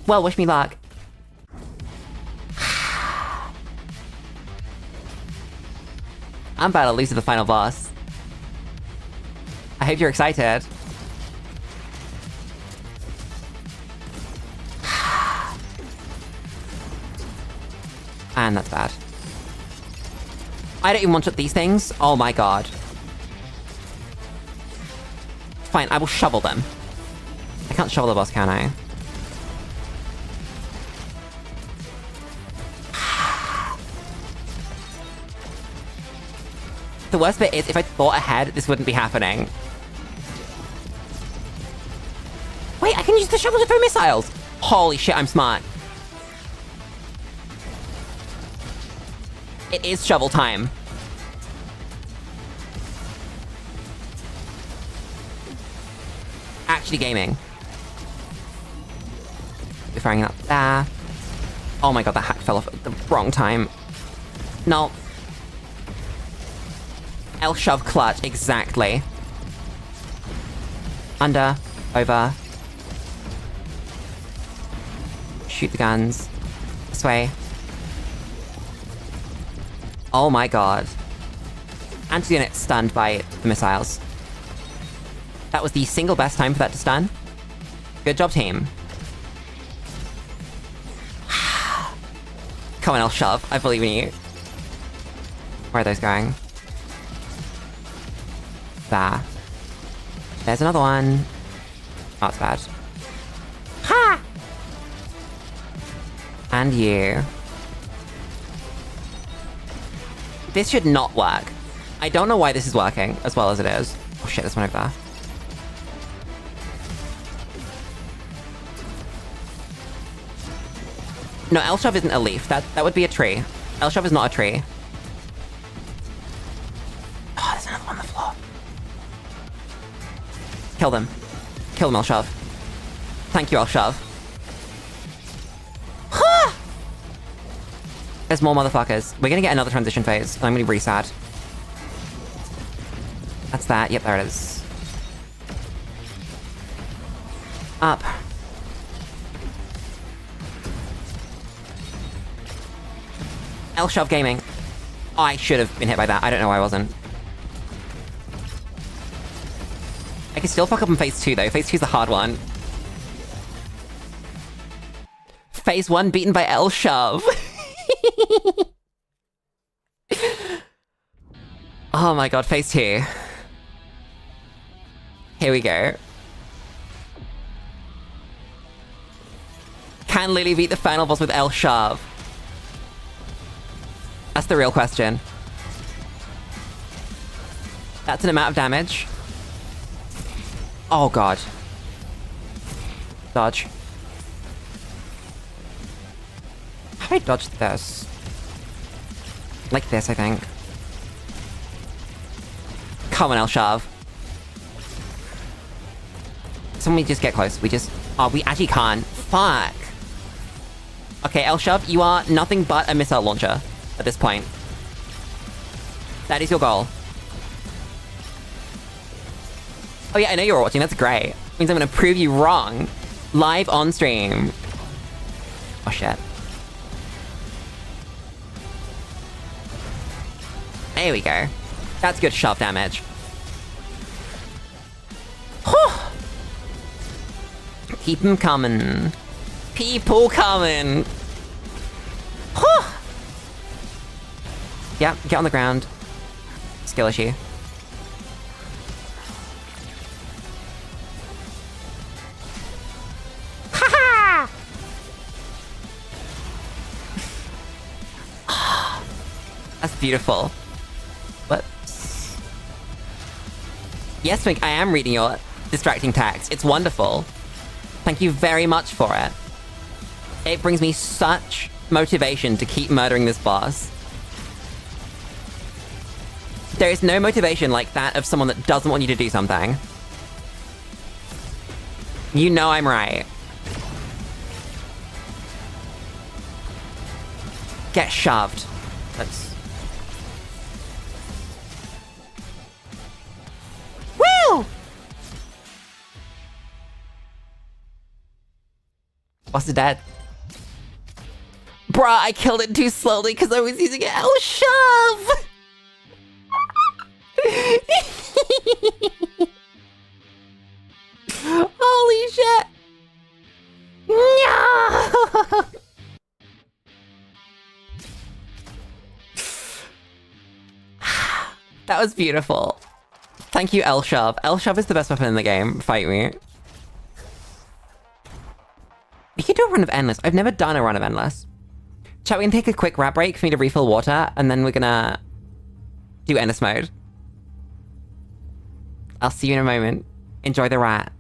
Well, wish me luck. I'm about to lose to the final boss. I hope you're excited. And that's bad. I don't even one-shot these things. Oh my god. Fine, I will shovel them. I can't shovel the boss, can I? The worst bit is, if I thought ahead, this wouldn't be happening. Wait, I can use the shovel to throw missiles! Holy shit, I'm smart. It is shovel time. Actually gaming. We're firing up there. Oh my god, that hack fell off at the wrong time. No. L shove clutch, exactly. Under, over. Shoot the guns. This way. Oh my god. Anti-unit stunned by the missiles. That was the single best time for that to stun. Good job, team. Come on, I'll shove. I believe in you. Where are those going? There. There's another one. Oh, it's bad. Ha! And you. This should not work. I don't know why this is working as well as it is. Oh shit, there's one over there. No, L-shove isn't a leaf. That would be a tree. L-shove is not a tree. Oh, there's another one on the floor. Kill them. Kill them, L-shove. Thank you, L-shove. There's more motherfuckers. We're gonna get another transition phase. I'm gonna reset. That's that. Yep, there it is. Up. L-shove gaming. Oh, I should have been hit by that. I don't know why I wasn't. I can still fuck up in phase 2 though. Phase 2's the hard one. Phase 1 beaten by L-shove. Oh my god, phase 2. Here we go. Can Lily beat the final boss with L-shove? That's the real question. That's an amount of damage. Oh god. Dodge. How do I dodge this? Like this, I think. Come on, L-shove. Someone just get close. We just... Oh, we actually can't. Fuck. Okay, L-shove, you are nothing but a missile launcher at this point. That is your goal. Oh yeah, I know you're watching. That's great. Means I'm gonna prove you wrong. Live on stream. Oh shit. There we go. That's good shove damage. Keep them coming. People coming. Yeah, get on the ground. Skill issue. Haha! That's beautiful. What? Yes, Twink, I am reading your distracting text. It's wonderful. Thank you very much for it. It brings me such motivation to keep murdering this boss. There is no motivation like that of someone that doesn't want you to do something. You know I'm right. Get shoved. That's... Woo! Boss is dead. Bruh, I killed it too slowly because I was using L-shove! Holy shit! No! That was beautiful. Thank you, L-shove. L-shove is the best weapon in the game. Fight me. We can do a run of Endless. I've never done a run of Endless. Chat, we can take a quick rap break for me to refill water, and then we're gonna do Endless mode. I'll see you in a moment. Enjoy the rat.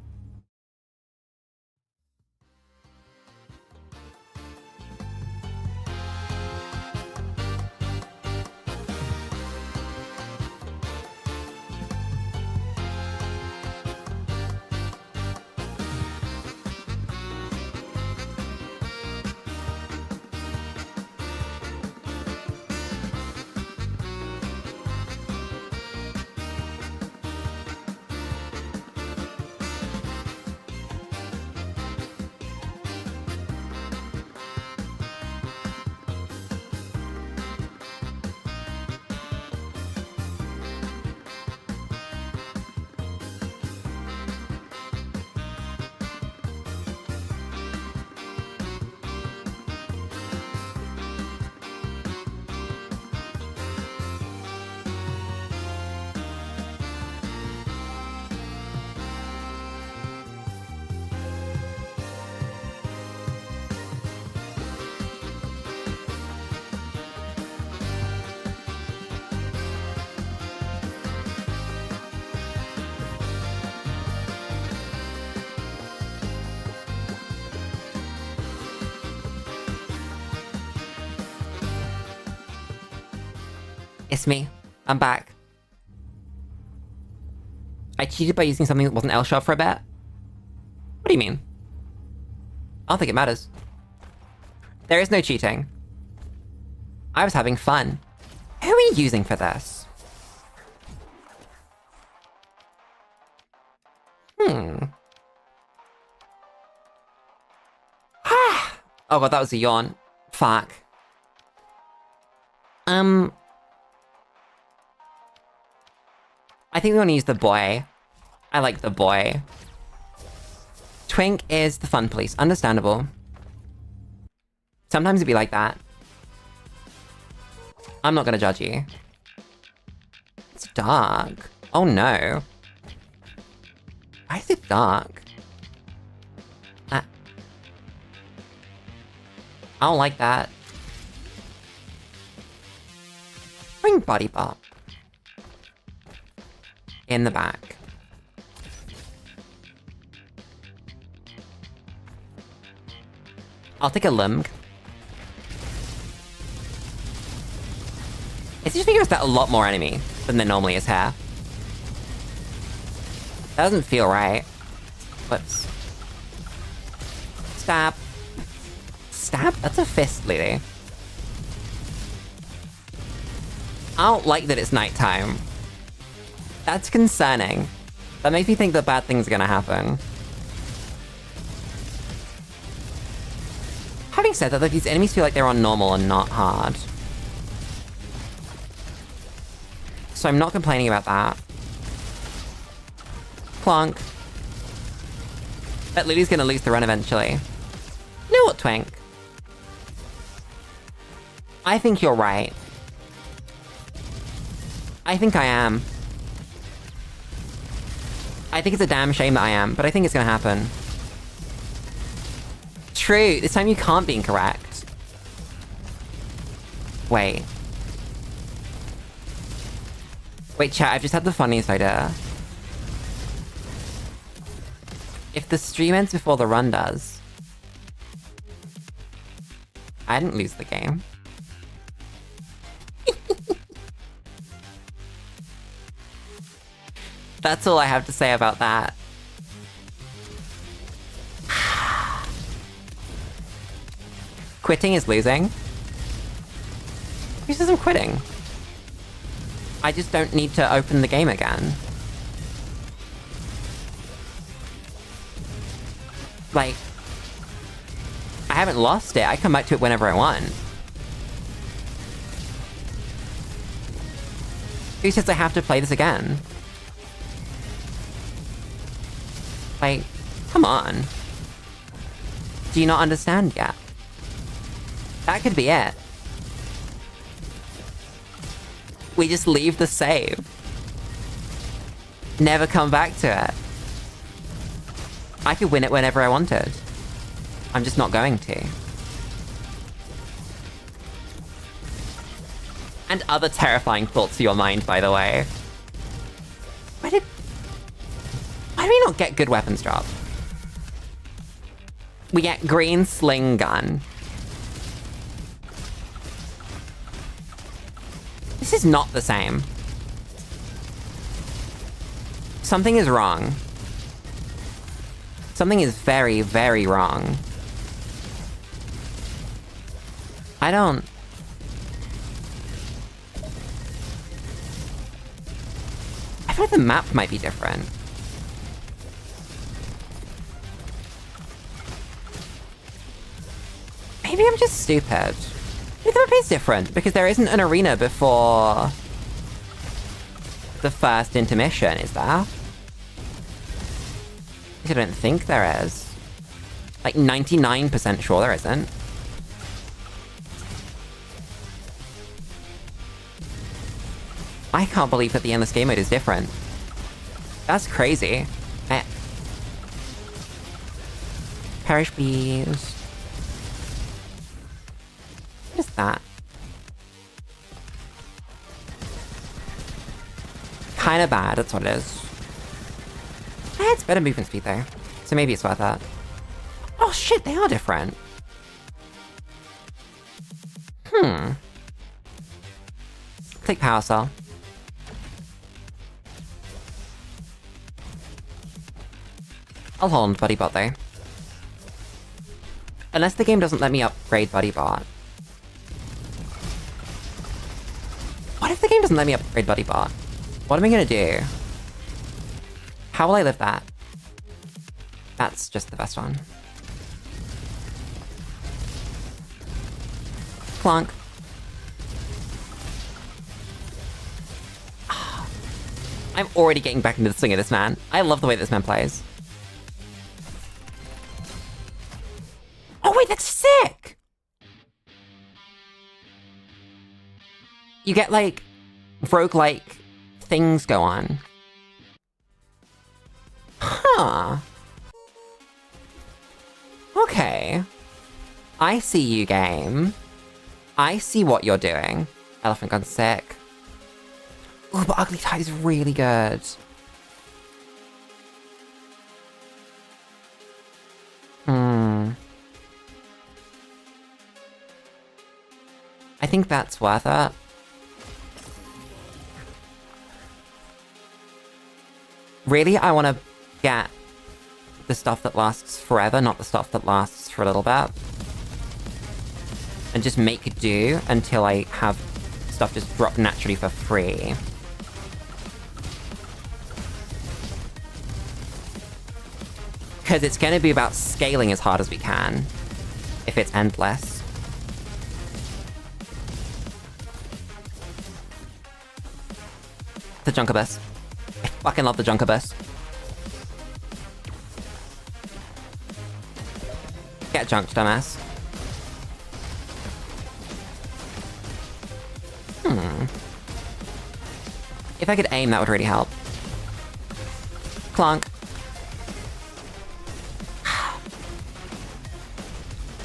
It's me. I'm back. I cheated by using something that wasn't L-sharp for a bit. What do you mean? I don't think it matters. There is no cheating. I was having fun. Who are you using for this? Oh god, that was a yawn. Fuck. I think we want to use the boy. I like the boy. Twink is the fun police. Understandable. Sometimes it'd be like that. I'm not gonna judge you. It's dark. Oh no. Why is it dark? I don't like that. Bring body bop. In the back. I'll take a limb. It just figures that a lot more enemy than there normally is here. That doesn't feel right. Whoops. Stab. Stab? That's a fist, lady. I don't like that it's nighttime. That's concerning. That makes me think that bad things are gonna happen. Having said that, though, these enemies feel like they're on normal and not hard. So I'm not complaining about that. Plonk. Bet Lily's gonna lose the run eventually. You know what, Twink? I think you're right. I think I am. I think it's a damn shame that I am, but I think it's gonna happen. True, this time you can't be incorrect. Wait. Wait, chat, I've just had the funniest idea. If the stream ends before the run does... I didn't lose the game. That's all I have to say about that. Quitting is losing. Who says I'm quitting? I just don't need to open the game again. Like, I haven't lost it. I come back to it whenever I want. Who says I have to play this again? Like, come on. Do you not understand yet? That could be it. We just leave the save. Never come back to it. I could win it whenever I wanted. I'm just not going to. And other terrifying thoughts to your mind, by the way. Why do we not get good weapons drop? We get green sling gun. This is not the same. Something is wrong. Something is very, very wrong. I feel like the map might be different. Maybe I'm just stupid. Maybe the map is different, because there isn't an arena before the first intermission, is there? I don't think there is. Like 99% sure there isn't. I can't believe that the endless game mode is different. That's crazy. Perish, please. What is that? Kinda bad, that's what it is. It's better movement speed though, so maybe it's worth that. Oh shit, they are different. Take Power Cell. I'll hold on to Buddy Bot though. Unless the game doesn't let me upgrade Buddy Bot. What if the game doesn't let me upgrade Buddy Bot? What am I gonna do? How will I live that? That's just the best one. Clunk. I'm already getting back into the swing of this man. I love the way this man plays. Oh wait, that's sick! You get, like, roguelike things go on. Huh. Okay. I see you, game. I see what you're doing. Elephant Gun's sick. Ooh, but Ugly Tide is really good. I think that's worth it. Really, I want to get the stuff that lasts forever, not the stuff that lasts for a little bit. And just make do until I have stuff just drop naturally for free. Because it's going to be about scaling as hard as we can, if it's endless. The Junkabus. I fucking love the Junkabus. Get junked, dumbass. If I could aim, that would really help. Clonk.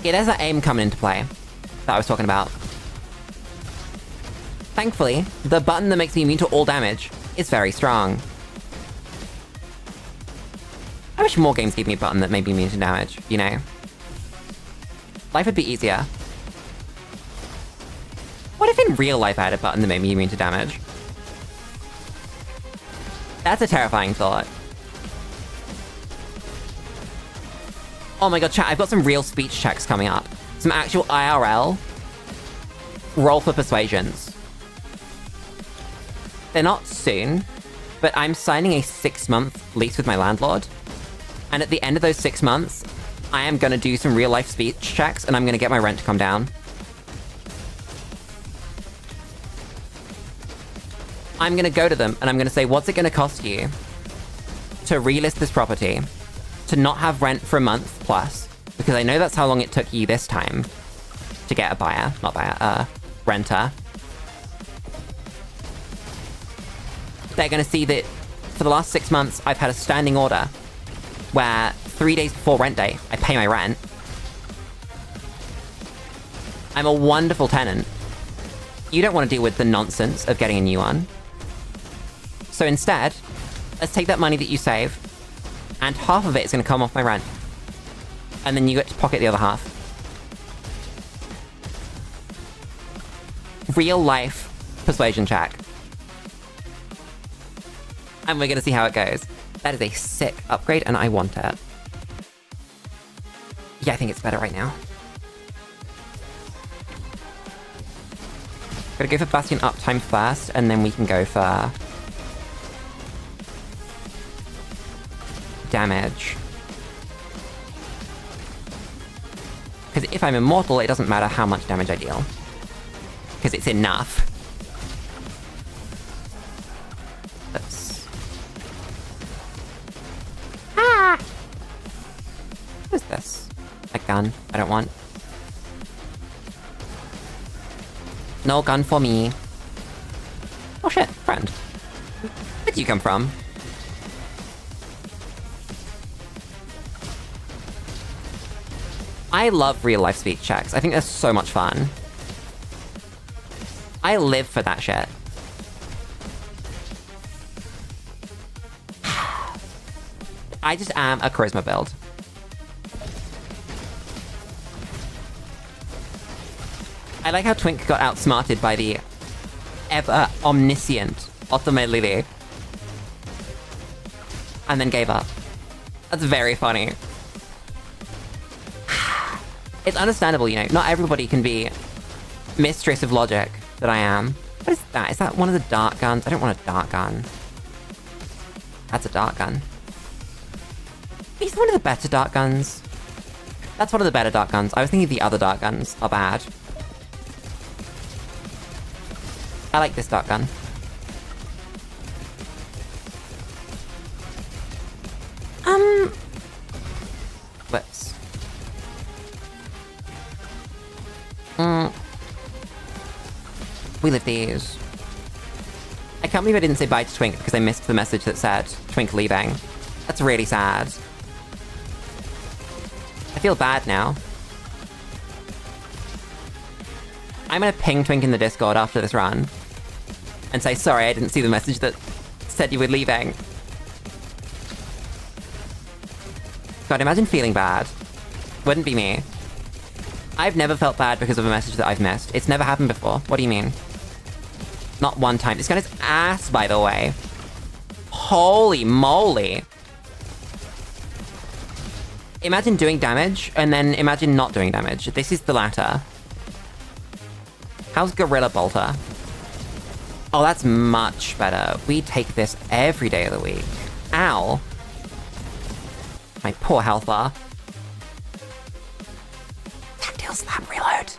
Yeah, there's that aim coming into play that I was talking about. Thankfully, the button that makes me immune to all damage is very strong. I wish more games gave me a button that made me immune to damage, you know? Life would be easier. What if in real life I had a button that made me immune to damage? That's a terrifying thought. Oh my god, chat, I've got some real speech checks coming up. Some actual IRL. Roll for persuasions. They're not soon, but I'm signing a 6-month lease with my landlord. And at the end of those 6 months, I am gonna do some real life speech checks and I'm gonna get my rent to come down. I'm gonna go to them and I'm gonna say, what's it gonna cost you to relist this property, to not have rent for a month plus, because I know that's how long it took you this time to get a buyer, not buyer, renter. They're gonna see that for the last 6 months, I've had a standing order where 3 days before rent day, I pay my rent. I'm a wonderful tenant. You don't want to deal with the nonsense of getting a new one. So instead, let's take that money that you save, and half of it is going to come off my rent. And then you get to pocket the other half. Real life persuasion check. And we're going to see how it goes. That is a sick upgrade, and I want it. Yeah, I think it's better right now. Gotta go for Bastion uptime first, and then we can go for damage. Because if I'm immortal, it doesn't matter how much damage I deal. Because it's enough. Oops. Ah! What is this? A gun I don't want. No gun for me. Oh shit, friend. Where'd you come from? I love real life speech checks. I think they're so much fun. I live for that shit. I just am a charisma build. I like how Twink got outsmarted by the ever omniscient ultimately, and then gave up. That's very funny. It's understandable, you know, not everybody can be mistress of logic that I am. What is that? Is that one of the dart guns? I don't want a dart gun. That's a dart gun. Is one of the better dart guns? That's one of the better dart guns. I was thinking the other dart guns are bad. I like this dart gun. Whoops. We live these. I can't believe I didn't say bye to Twink because I missed the message that said Twink leaving. That's really sad. I feel bad now. I'm gonna ping Twink in the Discord after this run and say, sorry, I didn't see the message that said you were leaving. God, imagine feeling bad. Wouldn't be me. I've never felt bad because of a message that I've missed. It's never happened before. What do you mean? Not one time. This guy's ass, by the way. Holy moly. Imagine doing damage, and then imagine not doing damage. This is the latter. How's Gorilla Bolter? Oh, that's much better. We take this every day of the week. Ow. My poor health bar. Tactical slap reload.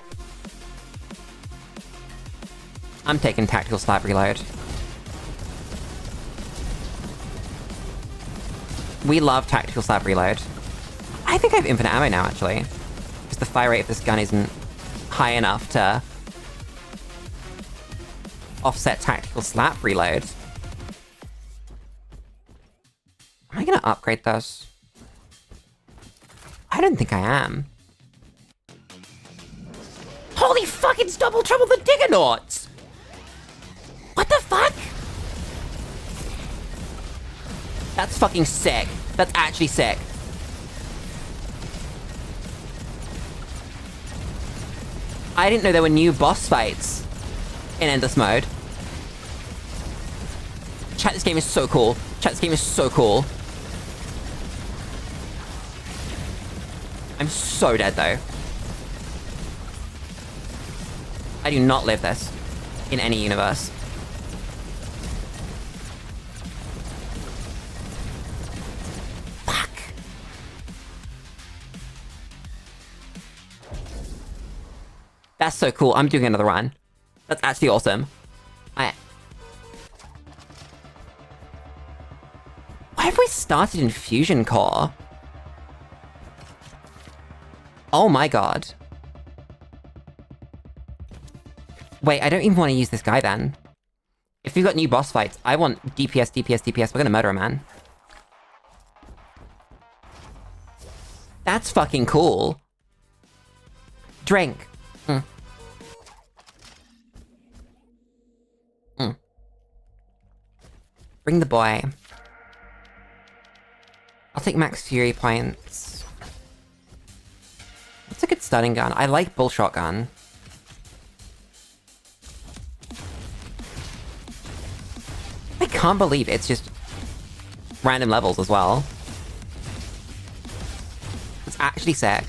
I'm taking tactical slap reload. We love tactical slap reload. I think I have infinite ammo now, actually. Because the fire rate of this gun isn't high enough to offset tactical slap reload. Am I gonna upgrade this? I don't think I am. Holy fuck, it's double trouble the Diggernaut! What the fuck? That's fucking sick. That's actually sick. I didn't know there were new boss fights in Endless Mode. Chat, this game is so cool. Chat, this game is so cool. I'm so dead, though. I do not live this in any universe. Fuck. That's so cool. I'm doing another run. That's actually awesome. Why have we started in Fusion Core? Oh my god. Wait, I don't even want to use this guy then. If we've got new boss fights, I want DPS, DPS, DPS. We're gonna murder a man. That's fucking cool. Drink. Bring the boy. I'll take max fury points. That's a good stunning gun. I like bull shotgun. I can't believe it's just random levels as well. It's actually sick.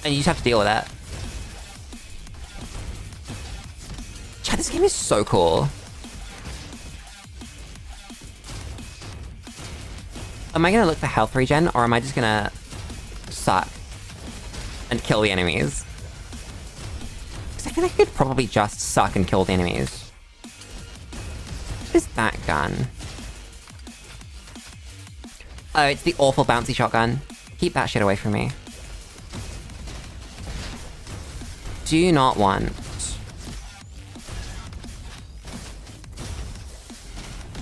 And you just have to deal with it. Chat, this game is so cool. Am I gonna look for health regen, or am I just gonna suck and kill the enemies? Because I feel like I could probably just suck and kill the enemies. What is that gun? Oh, it's the awful bouncy shotgun. Keep that shit away from me. Do not want.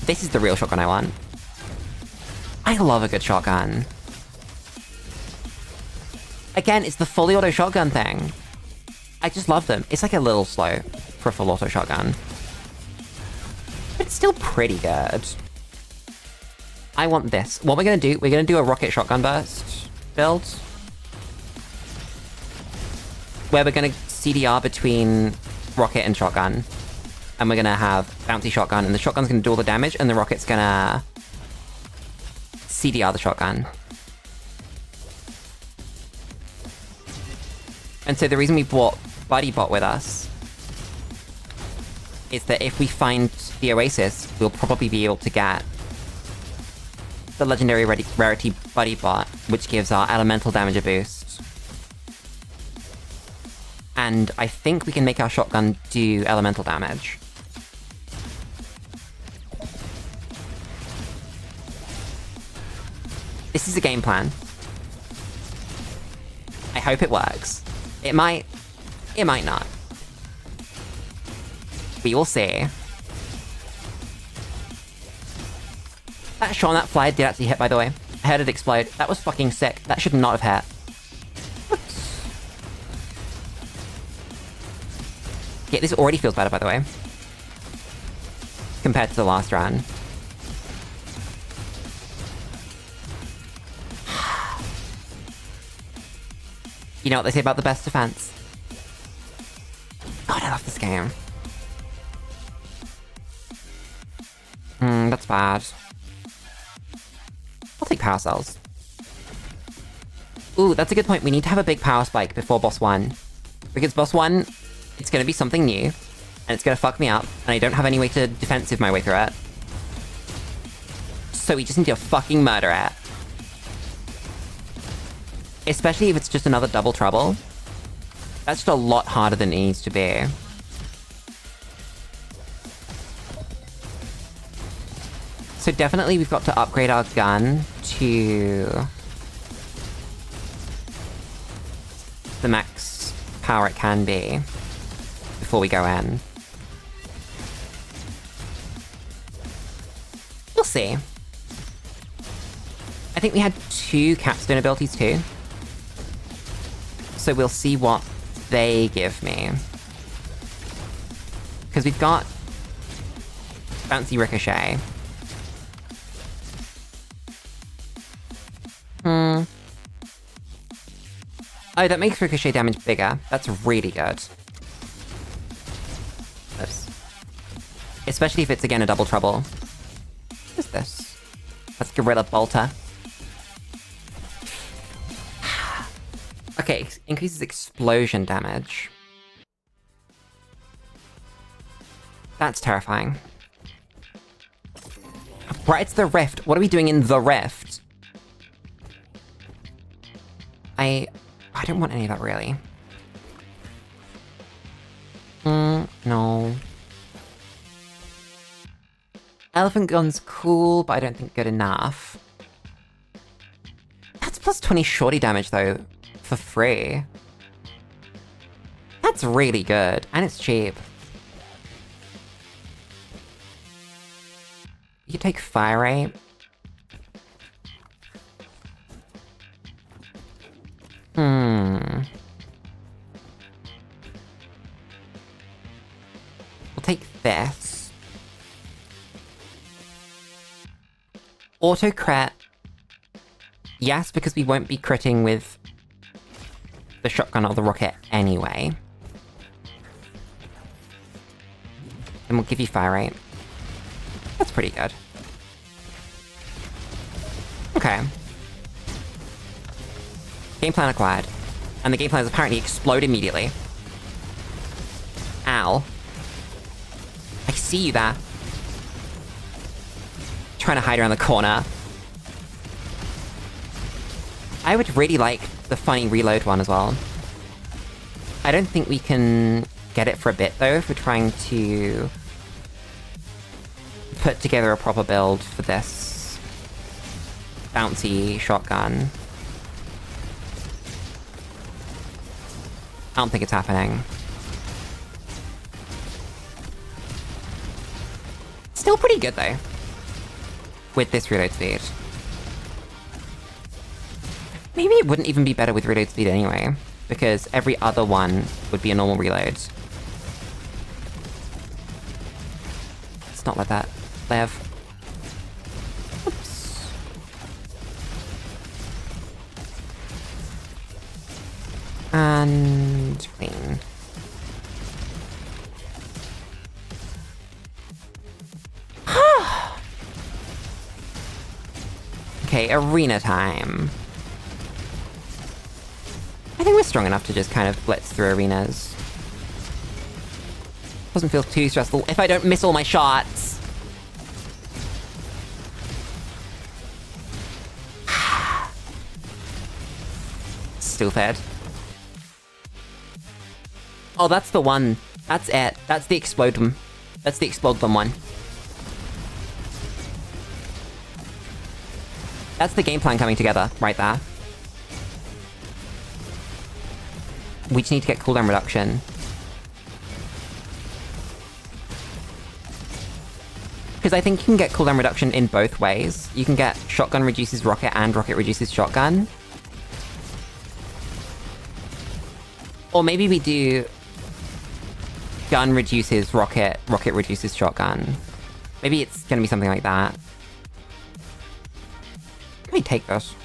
This is the real shotgun I want. I love a good shotgun. Again, it's the fully auto shotgun thing. I just love them. It's like a little slow for a full auto shotgun. But it's still pretty good. I want this. What we're gonna do, we're gonna do a rocket shotgun burst build. Where we're gonna CDR between rocket and shotgun. And we're gonna have bouncy shotgun, and the shotgun's gonna do all the damage, and the rocket's gonna CDR the shotgun. And so the reason we brought BuddyBot with us is that if we find the Oasis, we'll probably be able to get the legendary rarity BuddyBot, which gives our elemental damage a boost. And I think we can make our shotgun do elemental damage. This is a game plan. I hope it works. It might not. We will see. That shot on that flyer did actually hit, by the way. I heard it explode. That was fucking sick. That should not have hit. Yeah, this already feels better, by the way. Compared to the last run. You know what they say about the best defense? God, I love this game. That's bad. I'll take power cells. Ooh, that's a good point. We need to have a big power spike before boss 1. Because boss 1, it's gonna be something new, and it's gonna fuck me up, and I don't have any way to defensive my way through it. So we just need to fucking murder it. Especially if it's just another double trouble. That's just a lot harder than it needs to be. So definitely we've got to upgrade our gun to the max power it can be before we go in. We'll see. I think we had 2 capstone abilities too. So we'll see what they give me. Because we've got bouncy ricochet. Oh, that makes ricochet damage bigger. That's really good. Oops. Especially if it's again a double trouble. What is this? That's Gorilla Bolter. Okay, increases explosion damage. That's terrifying. Right, it's the rift. What are we doing in the rift? I don't want any of that, really. No. Elephant gun's cool, but I don't think good enough. That's plus 20 shorty damage, though, for free. That's really good, and it's cheap. You take fire rate. We'll take this. Auto crit. Yes, because we won't be critting with the shotgun or the rocket anyway. And we'll give you fire rate. That's pretty good. Okay. Game plan acquired. And the game plan is apparently explode immediately. Ow. I see you there. Trying to hide around the corner. I would really like the funny reload one as well. I don't think we can get it for a bit though if we're trying to put together a proper build for this bouncy shotgun. I don't think it's happening. Still pretty good though. With this reload speed. Maybe it wouldn't even be better with reload speed anyway, because every other one would be a normal reload. Let's not let that live. Oops. And clean. Okay, arena time. I think we're strong enough to just kind of blitz through arenas. Doesn't feel too stressful if I don't miss all my shots. Stupid. Oh, that's the one. That's it. That's the explode them. That's the explode them one. That's the game plan coming together, right there. We just need to get cooldown reduction. Because I think you can get cooldown reduction in both ways. You can get shotgun reduces rocket and rocket reduces shotgun. Or maybe we do gun reduces rocket, rocket reduces shotgun. Maybe it's gonna be something like that. Let me take this.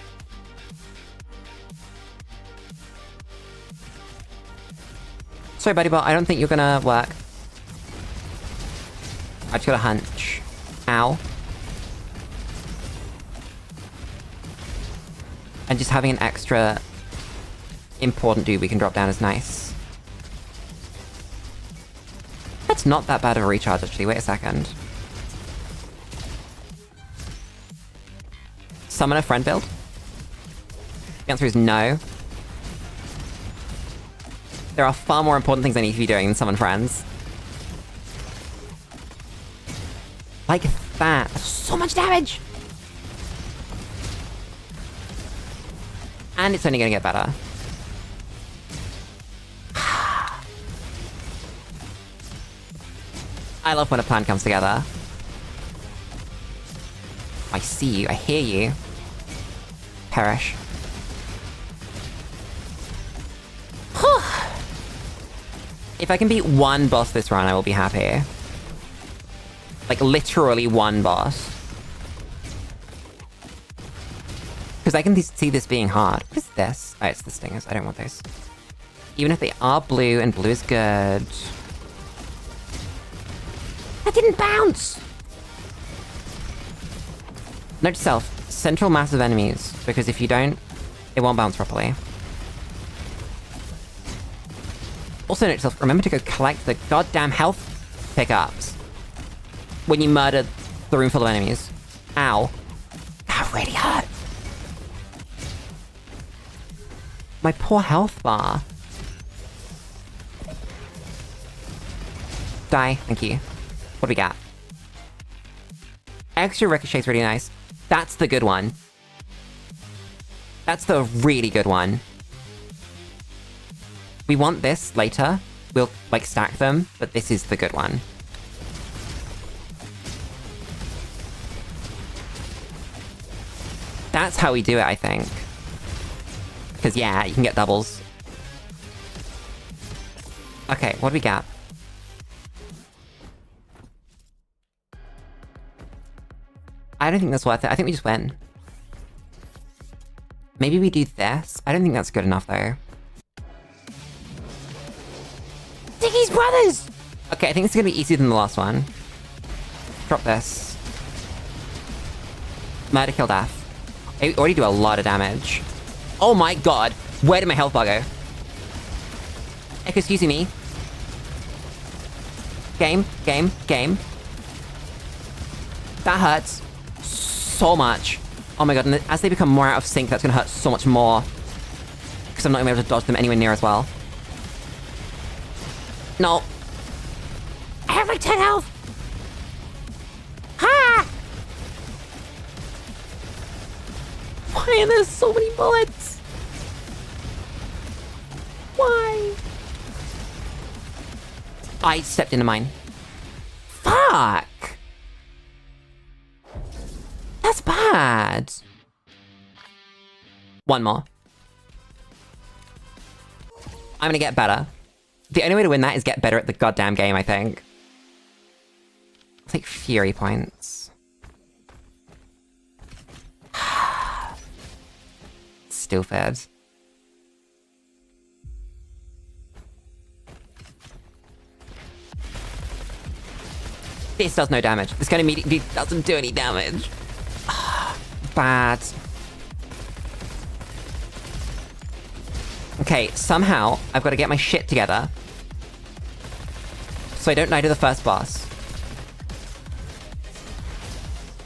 Sorry, buddy, but I don't think you're gonna work. I just got a hunch. Ow. And just having an extra important dude we can drop down is nice. That's not that bad of a recharge, actually. Wait a second. Summon a friend build? The answer is no. There are far more important things I need to be doing than summon friends. Like that. That's so much damage! And it's only gonna get better. I love when a plan comes together. I see you, I hear you. Perish. If I can beat one boss this run, I will be happy. Like, literally one boss. Because I can see this being hard. What is this? Oh, it's the stingers. I don't want those. Even if they are blue, and blue is good. That didn't bounce! Note to self, central mass of enemies, because if you don't, it won't bounce properly. Also note to self, remember to go collect the goddamn health pickups when you murder the room full of enemies. Ow. That really hurt. My poor health bar. Die, thank you. What do we got? Extra ricochet's really nice. That's the good one. That's the really good one. We want this later. We'll, like, stack them, but this is the good one. That's how we do it, I think. Because, yeah, you can get doubles. Okay, what do we got? I don't think that's worth it. I think we just win. Maybe we do this? I don't think that's good enough, though. Diggy's brothers! Okay, I think it's gonna be easier than the last one. Drop this. Murder, kill, death. I already do a lot of damage. Oh my god! Where did my health bar go? Excuse me. Game, game, game. That hurts so much. Oh my god, and as they become more out of sync, that's gonna hurt so much more. Because I'm not gonna be able to dodge them anywhere near as well. No. I have like 10 health! Ha! Why are there so many bullets? Why? I stepped into mine. Fuck! That's bad. One more. I'm gonna get better. The only way to win that is get better at the goddamn game, I think. I'll take Fury points. Stupid. This does no damage. This kind of immediately doesn't do any damage. Bad. Okay, somehow I've got to get my shit together so I don't die to the first boss.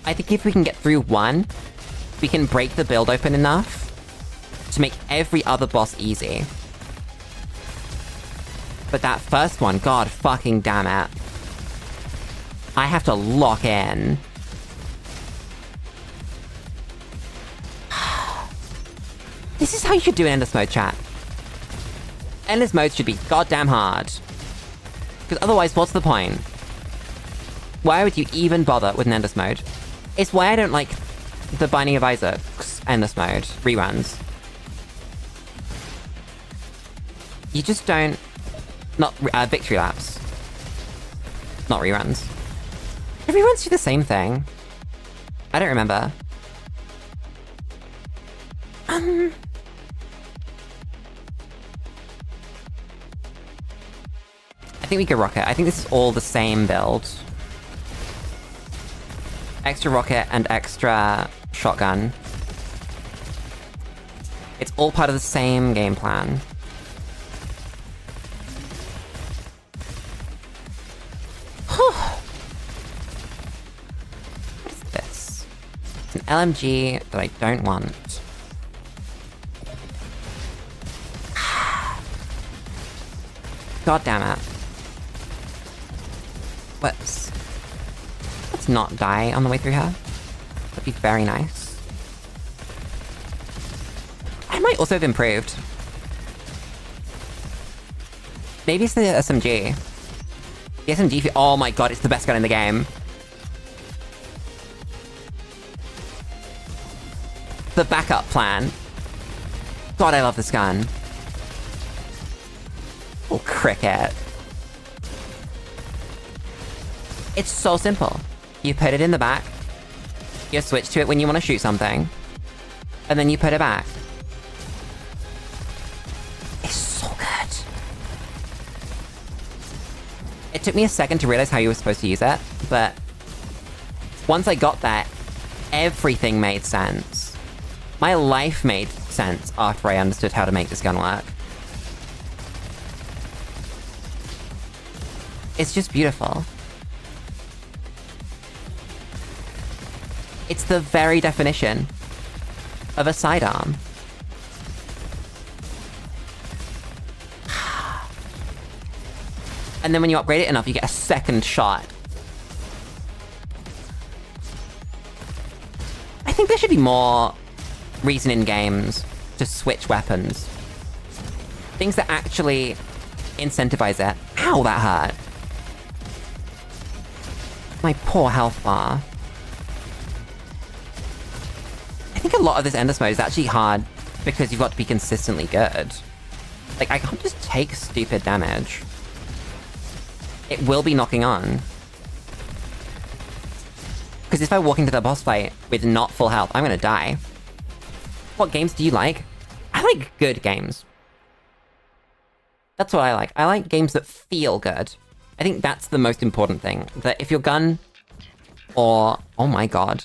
I think if we can get through one, we can break the build open enough to make every other boss easy. But that first one, god fucking damn it. I have to lock in. This is how you should do an Endless Mode, chat. Endless Mode should be goddamn hard. Because otherwise, what's the point? Why would you even bother with an Endless Mode? It's why I don't like the Binding of Isaac's Endless Mode reruns. You just don't... Not victory laps. Not reruns. Do reruns do the same thing? I don't remember. I think we could rocket. I think this is all the same build. Extra rocket and extra shotgun. It's all part of the same game plan. What is this? It's an LMG that I don't want. God damn it. Let's not die on the way through here. That'd be very nice. I might also have improved. Maybe it's the SMG. The SMG... Oh my god, it's the best gun in the game. The backup plan. God, I love this gun. Oh, cricket. It's so simple. You put it in the back, you switch to it when you want to shoot something, and then you put it back. It's so good. It took me a second to realize how you were supposed to use it, but once I got that, everything made sense. My life made sense after I understood how to make this gun work. It's just beautiful. It's the very definition of a sidearm. And then when you upgrade it enough, you get a second shot. I think there should be more reason in games to switch weapons. Things that actually incentivize it. Ow, that hurt. My poor health bar. I think a lot of this Endless Mode is actually hard because you've got to be consistently good. Like, I can't just take stupid damage. It will be knocking on. Because if I walk into the boss fight with not full health, I'm gonna die. What games do you like? I like good games. That's what I like. I like games that feel good. I think that's the most important thing. That if your gun... Or... Oh my god.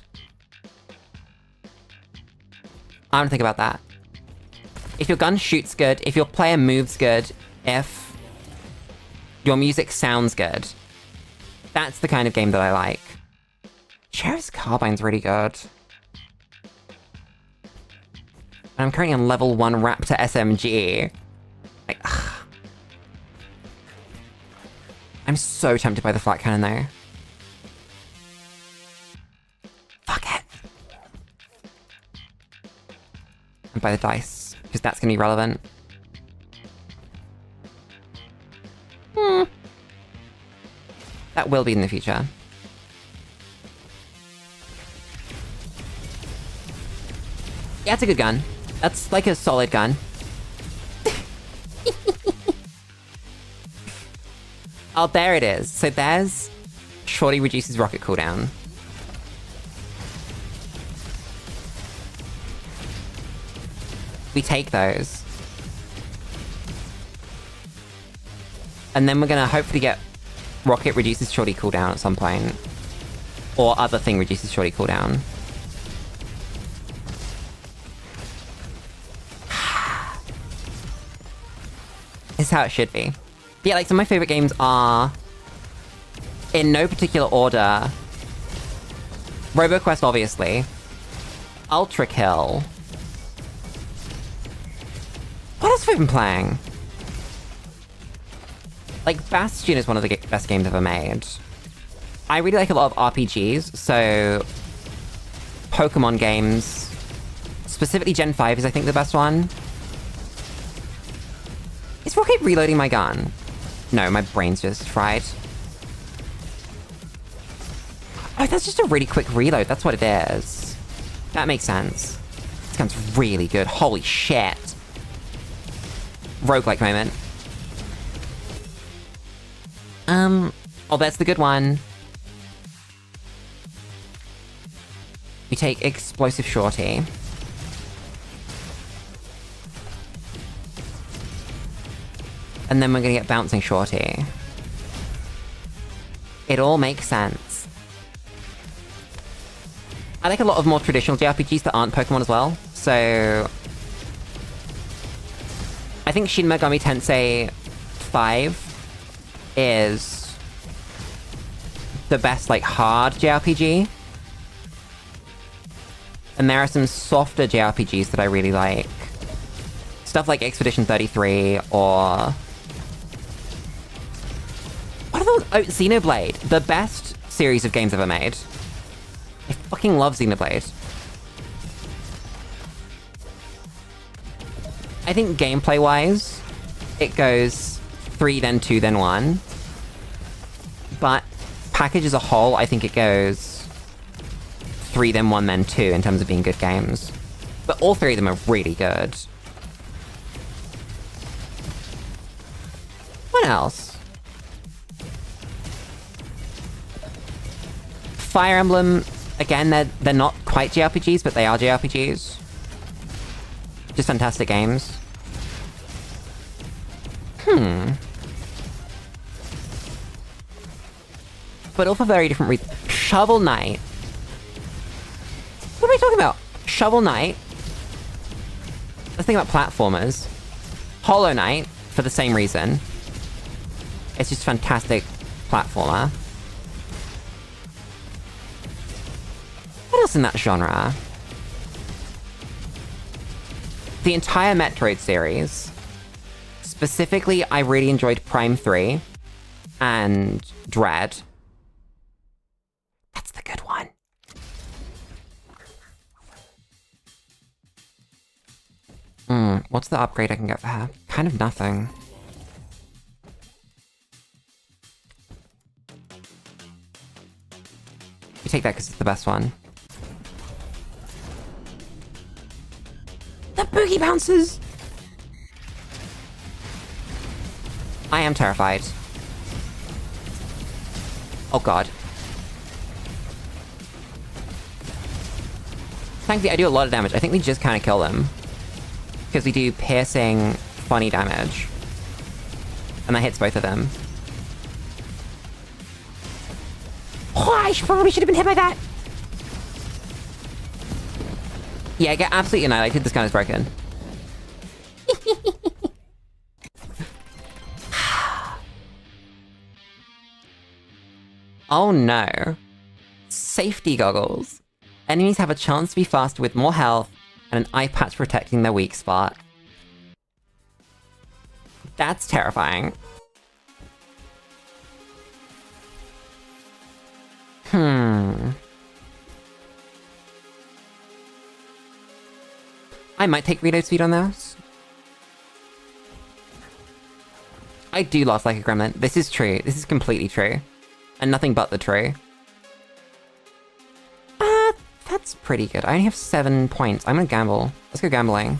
I don't think about that. If your gun shoots good, if your player moves good, if your music sounds good, that's the kind of game that I like. Sheriff's Carbine's really good. And I'm currently on level 1 Raptor SMG. Like, ugh. I'm so tempted by the flat cannon though. Fuck it. And by the dice, because that's gonna be relevant. That will be in the future. Yeah, it's a good gun. That's like a solid gun. Oh, there it is. So there's... Shorty reduces rocket cooldown. We take those. And then we're gonna hopefully get rocket reduces shorty cooldown at some point. Or other thing reduces shorty cooldown. This is how it should be. But yeah, like, some of my favorite games are, in no particular order, RoboQuest, obviously, Ultra Kill. What else have we been playing? Like, Bastion is one of the best games ever made. I really like a lot of RPGs, so Pokemon games, specifically Gen 5 is, I think, the best one. Is Rocket reloading my gun? No, my brain's just fried. Oh, that's just a really quick reload, that's what it is. That makes sense. This gun's really good, holy shit. Roguelike moment. Oh, that's the good one. We take Explosive Shorty. And then we're gonna get Bouncing Shorty. It all makes sense. I like a lot of more traditional JRPGs that aren't Pokemon as well, so I think Shin Megami Tensei 5 is the best, like, hard JRPG. And there are some softer JRPGs that I really like. Stuff like Expedition 33, or... what are those? Oh, Xenoblade. The best series of games ever made. I fucking love Xenoblade. I think gameplay-wise, it goes 3, then 2, then 1. But package as a whole, I think it goes 3, then 1, then 2 in terms of being good games. But all three of them are really good. What else? Fire Emblem, again, they're not quite JRPGs, but they are JRPGs. Just fantastic games. But all for very different reasons. Shovel Knight. What am I talking about? Shovel Knight. Let's think about platformers. Hollow Knight, for the same reason. It's just fantastic platformer. What else in that genre? The entire Metroid series. Specifically, I really enjoyed Prime 3 and Dread. That's the good one. What's the upgrade I can get for her? Kind of nothing. We take that because it's the best one. The boogie bouncers! I am terrified. Oh god. Thankfully, I do a lot of damage. I think we just kind of kill them. Because we do piercing, funny damage. And that hits both of them. Oh, I probably should have been hit by that! Yeah, get absolutely annihilated. This gun is broken. Oh no. Safety goggles. Enemies have a chance to be faster with more health, and an eye patch protecting their weak spot. That's terrifying. I might take reload speed on those. I do laugh like a gremlin. This is true. This is completely true. And nothing but the true. That's pretty good. I only have 7 points. I'm gonna gamble. Let's go gambling.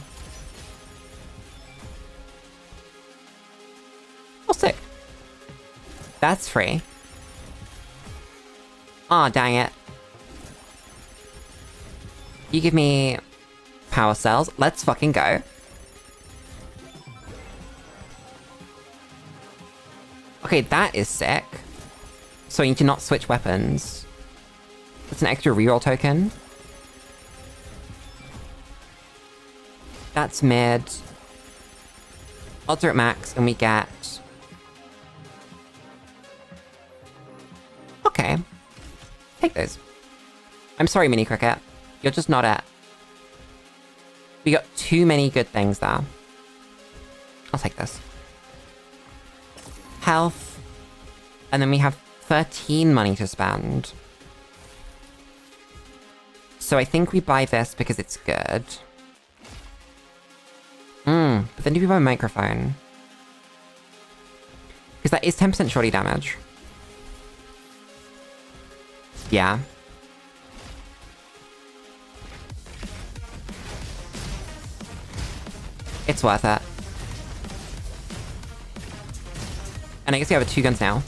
Oh, sick. That's free. Aw, dang it. You give me power cells. Let's fucking go. Okay, that is sick. So I need to not switch weapons. That's an extra reroll token. That's mid. odds are at max, and we get... Okay. Take those. I'm sorry, Mini Cricket. You're just not it. We got too many good things there. I'll take this. Health. And then we have 13 money to spend. So I think we buy this because it's good. But then do we buy a microphone? Because that is 10% shorty damage. Yeah. It's worth it. And I guess we have 2 guns now.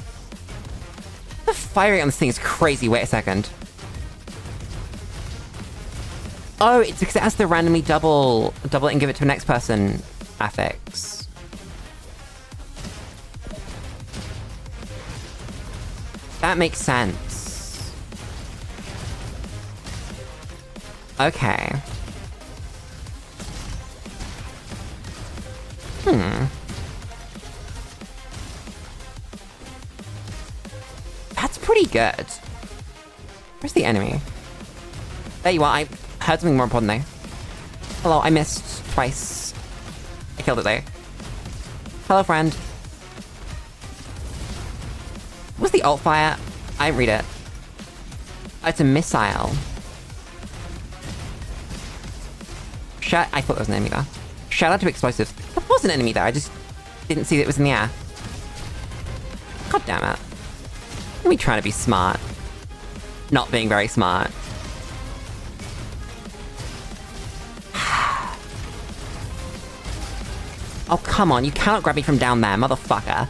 The fire rate on this thing is crazy. Wait a second. Oh, it's because it has to randomly double it and give it to the next person affix. That makes sense. Okay. That's pretty good. Where's the enemy? There you are. I heard something more important though. Hello, I missed twice. I killed it though. Hello, friend. What's the alt fire? I didn't read it. Oh, it's a missile. I thought there was an enemy there. Shout out to explosives. There was an enemy there, I just didn't see that it was in the air. God damn it. Let me try to be smart. Not being very smart. Oh, come on, you cannot grab me from down there, motherfucker.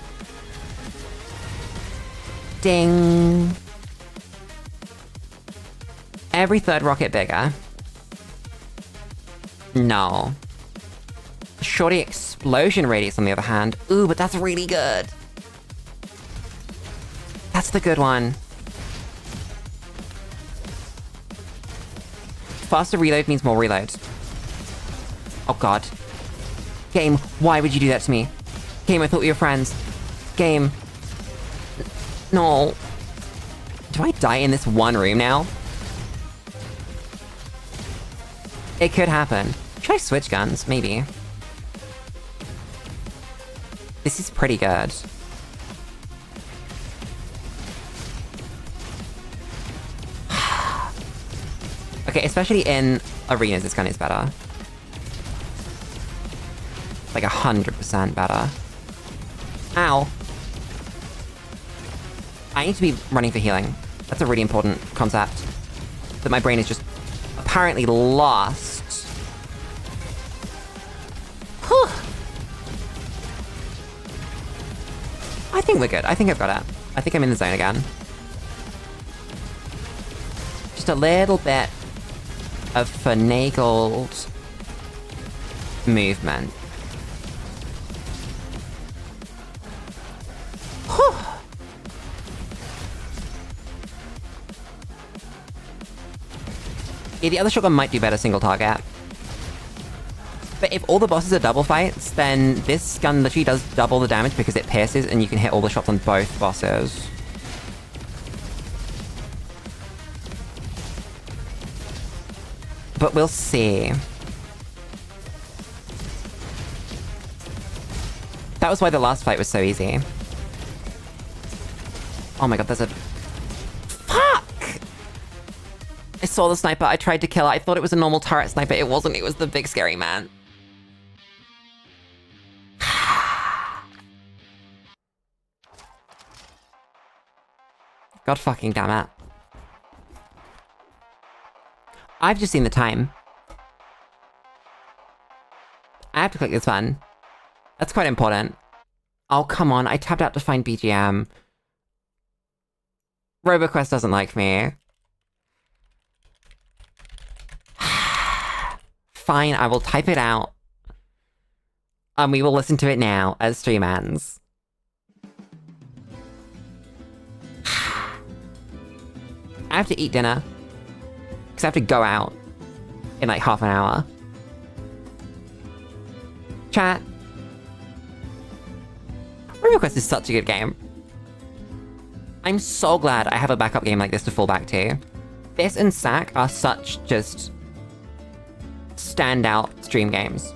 Ding. Every third rocket bigger. No. Shorty explosion radius, on the other hand. Ooh, but that's really good. That's the good one. Faster reload means more reload. Oh god. Game, why would you do that to me? Game, I thought we were friends. Game. No. Do I die in this one room now? It could happen. Should I switch guns? Maybe. This is pretty good. Okay, especially in arenas, this gun is better. Like 100% better. Ow. I need to be running for healing. That's a really important concept. That my brain is just apparently lost. Whew. I think we're good. I think I've got it. I think I'm in the zone again. Just a little bit of finagled movement. Whew. Yeah, the other shotgun might do better single target. But if all the bosses are double fights, then this gun literally does double the damage because it pierces and you can hit all the shots on both bosses. But we'll see. That was why the last fight was so easy. Oh my god, there's a... Fuck! I saw the sniper, I tried to kill it. I thought it was a normal turret sniper. It wasn't, it was the big scary man. God fucking damn it. I've just seen the time. I have to click this button. That's quite important. Oh, come on. I tapped out to find BGM. RoboQuest doesn't like me. Fine, I will type it out. And we will listen to it now as stream ends. I have to eat dinner. Because I have to go out in like half an hour. Chat. RubyQuest is such a good game. I'm so glad I have a backup game like this to fall back to. This and SAC are such just standout stream games.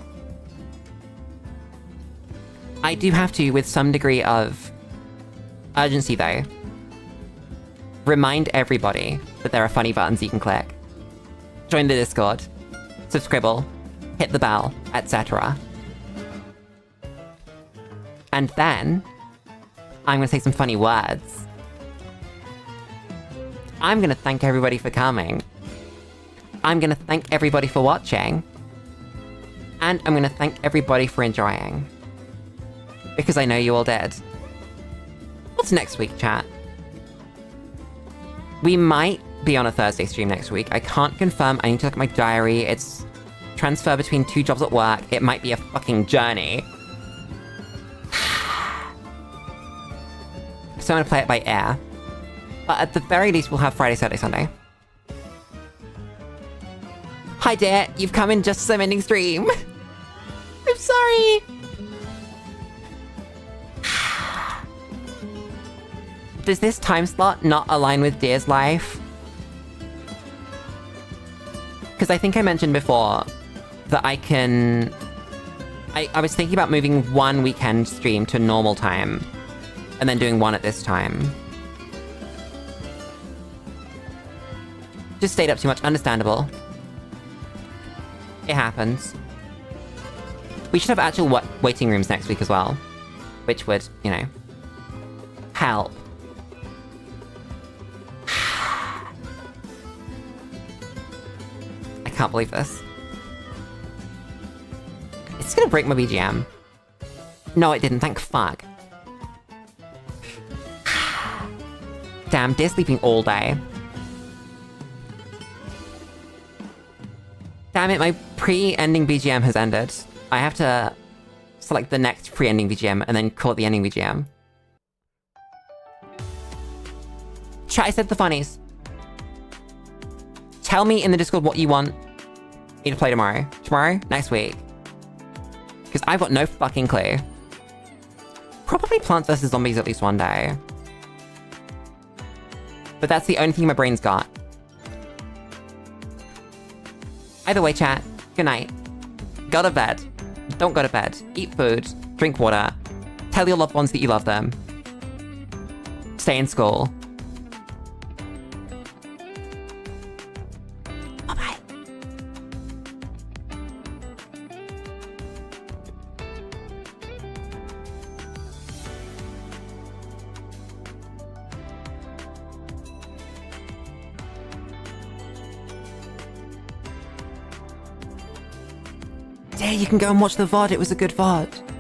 I do have to, with some degree of urgency though, remind everybody that there are funny buttons you can click. Join the Discord, subscribe, hit the bell, etc. And then, I'm gonna say some funny words. I'm gonna thank everybody for coming. I'm gonna thank everybody for watching. And I'm gonna thank everybody for enjoying. Because I know you all did. What's next week, chat? We might be on a Thursday stream next week. I can't confirm. I need to look at my diary. It's transfer between 2 jobs at work. It might be a fucking journey. So I'm gonna play it by ear. But at the very least, we'll have Friday, Saturday, Sunday. Hi, dear. You've come in just as I'm ending stream. I'm sorry. Does this time slot not align with Dear's life? Because I think I mentioned before that I can... I was thinking about moving one weekend stream to normal time, and then doing one at this time. Just stayed up too much, understandable. It happens. We should have actual waiting rooms next week as well. Which would, you know, help. I can't believe this. It's gonna break my BGM. No, it didn't, thank fuck. Damn, Dear's sleeping all day. Damn it, my pre-ending BGM has ended. I have to select the next pre-ending BGM and then call it the ending BGM. Chat, I said the funnies. Tell me in the Discord what you want me to play tomorrow. Tomorrow? Next week. Because I've got no fucking clue. Probably Plants vs. Zombies at least one day. But that's the only thing my brain's got. Either way, chat, good night. Go to bed. Don't go to bed. Eat food. Drink water. Tell your loved ones that you love them. Stay in school. Bye-bye. Yeah, you can go and watch the VOD. It was a good VOD.